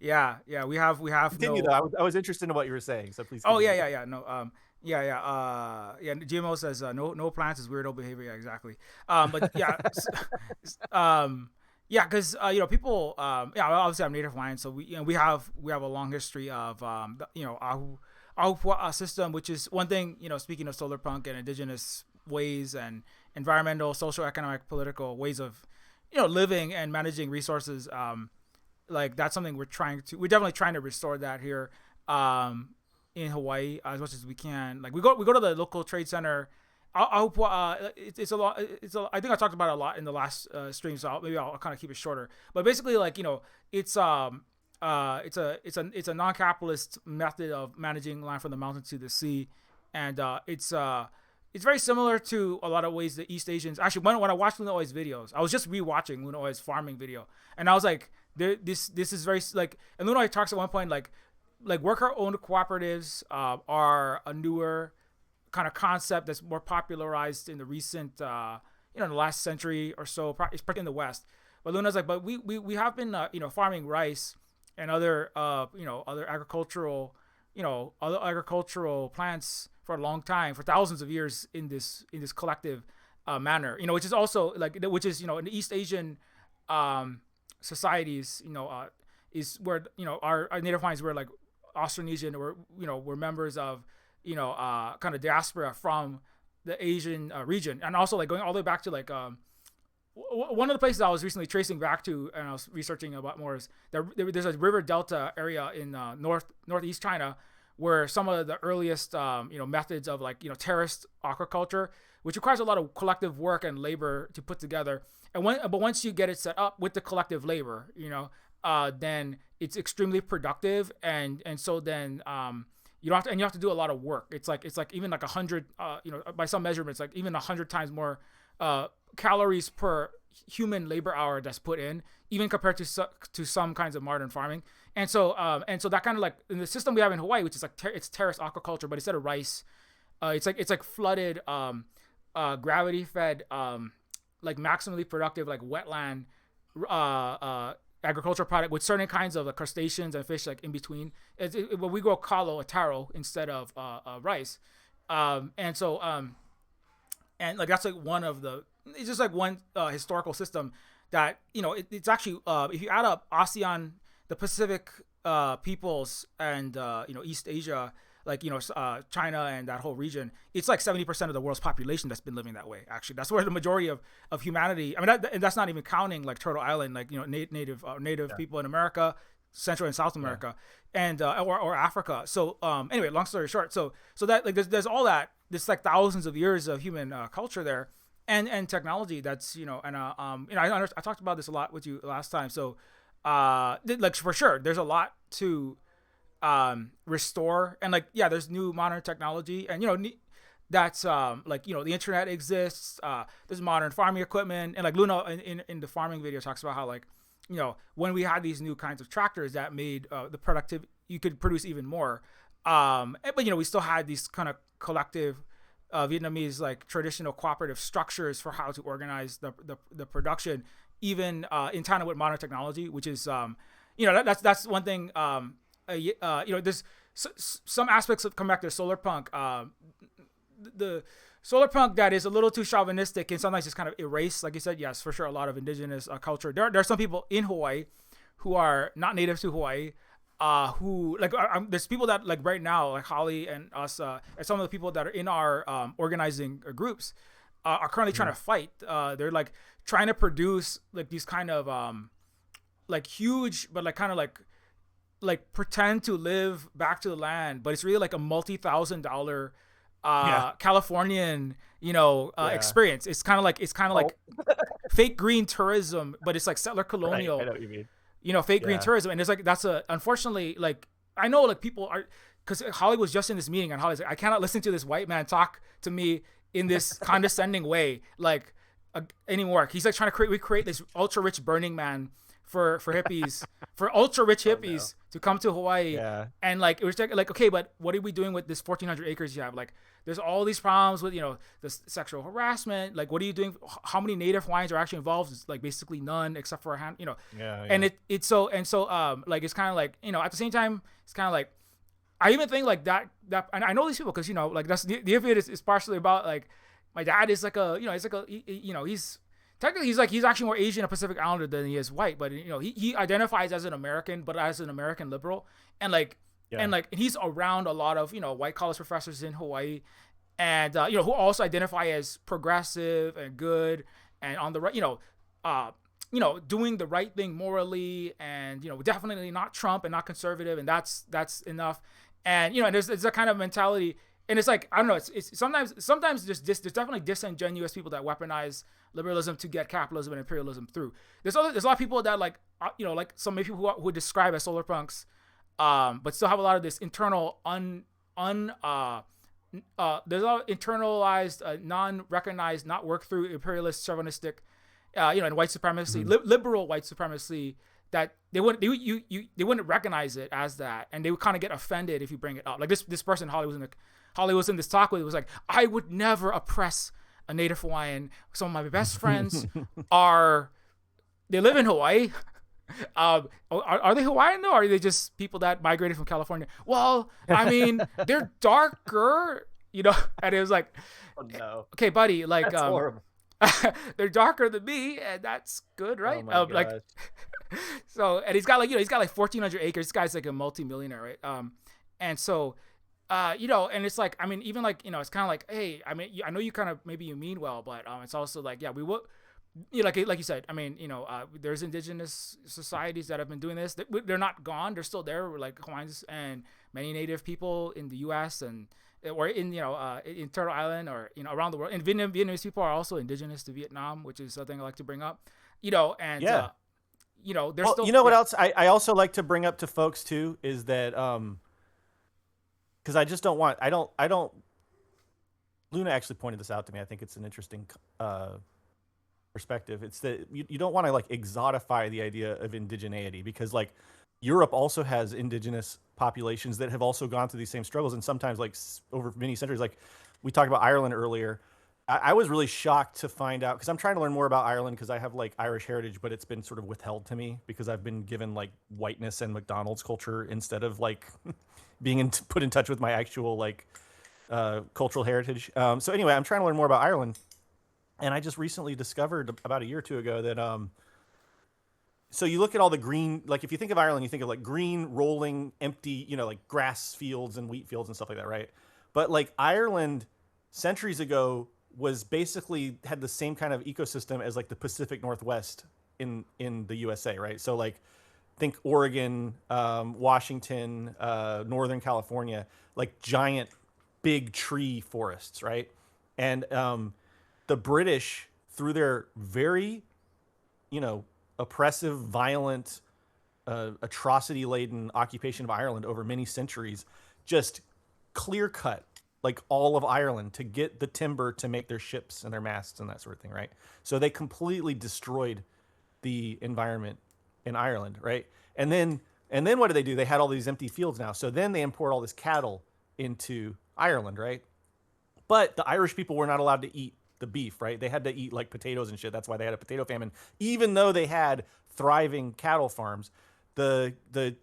Yeah. We have. Continue though. I was interested in what you were saying, so please. Oh continue. yeah. No. Yeah. GMO says no plants is weirdo behavior. Yeah, exactly. But yeah. Yeah, because people. Yeah, obviously I'm native Hawaiian, so we have a long history of Ahu system, which is one thing. Speaking of solar punk and indigenous ways and environmental, social, economic, political ways of living and managing resources. Like that's something we're definitely trying to restore that here in Hawaii as much as we can. Like we go to the local trade center. It's a lot. I think I talked about it a lot in the last stream, so maybe I'll kind of keep it shorter. But basically, like it's a non-capitalist method of managing land from the mountain to the sea, and it's very similar to a lot of ways the East Asians. Actually, when I watched Luna Oi's videos, I was just rewatching Luna Oi's farming video, and I was like, this is very like. And Luna Oi talks at one point like worker-owned cooperatives are a newer kind of concept that's more popularized in the recent, in the last century or so, particularly in the West. But Luna's like, but we have been, farming rice and other, other agricultural plants for a long time, for thousands of years in this collective manner, which is also like, which is, in the East Asian societies, is where, our native Hawaiians were like Austronesian, we're members of, kind of diaspora from the Asian region, and also like going all the way back to like one of the places I was recently tracing back to, and I was researching about more is there's a river delta area in northeast China where some of the earliest methods of like terraced aquaculture, which requires a lot of collective work and labor to put together, but once you get it set up with the collective labor, then it's extremely productive, and so then you have to do a lot of work. It's like even like 100, by some measurements, like even 100 times more calories per human labor hour that's put in, even compared to some kinds of modern farming. And so that kind of like in the system we have in Hawaii, which is like it's terrace aquaculture, but instead of rice, it's like flooded, gravity fed, like maximally productive like wetland agricultural product with certain kinds of like crustaceans and fish like in between. When we grow kalo, a taro, instead of rice, and like that's like one of the. It's just like one historical system that it's actually if you add up ASEAN, the Pacific peoples and East Asia, like China and that whole region, it's like 70% of the world's population that's been living that way. Actually, that's where the majority of humanity. I mean, and that's not even counting like Turtle Island, like native people in America, Central and South America, and or Africa. So anyway, long story short, so that like there's all that. There's like thousands of years of human culture there, and technology. That's I talked about this a lot with you last time. So like for sure, there's a lot to restore, and like there's new modern technology, and that's the internet exists. There's modern farming equipment, and like Luna in the farming video talks about how like when we had these new kinds of tractors that made the productive, you could produce even more. But we still had these kind of collective Vietnamese like traditional cooperative structures for how to organize the production, even in tandem with modern technology, which is that's one thing. There's some aspects of come back to solar punk. The solar punk that is a little too chauvinistic and sometimes just kind of erase, like you said, yes, for sure, a lot of indigenous culture. There are some people in Hawaii who are not native to Hawaii, who like there's people that like right now, like Holly and us, and some of the people that are in our organizing groups are currently trying to fight. They're like trying to produce like these kind of like huge, but like kind of like pretend to live back to the land, but it's really like a multi-$1,000 Californian experience. It's kind of like fake green tourism, but it's like settler colonial. Right, I know what you mean. Fake green tourism, and it's like that's unfortunately, like I know like people are, because Holly was just in this meeting and Holly's like, I cannot listen to this white man talk to me in this condescending way like anymore. He's like trying to recreate this ultra rich Burning Man for hippies, for ultra rich hippies to come to Hawaii. And like it was like, okay, but what are we doing with this 1,400 acres you have? Like there's all these problems with the sexual harassment. Like what are you doing? How many Native Hawaiians are actually involved? It's like basically none, except for a hand. And it's so like it's kind of like at the same time it's kind of like I even think like that and I know these people because like that's the Neofeud is partially about like my dad is like he's technically he's actually more Asian and Pacific Islander than he is white, but he identifies as an American, but as an American liberal, and he's around a lot of white college professors in Hawaii, and who also identify as progressive and good and on the right, doing the right thing morally, and definitely not Trump and not conservative, and that's enough, and there's a kind of mentality. And it's like, I don't know, it's sometimes there's definitely disingenuous people that weaponize liberalism to get capitalism and imperialism through. There's a lot of people that like, like some people who would describe as solar punks, but still have a lot of this internal there's a lot of internalized, non-recognized, not worked through imperialist, chauvinistic, and white supremacy, liberal white supremacy, that they wouldn't recognize it as that, and they would kind of get offended if you bring it up. Like this person, Holly was in this talk with, it was like, I would never oppress a Native Hawaiian. Some of my best friends they live in Hawaii. Are they Hawaiian though? Or are they just people that migrated from California? Well, I mean, they're darker, and it was like, oh, no. Okay, buddy, like, that's horrible. They're darker than me, and that's good, right? Oh my like, so, and he's got like 1,400 acres. This guy's like a multi-millionaire, right? And so, and it's like, I mean, even like, it's kind of like, hey, I mean, I know you kind of, maybe you mean well, but it's also like, we will, like you said, I mean, there's indigenous societies that have been doing this. They're not gone. They're still there, like Hawaiians and many Native people in the U.S. and or in Turtle Island or around the world. And Vietnamese people are also indigenous to Vietnam, which is something I like to bring up. And there's still. What else I also like to bring up to folks too is that because I just don't want I don't. Luna actually pointed this out to me. I think it's an interesting perspective. It's that you don't want to like exotify the idea of indigeneity, because like Europe also has indigenous populations that have also gone through these same struggles, and sometimes like over many centuries. Like we talked about Ireland earlier. I was really shocked to find out, because I'm trying to learn more about Ireland because I have like Irish heritage, but it's been sort of withheld to me because I've been given like whiteness and McDonald's culture instead of like being put in touch with my actual like cultural heritage. So anyway, I'm trying to learn more about Ireland, and I just recently discovered about a year or two ago that so you look at all the green, like if you think of Ireland, you think of like green, rolling, empty, like grass fields and wheat fields and stuff like that, right? But like Ireland centuries ago was basically had the same kind of ecosystem as like the Pacific Northwest in the USA, right? So like think Oregon, Washington, Northern California, like giant big tree forests, right? And the British, through their very, oppressive, violent, atrocity-laden occupation of Ireland over many centuries, just clear cut like all of Ireland to get the timber to make their ships and their masts and that sort of thing, right? So they completely destroyed the environment in Ireland, right? And then what do? They had all these empty fields now. So then they import all this cattle into Ireland, right? But the Irish people were not allowed to eat the beef, right? They had to eat like potatoes and shit. That's why they had a potato famine. Even though they had thriving cattle farms, the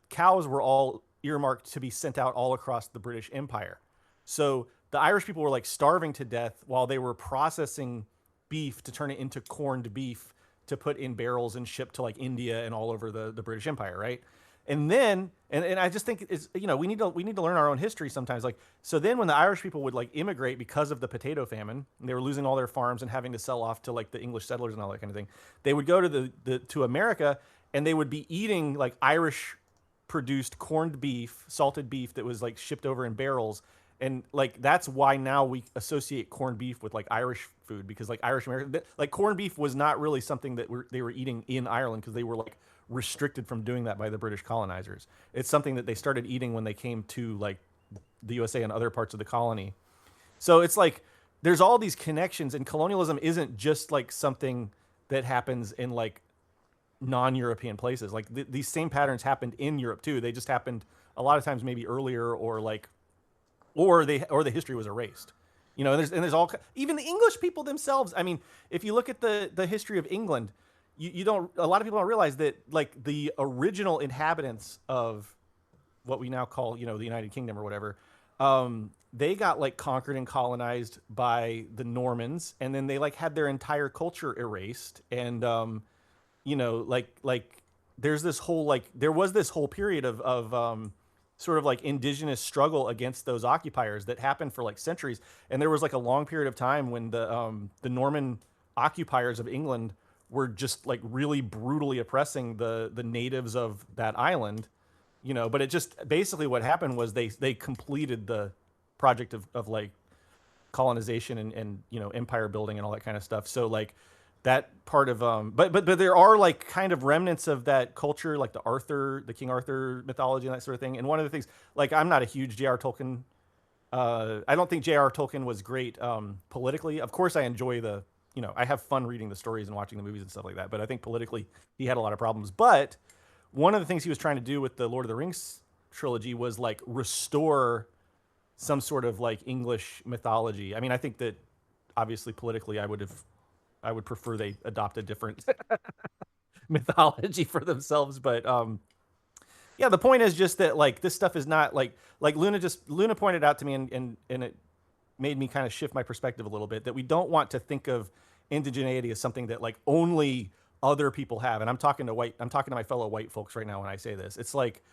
cows were all earmarked to be sent out all across the British Empire. So the Irish people were like starving to death while they were processing beef to turn it into corned beef to put in barrels and ship to like India and all over the British Empire, right? And then and I just think it's we need to learn our own history sometimes. Like so then when the Irish people would like immigrate because of the potato famine, and they were losing all their farms and having to sell off to like the English settlers and all that kind of thing, they would go to to America and they would be eating like Irish produced corned beef, salted beef that was like shipped over in barrels. And like that's why now we associate corned beef with like Irish food, because like Irish American, like corned beef was not really something that they were eating in Ireland because they were like restricted from doing that by the British colonizers. It's something that they started eating when they came to like the USA and other parts of the colony. So it's like there's all these connections, and colonialism isn't just like something that happens in like non-European places. Like these same patterns happened in Europe too. They just happened a lot of times maybe earlier, or like or the history was erased. And there's all, even the English people themselves. I mean, if you look at the history of England, you don't, a lot of people don't realize that like the original inhabitants of what we now call, the United Kingdom or whatever, they got like conquered and colonized by the Normans, and then they like had their entire culture erased. And like there was this whole period of sort of like indigenous struggle against those occupiers that happened for like centuries. And there was like a long period of time when the Norman occupiers of England were just like really brutally oppressing the natives of that island, but it just basically what happened was they completed the project of like colonization and empire building and all that kind of stuff. So like that part of but there are like kind of remnants of that culture, like the King Arthur mythology and that sort of thing. And one of the things, like I'm not a huge J.R. Tolkien. I don't think J.R. Tolkien was great politically. Of course, I enjoy I have fun reading the stories and watching the movies and stuff like that. But I think politically he had a lot of problems. But one of the things he was trying to do with the Lord of the Rings trilogy was like restore some sort of like English mythology. I mean, I think that obviously politically I would prefer they adopt a different mythology for themselves. But yeah, the point is just that like this stuff is not like Luna pointed out to me, and it made me kind of shift my perspective a little bit, that we don't want to think of indigeneity as something that like only other people have. And I'm talking to my fellow white folks right now when I say this. It's like,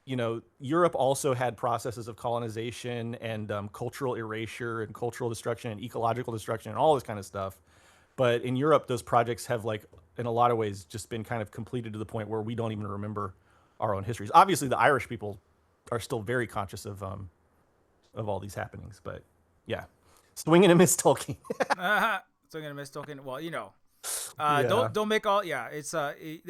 Europe also had processes of colonization and cultural erasure and cultural destruction and ecological destruction and all this kind of stuff. But in Europe, those projects have like, in a lot of ways, just been kind of completed to the point where we don't even remember our own histories. Obviously, the Irish people are still very conscious of all these happenings. But yeah, swing and a miss Tolkien. Swing and a miss Tolkien. Well, Yeah. don't make all. Yeah, it's he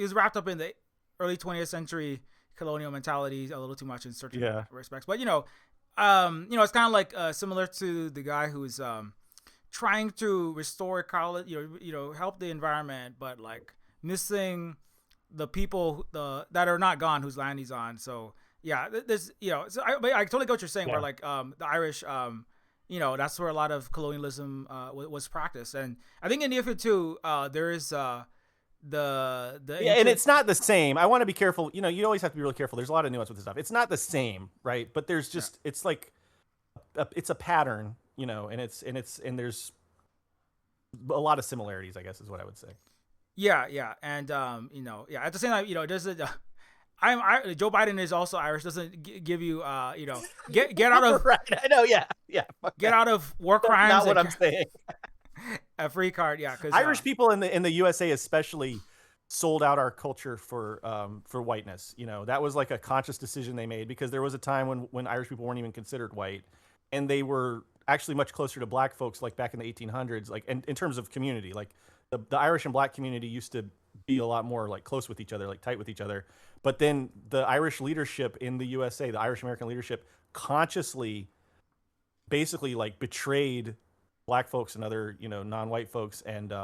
was wrapped up in the early 20th century colonial mentality a little too much in certain respects. But it's kind of like similar to the guy who's trying to restore ecology, help the environment, but like missing the people that are not gone, whose land he's on. So yeah, there's so I totally get what you're saying. Where like the Irish, that's where a lot of colonialism was practiced, and I think in Neofeud too, there is the and it's not the same. I want to be careful. You always have to be really careful. There's a lot of nuance with this stuff. It's not the same, right? But there's just it's like it's a pattern, and there's a lot of similarities, I guess, is what I would say. Yeah, and at the same time, there's a. Joe Biden is also Irish. Doesn't give you, get out of right. I know. Yeah. Fuck get that. out of war That's crimes not what and I'm saying. a free card. Yeah, because Irish people in the USA especially sold out our culture for whiteness. That was like a conscious decision they made, because there was a time when Irish people weren't even considered white, and they were actually much closer to black folks, like back in the 1800s, like in terms of community. Like the Irish and black community used to be a lot more like close with each other, like tight with each other. But then the Irish leadership in the USA, the Irish American leadership, consciously basically like betrayed black folks and other non-white folks, and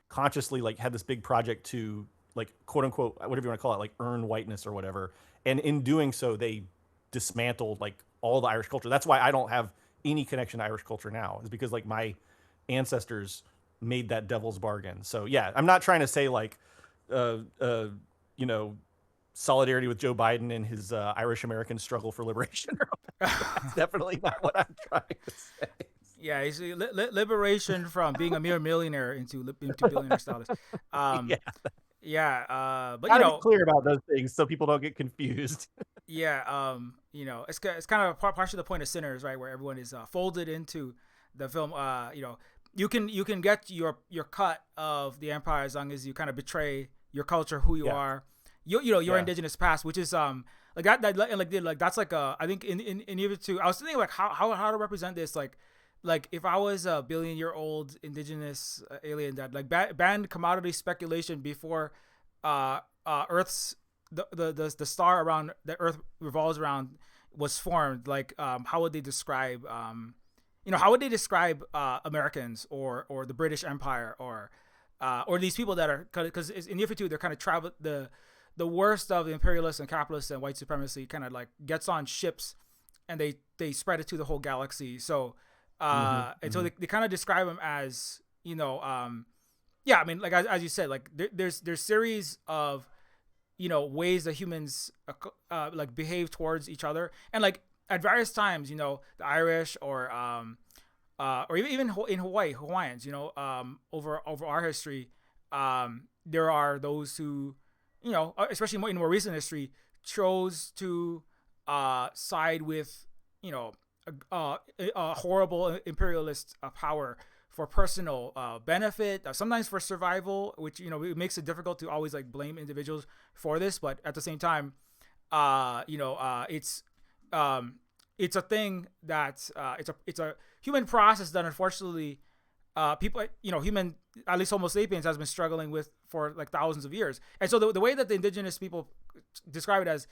consciously like had this big project to, like, quote unquote, whatever you want to call it, like earn whiteness or whatever. And in doing so, they dismantled like all the Irish culture. That's why I don't have any connection to Irish culture now, is because like my ancestors made that devil's bargain. So yeah, I'm not trying to say like you know solidarity with Joe Biden and his Irish American struggle for liberation. That's definitely not what I'm trying to say. Yeah, you see, liberation from being a mere millionaire into billionaire status. But Gotta be clear about those things so people don't get confused. It's kind of partially the point of Sinners, right, where everyone is folded into the film. You can get your cut of the empire as long as you kind of betray your culture, who you are, your indigenous past, which is like that's like I think in Neofeud, I was thinking like how to represent this, like if I was a billion-year-old indigenous alien that like banned commodity speculation before Earth's the star around that Earth revolves around was formed, like how would they describe Americans or the British Empire or these people that are, because in Neofeud they're kind of travel the worst of the imperialists and capitalists and white supremacy kind of like gets on ships and they spread it to the whole galaxy. So so they kind of describe them as I mean, like as you said, like there's series of ways that humans like behave towards each other, and like at various times, the Irish or even in Hawaiians, over our history, there are those who, especially in more recent history, chose to side with a horrible imperialist power for personal benefit, sometimes for survival, which it makes it difficult to always like blame individuals for this, but at the same time, it's a thing that it's a human process that unfortunately people, at least Homo sapiens has been struggling with for like thousands of years. And so the way that the indigenous people describe it as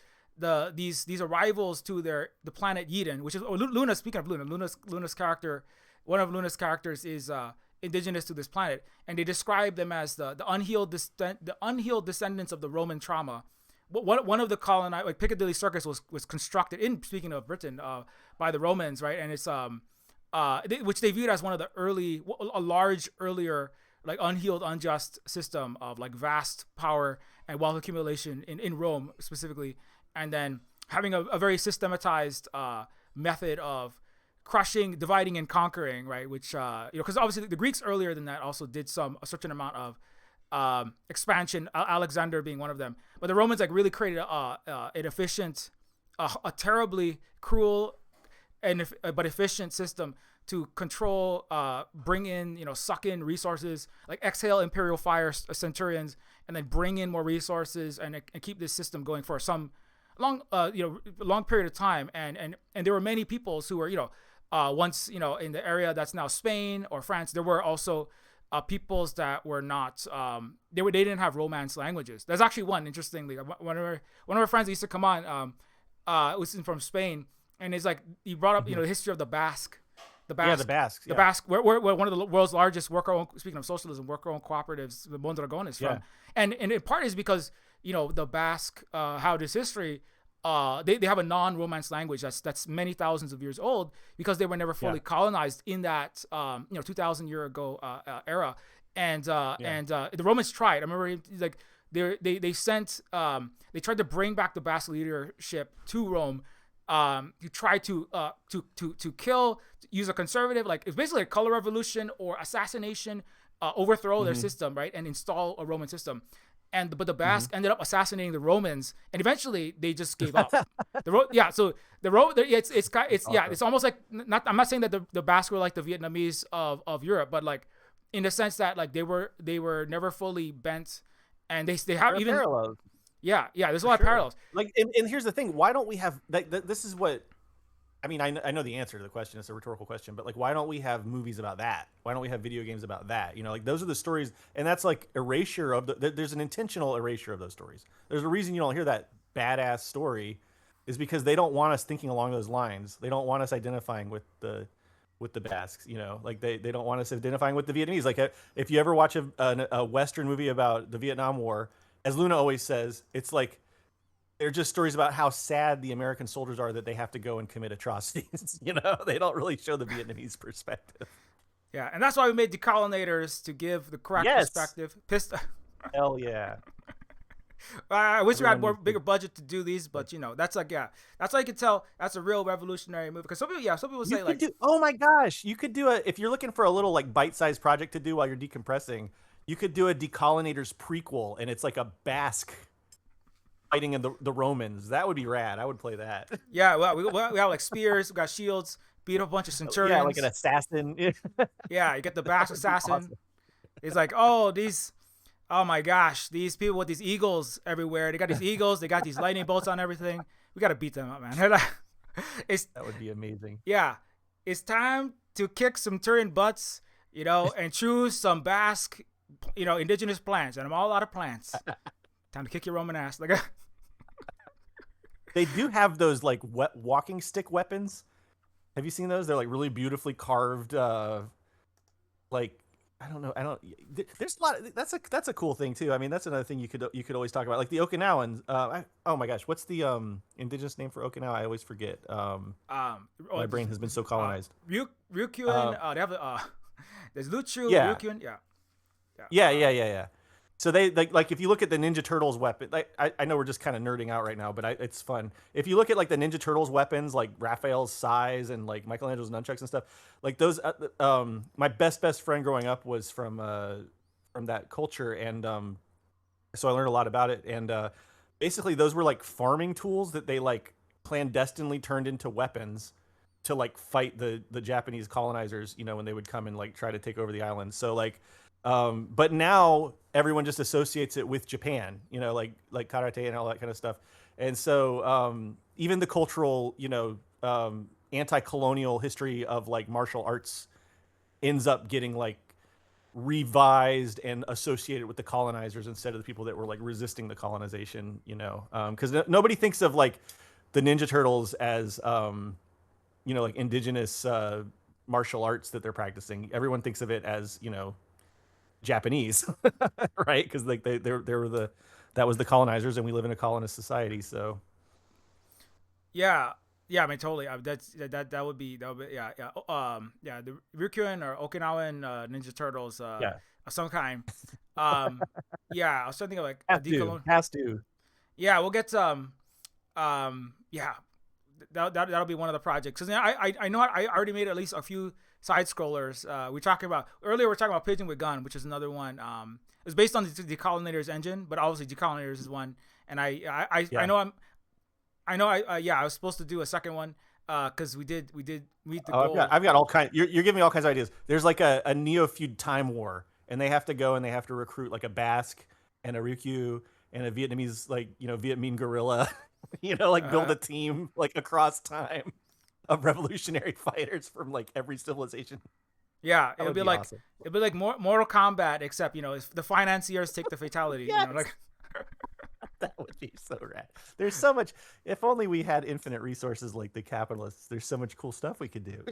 these arrivals to the planet Eden, which is Luna. Speaking of Luna's character, one of Luna's characters is indigenous to this planet, and they describe them as the unhealed descendants of the Roman trauma. One of the colonized, like Piccadilly Circus was constructed in, speaking of Britain, by the Romans, right? And it's which they viewed as one of the earlier like unhealed, unjust system of like vast power and wealth accumulation in Rome specifically, and then having a very systematized method of crushing, dividing, and conquering, right? Which because obviously the Greeks earlier than that also did a certain amount of expansion, Alexander being one of them. But the Romans like really created an efficient, a terribly cruel but efficient system to control, bring in, suck in resources, like exhale imperial fire centurions, and then bring in more resources and keep this system going for some long period of time. And there were many peoples who were, once, in the area that's now Spain or France, there were also peoples that were not, they didn't have Romance languages. There's actually one, interestingly, one of our friends used to come on, was from Spain, and it's like, he brought up, the history of the Basque. The Basque. Where one of the world's largest speaking of socialism, worker-owned cooperatives, the Mondragon is from. Yeah. And in part is because, the Basque, how this history, they have a non-Romance language that's many thousands of years old, because they were never fully colonized in that 2,000 year ago era. And the Romans tried. I remember like they sent they tried to bring back the Basque leadership to Rome. You try to kill, use a conservative, like it's basically a color revolution or assassination overthrow their system, right, and install a Roman system. But the Basque ended up assassinating the Romans, and eventually they just gave up. It's almost like I'm not saying that the Basque were like the Vietnamese of Europe, but like in the sense that like they were never fully bent, and they have even parallels. Yeah, there's a lot of parallels. Like, and here's the thing: why don't we have like this is what I mean? I know the answer to the question. It's a rhetorical question, but like, why don't we have movies about that? Why don't we have video games about that? You know, like those are the stories, and that's like erasure of there's an intentional erasure of those stories. There's a reason you don't hear that badass story, is because they don't want us thinking along those lines. They don't want us identifying with the Basques. You know, like they don't want us identifying with the Vietnamese. Like if you ever watch a Western movie about the Vietnam War, as Luna always says, it's like they're just stories about how sad the American soldiers are that they have to go and commit atrocities. You know, they don't really show the Vietnamese perspective. Yeah, and that's why we made Decolonators, to give the correct perspective. Hell yeah. I wish we had bigger budget to do these, but you know, that's like, that's how you can tell that's a real revolutionary movie. Because some people say like, oh my gosh, you could do if you're looking for a little like bite-sized project to do while you're decompressing, you could do a Decolonators prequel, and it's like a Basque fighting in the Romans. That would be rad. I would play that. Yeah, well, we have like spears, we got shields, beat up a bunch of centurions. Yeah, like an assassin. Yeah, you get the Basque assassin. Awesome. It's like, oh my gosh, these people with these eagles everywhere. They got these eagles. They got these lightning bolts on everything. We got to beat them up, man. That would be amazing. Yeah, it's time to kick some Turian butts, you know, and choose some Basque, you know, indigenous plants. And I'm all out of plants. Time to kick your Roman ass. Like, they do have those like walking stick weapons. Have you seen those? They're like really beautifully carved. Like, I don't know. There's a lot. That's a cool thing too. I mean, that's another thing you could always talk about, like the Okinawans. Oh my gosh, what's the indigenous name for Okinawa? I always forget. My brain has been so colonized. Ryukyuan. They have there's Luchu. Yeah. Ryukyuan. Yeah. So they like if you look at the Ninja Turtles weapon, like I know we're just kind of nerding out right now, but it's fun. If you look at like the Ninja Turtles weapons, like Raphael's size and like Michelangelo's nunchucks and stuff, like those. My best friend growing up was from that culture, and so I learned a lot about it. And basically, those were like farming tools that they like clandestinely turned into weapons to like fight the Japanese colonizers. You know, when they would come and like try to take over the island. So like. But now everyone just associates it with Japan, you know, like karate and all that kind of stuff. And so even the cultural, you know, anti-colonial history of like martial arts ends up getting like revised and associated with the colonizers instead of the people that were like resisting the colonization, you know, because nobody thinks of like the Ninja Turtles as, you know, like indigenous martial arts that they're practicing. Everyone thinks of it as, you know, Japanese, right? Because like they were that was the colonizers, and we live in a colonist society. So yeah, I mean totally. That would be yeah. The Ryukyuan or Okinawan Ninja Turtles, of some kind. Yeah, I was trying to think of like has to. Yeah, we'll get some. Yeah, that'll be one of the projects. Because I know I already made at least a few side scrollers. We're talking about Pigeon with Gun, which is another one. It was based on the Decolonators engine, but obviously Decolonators is one. And I was supposed to do a second one because we did meet the goal. I've got all kinds. You're giving me all kinds of ideas. There's like a Neofeud time war, and they have to go and they have to recruit like a Basque and a Ryukyu and a Vietnamese, like, you know, Viet Minh guerrilla, you know, like build a team like across time of revolutionary fighters from like every civilization. Yeah, it'll be like awesome. It'll be like Mortal Kombat, except, you know, if the financiers take the fatality. Yes. You know, like that would be so rad. There's so much. If only we had infinite resources like the capitalists. There's so much cool stuff we could do.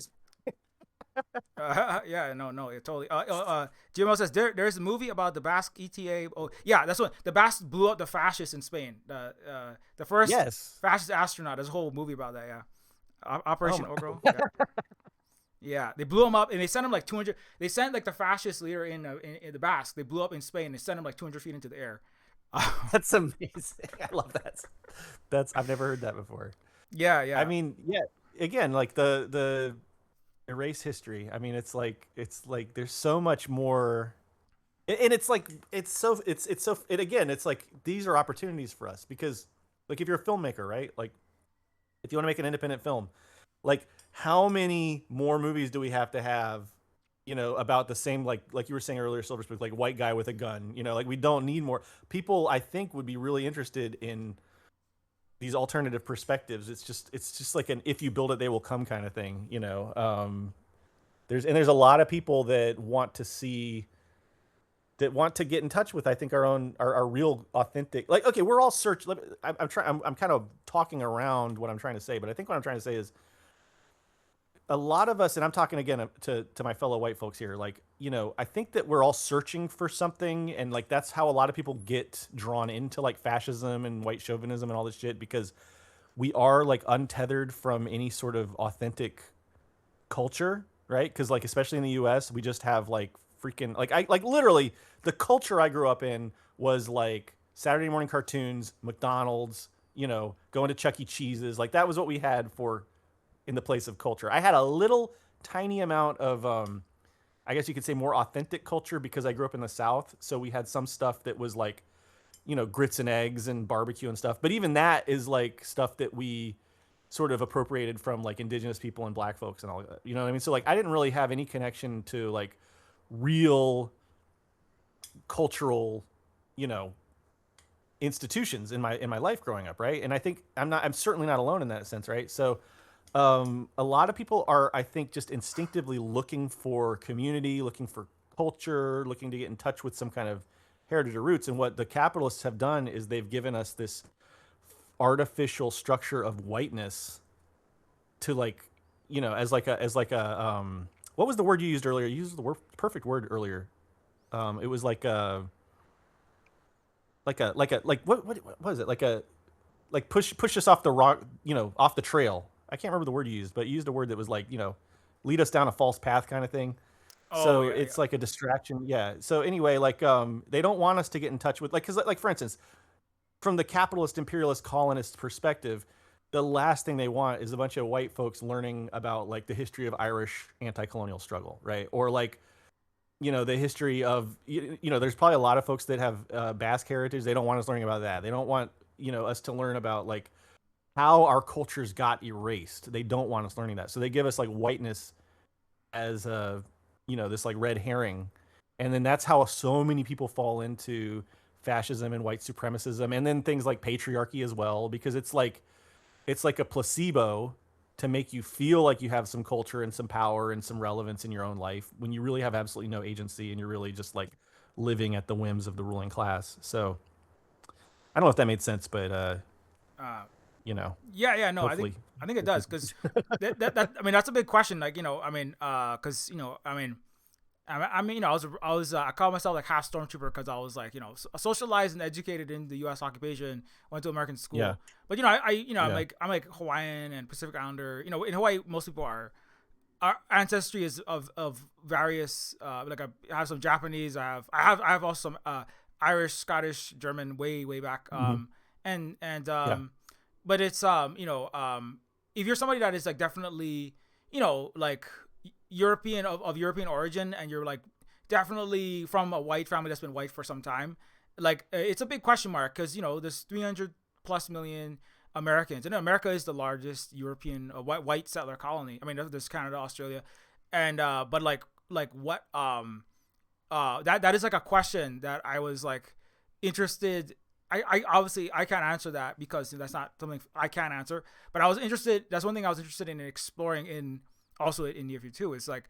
Totally. GMO says there's a movie about the Basque ETA. Oh yeah, that's what the Basque blew up the fascists in Spain. The first fascist astronaut. There's a whole movie about that. Yeah. Operation Ogro. Yeah, they blew him up, and they sent him like 200. They sent like the fascist leader in the Basque. They blew up in Spain. They sent him like 200 feet into the air. That's amazing. I love that. I've never heard that before. Yeah. I mean, again, like the erase history. I mean, it's like there's so much more And it's like it's like these are opportunities for us because like if you're a filmmaker, right? Like if you want to make an independent film, like how many more movies do we have to have, about the same like you were saying earlier, Silver Spook, like white guy with a gun, like we don't need more people. I think would be really interested in these alternative perspectives. It's just like an if you build it they will come kind of thing, there's a lot of people that want to get in touch with, I think, our real authentic, like, okay, we're all I'm kind of talking around what I'm trying to say, but I think what I'm trying to say is a lot of us, and I'm talking again to my fellow white folks here, like, I think that we're all searching for something, and like that's how a lot of people get drawn into like fascism and white chauvinism and all this shit, because we are like untethered from any sort of authentic culture, right? Because like especially in the US, we just have like freaking like literally the culture I grew up in was like Saturday morning cartoons, McDonald's, going to Chuck E. Cheese's. Like that was what we had for in the place of culture. I had a little tiny amount of I guess you could say more authentic culture because I grew up in the South. So we had some stuff that was like, grits and eggs and barbecue and stuff. But even that is like stuff that we sort of appropriated from like indigenous people and black folks and all that. You know what I mean? So like I didn't really have any connection to like real cultural, institutions in my life growing up, right? And I think I'm certainly not alone in that sense, right? So a lot of people are, I think, just instinctively looking for community, looking for culture, looking to get in touch with some kind of heritage or roots. And what the capitalists have done is they've given us this artificial structure of whiteness to like, as like a what was the word you used earlier? You used the perfect word earlier. It was like what was it? Like push us off the rock, off the trail. I can't remember the word you used, but you used a word that was like, lead us down a false path kind of thing. Oh, So yeah, it's like a distraction. Yeah. So anyway, like they don't want us to get in touch with like, cause like for instance, from the capitalist imperialist colonist perspective, the last thing they want is a bunch of white folks learning about like the history of Irish anti-colonial struggle, right? Or like, the history of, there's probably a lot of folks that have Basque heritage. They don't want us learning about that. They don't want, us to learn about like how our cultures got erased. They don't want us learning that. So they give us like whiteness as this like red herring. And then that's how so many people fall into fascism and white supremacism, and then things like patriarchy as well, because it's like a placebo to make you feel like you have some culture and some power and some relevance in your own life when you really have absolutely no agency and you're really just like living at the whims of the ruling class. So I don't know if that made sense, but uh, you know, yeah, no, hopefully. I think it does, because I mean, that's a big question. Like, because I call myself like half stormtrooper because I was like, socialized and educated in the U.S. occupation, went to American school. Yeah. But I'm like Hawaiian and Pacific Islander. In Hawaii, most people are. Our ancestry is of various. Like I have some Japanese. I have also some Irish, Scottish, German, way back. But it's if you're somebody that is like definitely like European of European origin, and you're like definitely from a white family that's been white for some time, like it's a big question mark, because there's 300 plus million Americans, and America is the largest European white settler colony. I mean, there's Canada, Australia, and but like what that is like a question that I was like interested. I obviously I can't answer that because that's not something I can answer, but I was interested. That's one thing I was interested in exploring in also in Neofeud too. It's like,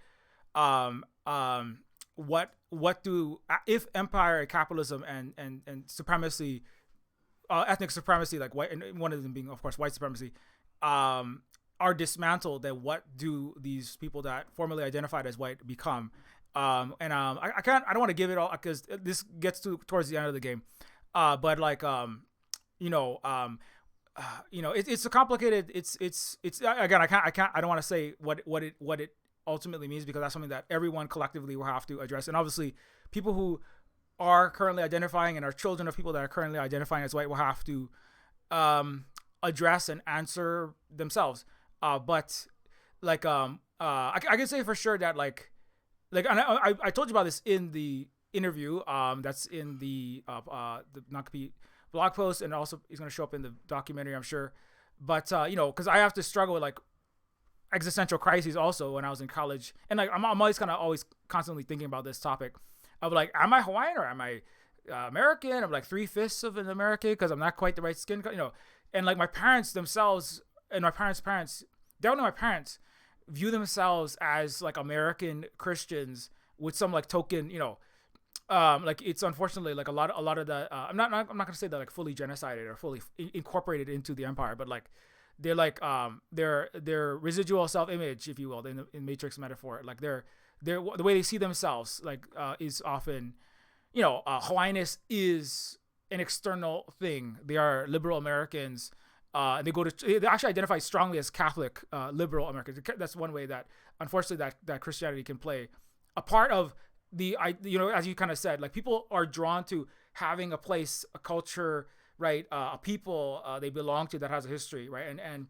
what do, if empire, capitalism, and supremacy, ethnic supremacy, like white, and one of them being of course white supremacy, are dismantled, then what do these people that formerly identified as white become? I don't want to give it all because this gets towards the end of the game. But like, it's a complicated, it's again, I don't want to say what it ultimately means, because that's something that everyone collectively will have to address. And obviously people who are currently identifying and are children of people that are currently identifying as white will have to, address and answer themselves. But like, I can say for sure that like, and I told you about this in the interview that's in the non-compete blog post, and also he's going to show up in the documentary, I'm sure. But because I have to struggle with like existential crises also when I was in college, and like I'm always always constantly thinking about this topic of like, am I Hawaiian or am I American? I'm like 3/5 of an American because I'm not quite the right skin color, and like my parents themselves and my parents' parents, definitely my parents, view themselves as like American Christians with some like token, like it's unfortunately like a lot of the I'm not gonna say they're like fully genocided or fully incorporated into the empire, but like they're like their residual self-image, if you will, in Matrix metaphor, like they're the way they see themselves like is often, Hawaiianness is an external thing. They are liberal Americans. And they actually identify strongly as Catholic liberal Americans. That's one way that unfortunately that Christianity can play a part of the, as you kind of said, like people are drawn to having a place, a culture, right? A people they belong to that has a history, right? And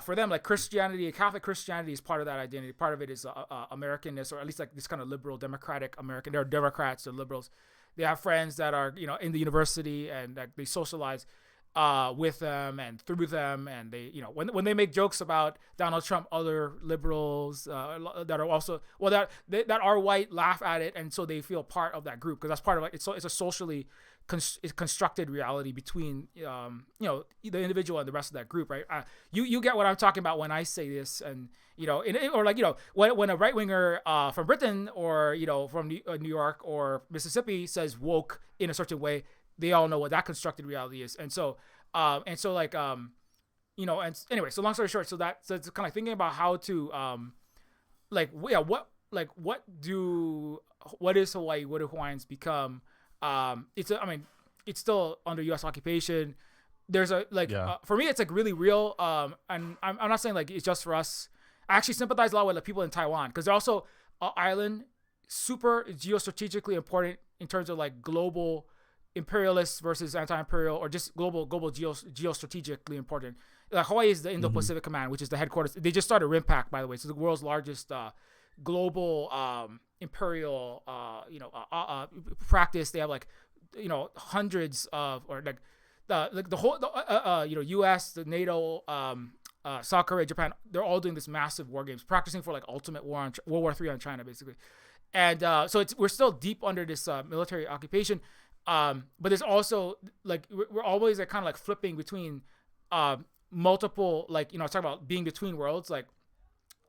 for them, like Christianity, Catholic Christianity is part of that identity. Part of it is Americanness, or at least like this kind of liberal democratic American. They're Democrats, they're liberals. They have friends that are, in the university, and that they socialize with them and through them, and they, when they make jokes about Donald Trump, other liberals that are also that are white laugh at it, and so they feel part of that group because that's part of it's a socially constructed reality between the individual and the rest of that group, right? You get what I'm talking about when I say this, and or like when a right winger from Britain or from New York or Mississippi says woke in a certain way, they all know what that constructed reality is. And so and anyway, so long story short, so it's kind of thinking about how to what is Hawaii? What do Hawaiians become? It's still under U.S. occupation. There's for me, it's like really real. And I'm not saying like it's just for us. I actually sympathize a lot with the people in Taiwan because they're also an island, super geostrategically important in terms of like global imperialist versus anti-imperial, or just global geostrategically important. Like Hawaii is the Indo-Pacific Command, which is the headquarters. They just started RIMPAC, by the way. So the world's largest global imperial practice. They have like hundreds of, or like the whole U.S., the NATO, South Korea, Japan. They're all doing this massive war games, practicing for like ultimate war on World War III on China, basically. And so we're still deep under this military occupation. But there's also like we're always like kind of like flipping between multiple, like talking about being between worlds. Like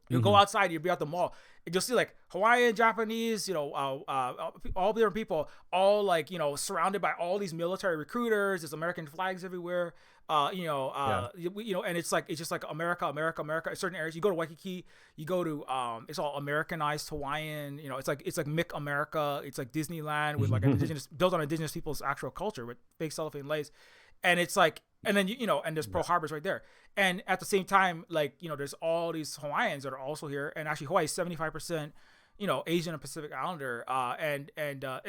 you go outside, you'll be at the mall, and you'll see like Hawaiian, Japanese, all different people, all like surrounded by all these military recruiters. There's American flags everywhere. And it's just like America. In certain areas, you go to Waikiki, you go to it's all Americanized Hawaiian. It's like Mick America. It's like Disneyland with like built on indigenous people's actual culture with fake cellophane lace, and it's like, and then and there's Pearl Harbor's right there, and at the same time, like there's all these Hawaiians that are also here, and actually Hawaii is 75% Asian and Pacific Islander, and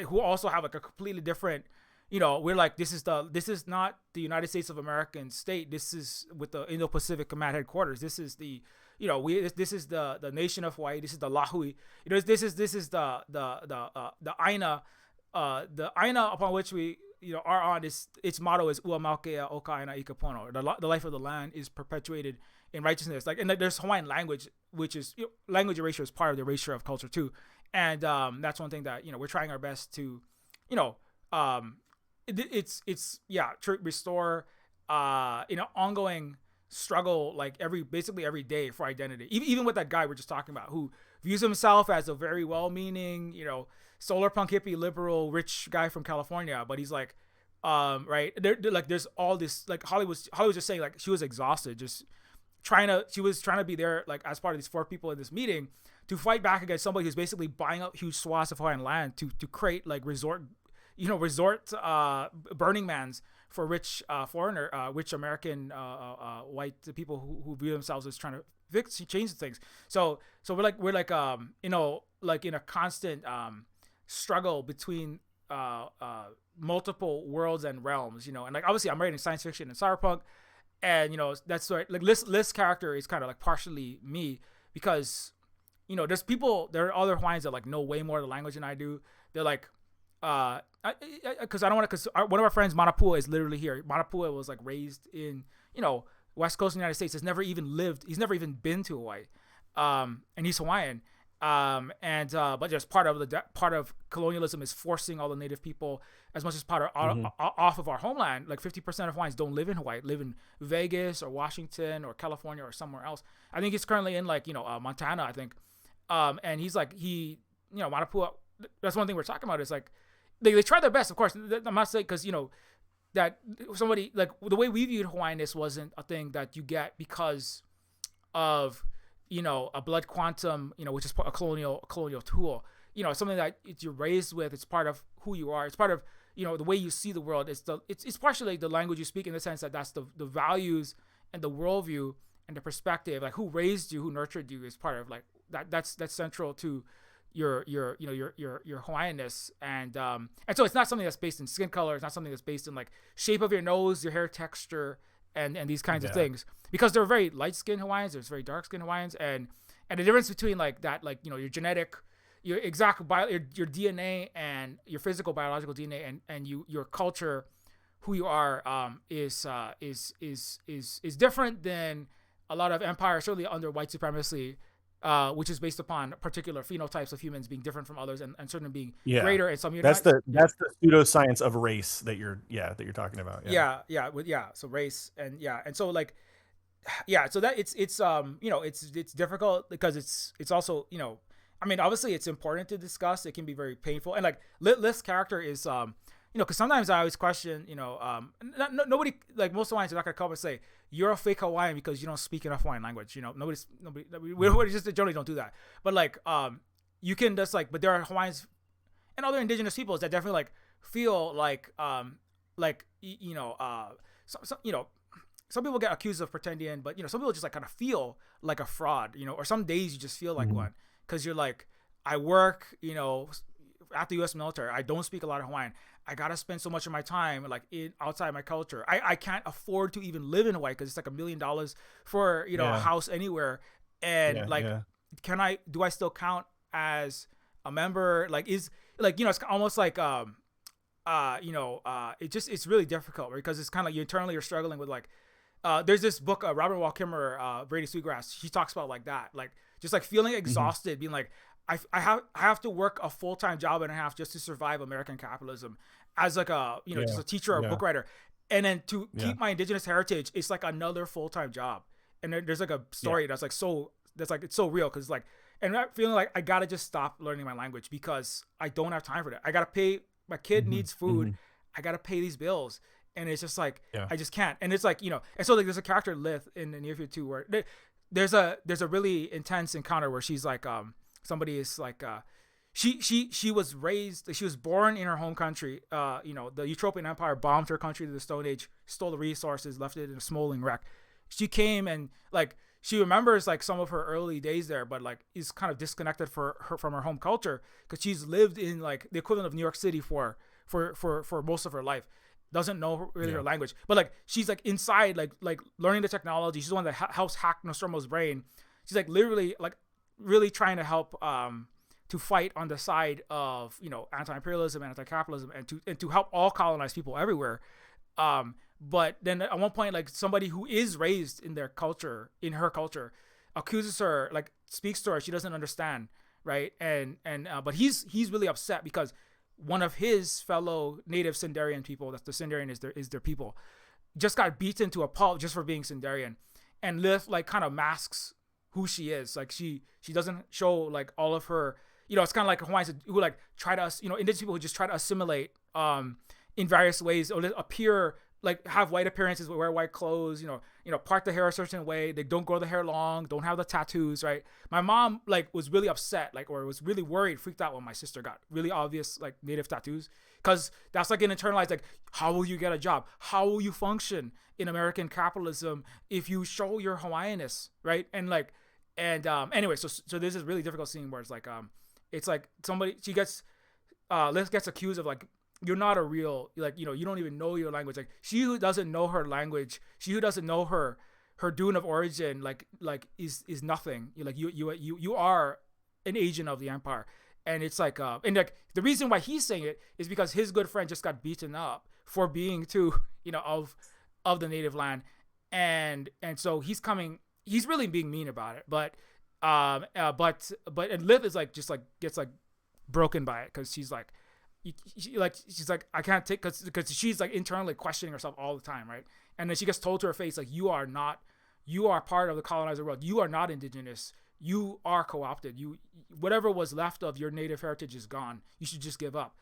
who also have like a completely different. We're like, this is not the United States of American state. This is with the Indo-Pacific Command headquarters. This is the, this is the nation of Hawaii. This is the Lahui. This is the Aina, the Aina upon which we are on. Its motto is Ua Maokea Oka Aina Ika Pono. The life of the land is perpetuated in righteousness. Like, and there's Hawaiian language, which is language erasure is part of the erasure of culture too. And that's one thing that we're trying our best to, restore ongoing struggle, like basically every day for identity. Even with that guy we're just talking about, who views himself as a very well-meaning, solar punk hippie liberal rich guy from California, but he's like, right there, like there's all this, like Hollywood's just saying like she was exhausted, she was trying to be there like as part of these 4 people in this meeting to fight back against somebody who's basically buying up huge swaths of Hawaiian land to create like resort Burning Mans for rich rich American white people who view themselves as trying to change things. So we're like like in a constant struggle between multiple worlds and realms, and like obviously I'm writing science fiction and cyberpunk, and that's right. Like Liz's character is kind of like partially me because there are other Hawaiians that like know way more of the language than I do. They're like because I don't want to, because one of our friends, Manapua, is literally here. Manapua was like raised in, West Coast of the United States. He's never even been to Hawaii. And he's Hawaiian. But just part of colonialism is forcing all the native people as much as off of our homeland. Like 50% of Hawaiians don't live in Hawaii, live in Vegas or Washington or California or somewhere else. I think he's currently in Montana, I think. And he's like, Manapua, that's one thing we're talking about is like, they try their best, of course. I'm not saying because, that somebody, like the way we viewed Hawaiianness wasn't a thing that you get because of, a blood quantum, which is a colonial tool. It's something that you're raised with. It's part of who you are. It's part of, the way you see the world. It's partially the language you speak in the sense that that's the values and the worldview and the perspective, like who raised you, who nurtured you is part of like that. That's central to your Hawaiianness, and so it's not something that's based in skin color. It's not something that's based in like shape of your nose, your hair texture, and these kinds of things, because there are very light skinned Hawaiians, there's very dark skinned Hawaiians, and the difference between like that, like your genetic, your exact your DNA and your physical biological DNA and your culture, who you are, is different than a lot of empires, certainly under white supremacy. Which is based upon particular phenotypes of humans being different from others, and certain being greater, and some that's the pseudoscience of race that you're talking about. So race and so like, so that it's difficult because it's also I mean, obviously it's important to discuss. It can be very painful, and like Lith's character is because sometimes I always question, nobody, like most Hawaiians are not gonna come and say you're a fake Hawaiian because you don't speak enough Hawaiian language. We just generally don't do that. But like, you can just like, but there are Hawaiians and other indigenous peoples that definitely like feel like, some people get accused of pretending, but some people just like kind of feel like a fraud, or some days you just feel like one because you're like, I work, at the U.S. military, I don't speak a lot of Hawaiian. I gotta spend so much of my time like outside my culture. I can't afford to even live in Hawaii because it's like $1 million for a house anywhere. And do I still count as a member? Like it's almost like it's really difficult because it's kind of like internally you're struggling with like. There's this book, Robert Wall Kimmerer, Brady Sweetgrass. She talks about like that, like just like feeling exhausted, being like, I have to work a full-time job and a half just to survive American capitalism as like a just a teacher or a book writer, and then to keep my indigenous heritage, it's like another full-time job. And there's like a story that's it's so real because like, and I'm feeling like I gotta just stop learning my language because I don't have time for that. I gotta pay, my kid needs food, I gotta pay these bills. And it's just like, I just can't. And it's like, and so like there's a character Lith in the Neofeud 2 where there's a really intense encounter where she's like, somebody is like, she was born in her home country. The Utopian Empire bombed her country to the Stone Age, stole the resources, left it in a smoldering wreck. She came and like, she remembers like some of her early days there, but like is kind of disconnected from her home culture because she's lived in like the equivalent of New York City for most of her life. Doesn't know really her language, but like she's like inside like learning the technology. She's the one that helps hack Nostromo's brain. She's like literally like really trying to help to fight on the side of anti-imperialism and anti-capitalism and to help all colonized people everywhere. But then at one point, like somebody who is raised in her culture, accuses her, like speaks to her, she doesn't understand, right? But he's really upset because one of his fellow native Sindarian people, that's the Sindarian is their people, just got beaten to a pulp just for being Sindarian. And Lith like kind of masks who she is. Like she doesn't show like all of her, it's kind of like Hawaiians who like try to, indigenous people who just try to assimilate in various ways or appear like have white appearances, wear white clothes, part the hair a certain way. They don't grow the hair long, don't have the tattoos, right? My mom like was really upset, like, or was really worried, freaked out when my sister got really obvious like native tattoos, because that's like an internalized like, how will you get a job? How will you function in American capitalism if you show your Hawaiianness, right? And like, anyway, so this is really difficult scene where it's like somebody Liz gets accused of like, you're not a real, like, you don't even know your language. Like she who doesn't know her language, she who doesn't know her dune of origin, like is nothing. You are an agent of the empire. And it's like, and like the reason why he's saying it is because his good friend just got beaten up for being too, of the native land, and so he's really being mean about it. But and Liv is like just like gets like broken by it because she's like, she's like, I can't take, because she's like internally questioning herself all the time, right? And then she gets told to her face like, you are part of the colonizer world. You are not indigenous. You are co-opted. Whatever was left of your native heritage is gone. You should just give up.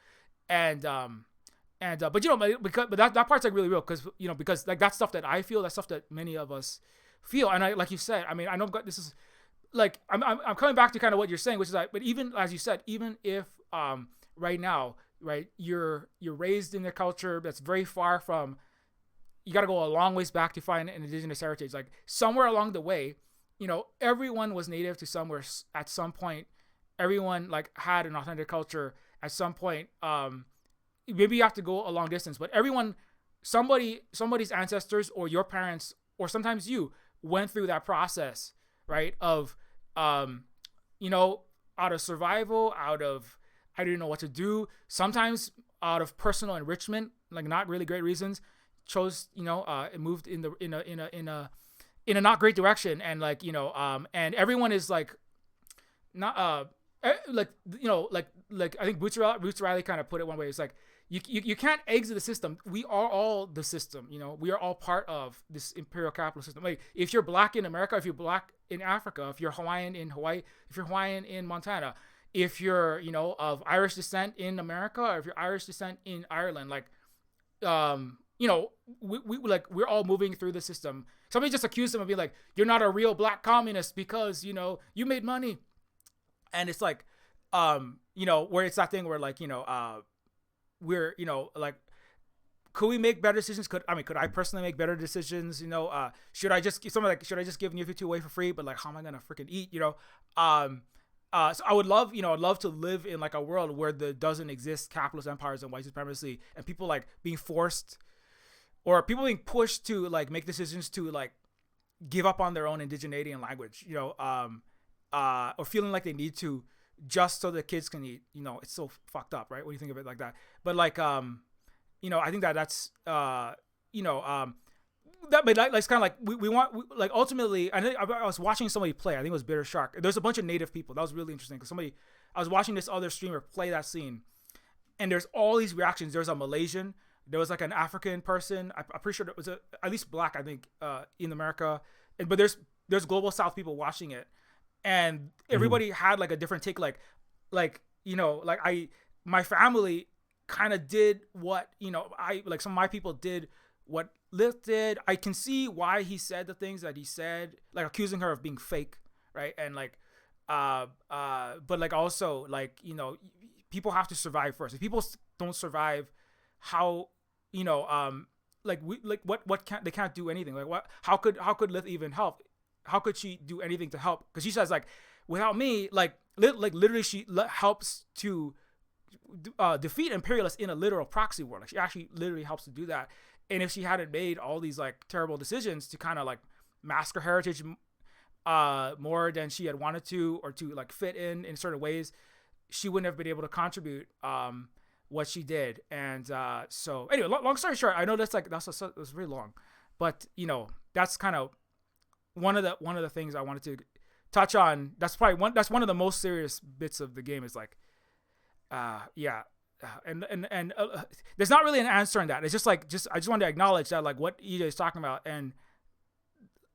But that part's like really real because like that's stuff that I feel, that's stuff that many of us feel. And I, like you said, I mean, I know this is like, I'm coming back to kind of what you're saying, which is like, but even as you said, even if right now, right, you're raised in a culture that's very far from, you got to go a long ways back to find an indigenous heritage. Like somewhere along the way, everyone was native to somewhere at some point. Everyone like had an authentic culture at some point. Maybe you have to go a long distance, but somebody's ancestors or your parents, or sometimes you went through that process, right? Of, out of survival, out of, I didn't know what to do. Sometimes out of personal enrichment, like not really great reasons, chose, it moved in a not great direction. And like, and everyone is like, not, like I think Boots Riley kind of put it one way. It's like, you can't exit the system. We are all the system, we are all part of this imperial capitalist system. Like if you're black in America, if you're black in Africa, if you're Hawaiian in Hawaii, if you're Hawaiian in Montana, if you're, of Irish descent in America, or if you're Irish descent in Ireland, like, we're all moving through the system. Somebody just accused them of being like, you're not a real black communist because, you made money. And it's like, where it's that thing where like, we're, like, could we make better decisions? Could I personally make better decisions? Should I just give Neofeud 2 away for free? But like, how am I going to freaking eat, So I would love, I'd love to live in like a world where there doesn't exist capitalist empires and white supremacy, and people like being forced, or people being pushed to like make decisions to like give up on their own indigeneity and language, or feeling like they need to just so the kids can eat. It's so fucked up, right? When you think of it like that. But like, I think that's, but like, it's kind of like we want, like, ultimately, I was watching somebody play, I think it was Bitter Shark. There's a bunch of native people. That was really interesting because I was watching this other streamer play that scene, and there's all these reactions. There's a Malaysian, there was like an African person. I'm pretty sure there was at least black, I think, in America. But there's global South people watching it, and everybody had like a different take. My family kind of did what, some of my people did what Liz did. I can see why he said the things that he said, like accusing her of being fake, right? And like, but like also like, people have to survive first. If people don't survive, how, they can't do anything. Like how could Liz even help? How could she do anything to help? Because she says like, without me, literally she helps to defeat imperialists in a literal proxy war. Like she actually literally helps to do that. And if she hadn't made all these like terrible decisions to kind of like mask her heritage more than she had wanted to, or to like fit in certain ways, she wouldn't have been able to contribute what she did. And so anyway, long story short, I know that's really long, but that's kind of one of the things I wanted to touch on. That's one of the most serious bits of the game, is like, and there's not really an answer in that. It's just like, I just wanted to acknowledge that, like, what EJ is talking about, and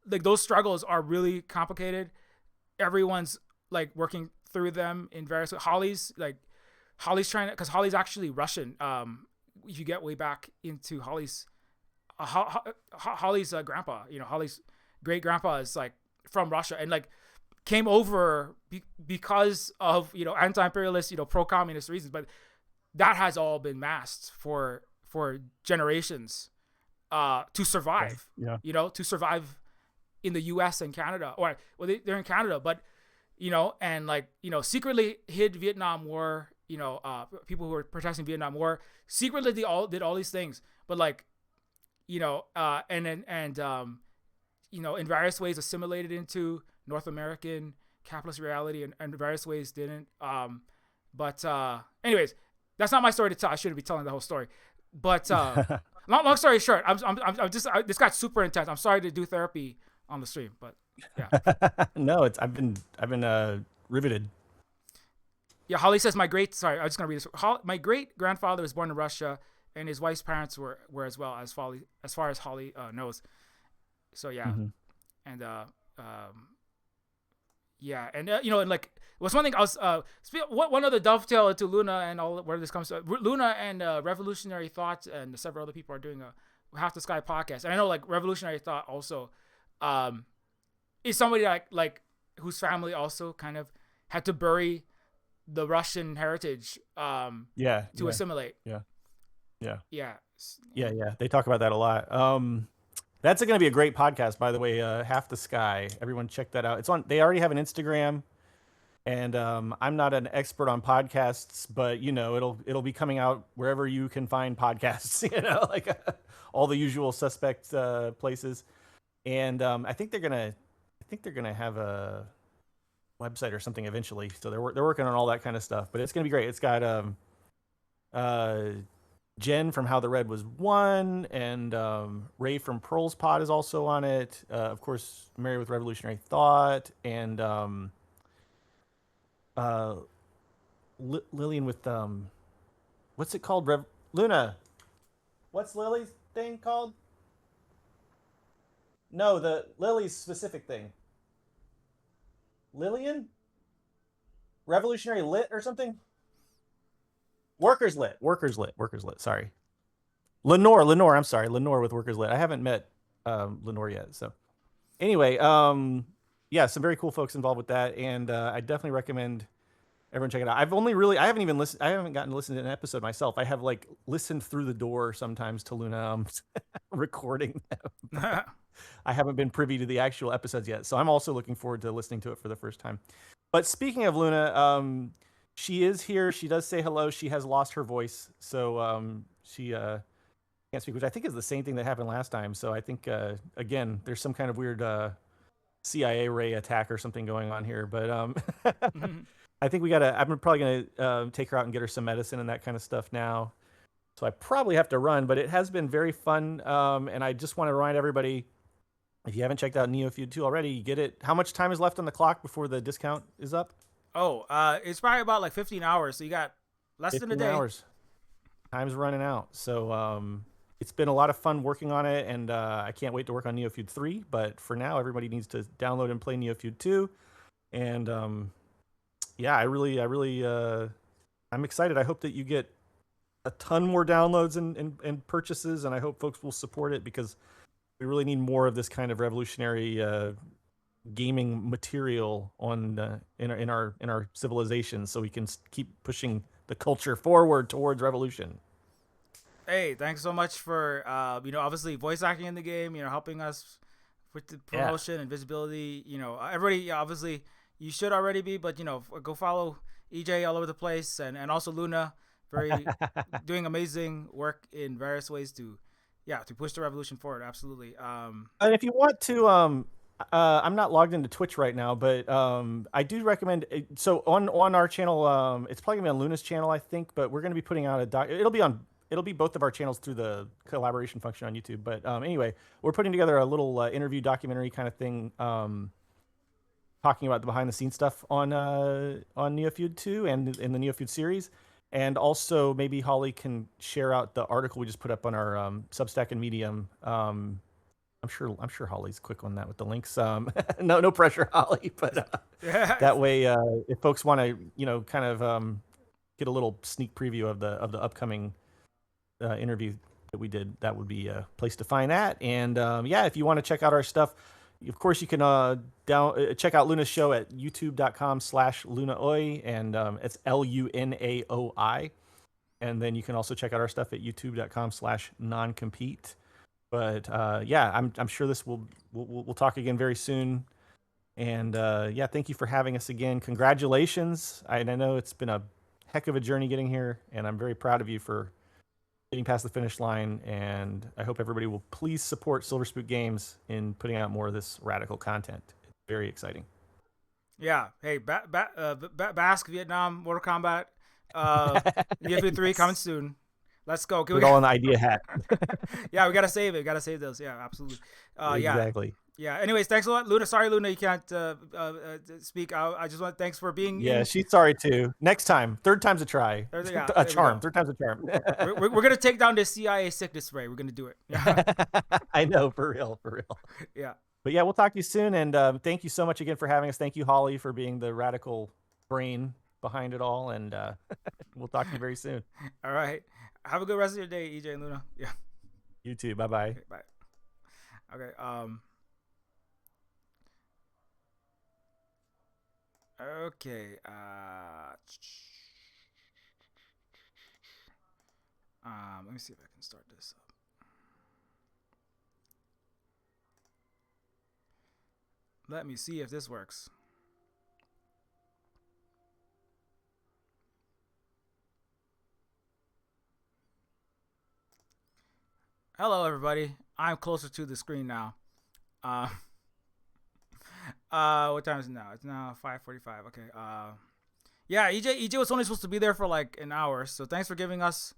like those struggles are really complicated. Everyone's like working through them in various ways. Holly's trying to, because Holly's actually Russian. If you get way back into Holly's grandpa, Holly's great grandpa is like from Russia, and like came over because of anti-imperialist, pro-communist reasons. But that has all been masked for generations to survive. Yeah. To survive in the U.S. and Canada, or they're in Canada, but and like secretly hid Vietnam War. People who were protesting Vietnam War secretly did all these things, but like in various ways assimilated into North American capitalist reality, and in various ways didn't. But anyways, that's not my story to tell. I shouldn't be telling the whole story. But long story short, this got super intense. I'm sorry to do therapy on the stream, but yeah. No, I've been riveted. Yeah, Holly says I'm just gonna read this. My great grandfather was born in Russia, and his wife's parents were as well, as far as Holly knows. So yeah, and yeah, and and like was one thing I was one other dovetail into Luna and all where this comes to. Luna and Revolutionary Thought and several other people are doing a Half the Sky podcast, and I know like Revolutionary Thought also is somebody like whose family also kind of had to bury the Russian heritage to assimilate. Yeah. They talk about that a lot. That's going to be a great podcast, by the way. Half the Sky. Everyone check that out. It's on. They already have an Instagram, and I'm not an expert on podcasts, but it'll be coming out wherever you can find podcasts. Like all the usual suspect places. And I think they're gonna have a website or something eventually. So they're working on all that kind of stuff. But it's gonna be great. It's got Jen from How the Red Was Won, and Ray from Pearl's Pod is also on it. Of course, Mary with Revolutionary Thought, and Lillian with what's it called? Luna. What's Lily's thing called? No, the Lily's specific thing. Lillian? Revolutionary Lit or something? Workers Lit. Sorry. Lenore. I'm sorry. Lenore with Workers Lit. I haven't met Lenore yet. So anyway, yeah, some very cool folks involved with that. And I definitely recommend everyone check it out. I haven't gotten to listen to an episode myself. I have like listened through the door sometimes to Luna recording them. I haven't been privy to the actual episodes yet. So I'm also looking forward to listening to it for the first time. But speaking of Luna, she is here. She does say hello. She has lost her voice. So she can't speak, which I think is the same thing that happened last time. So I think, again, there's some kind of weird CIA Ray attack or something going on here. But I think I'm probably going to take her out and get her some medicine and that kind of stuff now. So I probably have to run, but it has been very fun. And I just want to remind everybody, if you haven't checked out Neofeud 2 already, you get it. How much time is left on the clock before the discount is up? Oh, it's probably about like 15 hours. So you got less than a day. Hours. Time's running out. So it's been a lot of fun working on it, and I can't wait to work on Neofeud 3. But for now, everybody needs to download and play Neofeud 2. And yeah, I'm excited. I hope that you get a ton more downloads and purchases, and I hope folks will support it, because we really need more of this kind of revolutionary gaming material on in our civilization, so we can keep pushing the culture forward towards revolution. Hey, thanks so much for obviously voice acting in the game, helping us with the promotion and visibility. Everybody, obviously you should already be, but go follow EJ all over the place, and also Luna, doing amazing work in various ways to push the revolution forward. Absolutely. And if you want to, I'm not logged into Twitch right now, but I do recommend. So on our channel, it's probably gonna be on Luna's channel, I think, but we're gonna be putting out it'll be both of our channels through the collaboration function on YouTube. But anyway, we're putting together a little interview documentary kind of thing, talking about the behind the scenes stuff on Neofeud 2 and in the Neofeud series. And also, maybe Holly can share out the article we just put up on our Substack and Medium. I'm sure Holly's quick on that with the links. No pressure, Holly. But that way, if folks want to, kind of get a little sneak preview of the upcoming interview that we did, that would be a place to find that. And if you want to check out our stuff, of course, you can check out Luna's show at youtube.com/lunaoi, and it's LUNAOI. And then you can also check out our stuff at youtube.com/noncompete. But I'm sure we'll talk again very soon. And thank you for having us again. Congratulations. I know it's been a heck of a journey getting here, and I'm very proud of you for getting past the finish line. And I hope everybody will please support Silver Spook Games in putting out more of this radical content. It's very exciting. Yeah. Hey, Basque, Vietnam, Mortal Kombat. Neofeud 3 coming soon. Let's go. Put it all in the idea hat. Yeah, we gotta save it. We gotta save those. Yeah, absolutely. Exactly. Yeah. Anyways, thanks a lot, Luna. Sorry, Luna, you can't speak. I just want thanks for being. Yeah, she's sorry too. Next time, third time's a try. Yeah, a charm. Third time's a charm. we're gonna take down this CIA sickness spray. We're gonna do it. Yeah. I know, for real. Yeah. But yeah, we'll talk to you soon. And thank you so much again for having us. Thank you, Holly, for being the radical brain behind it all. And we'll talk to you very soon. All right. Have a good rest of your day, EJ and Luna. Yeah. You too. Bye-bye. Okay, bye. Okay. Okay. Let me see if I can start this up. Let me see if this works. Hello, everybody. I'm closer to the screen now. What time is it now? It's now 5:45. Okay. Yeah, EJ was only supposed to be there for like an hour. So thanks for giving us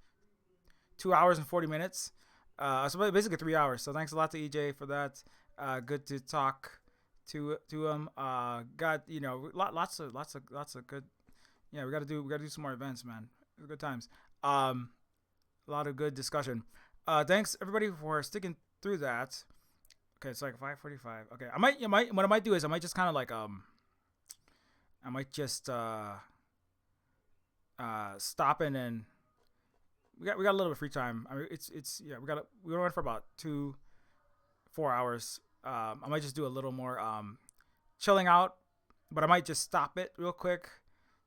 2 hours and 40 minutes. So basically 3 hours. So thanks a lot to EJ for that. Good to talk to him. Got lots of good. Yeah, we gotta do some more events, man. Good times. A lot of good discussion. Thanks everybody for sticking through that. Okay, it's like 5:45. Okay, what I might do is I might just kind of like I might just stop in, and we got a little bit of free time. I mean, we went for about 4 hours. I might just do a little more chilling out, but I might just stop it real quick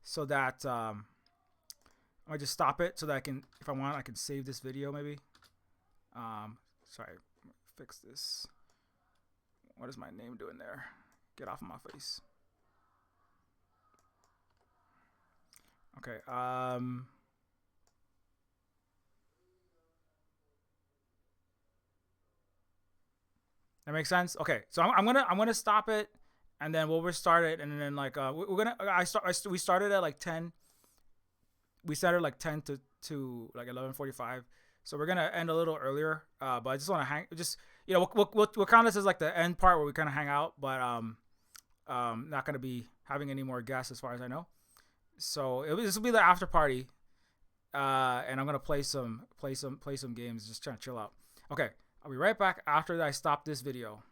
so that I might just stop it so that I can, if I want, I can save this video maybe. Sorry, fix this. What is my name doing there? Get off of my face. Okay. That makes sense. Okay, so I'm gonna stop it, and then we'll restart it, and then like we started at like 10. We started like 10 to like 11:45. So we're gonna end a little earlier, but I just want to we'll count this as like the end part where we kind of hang out, but not gonna be having any more guests as far as I know. So this will be the after party, and I'm gonna play some games, just trying to chill out. Okay, I'll be right back after I stop this video.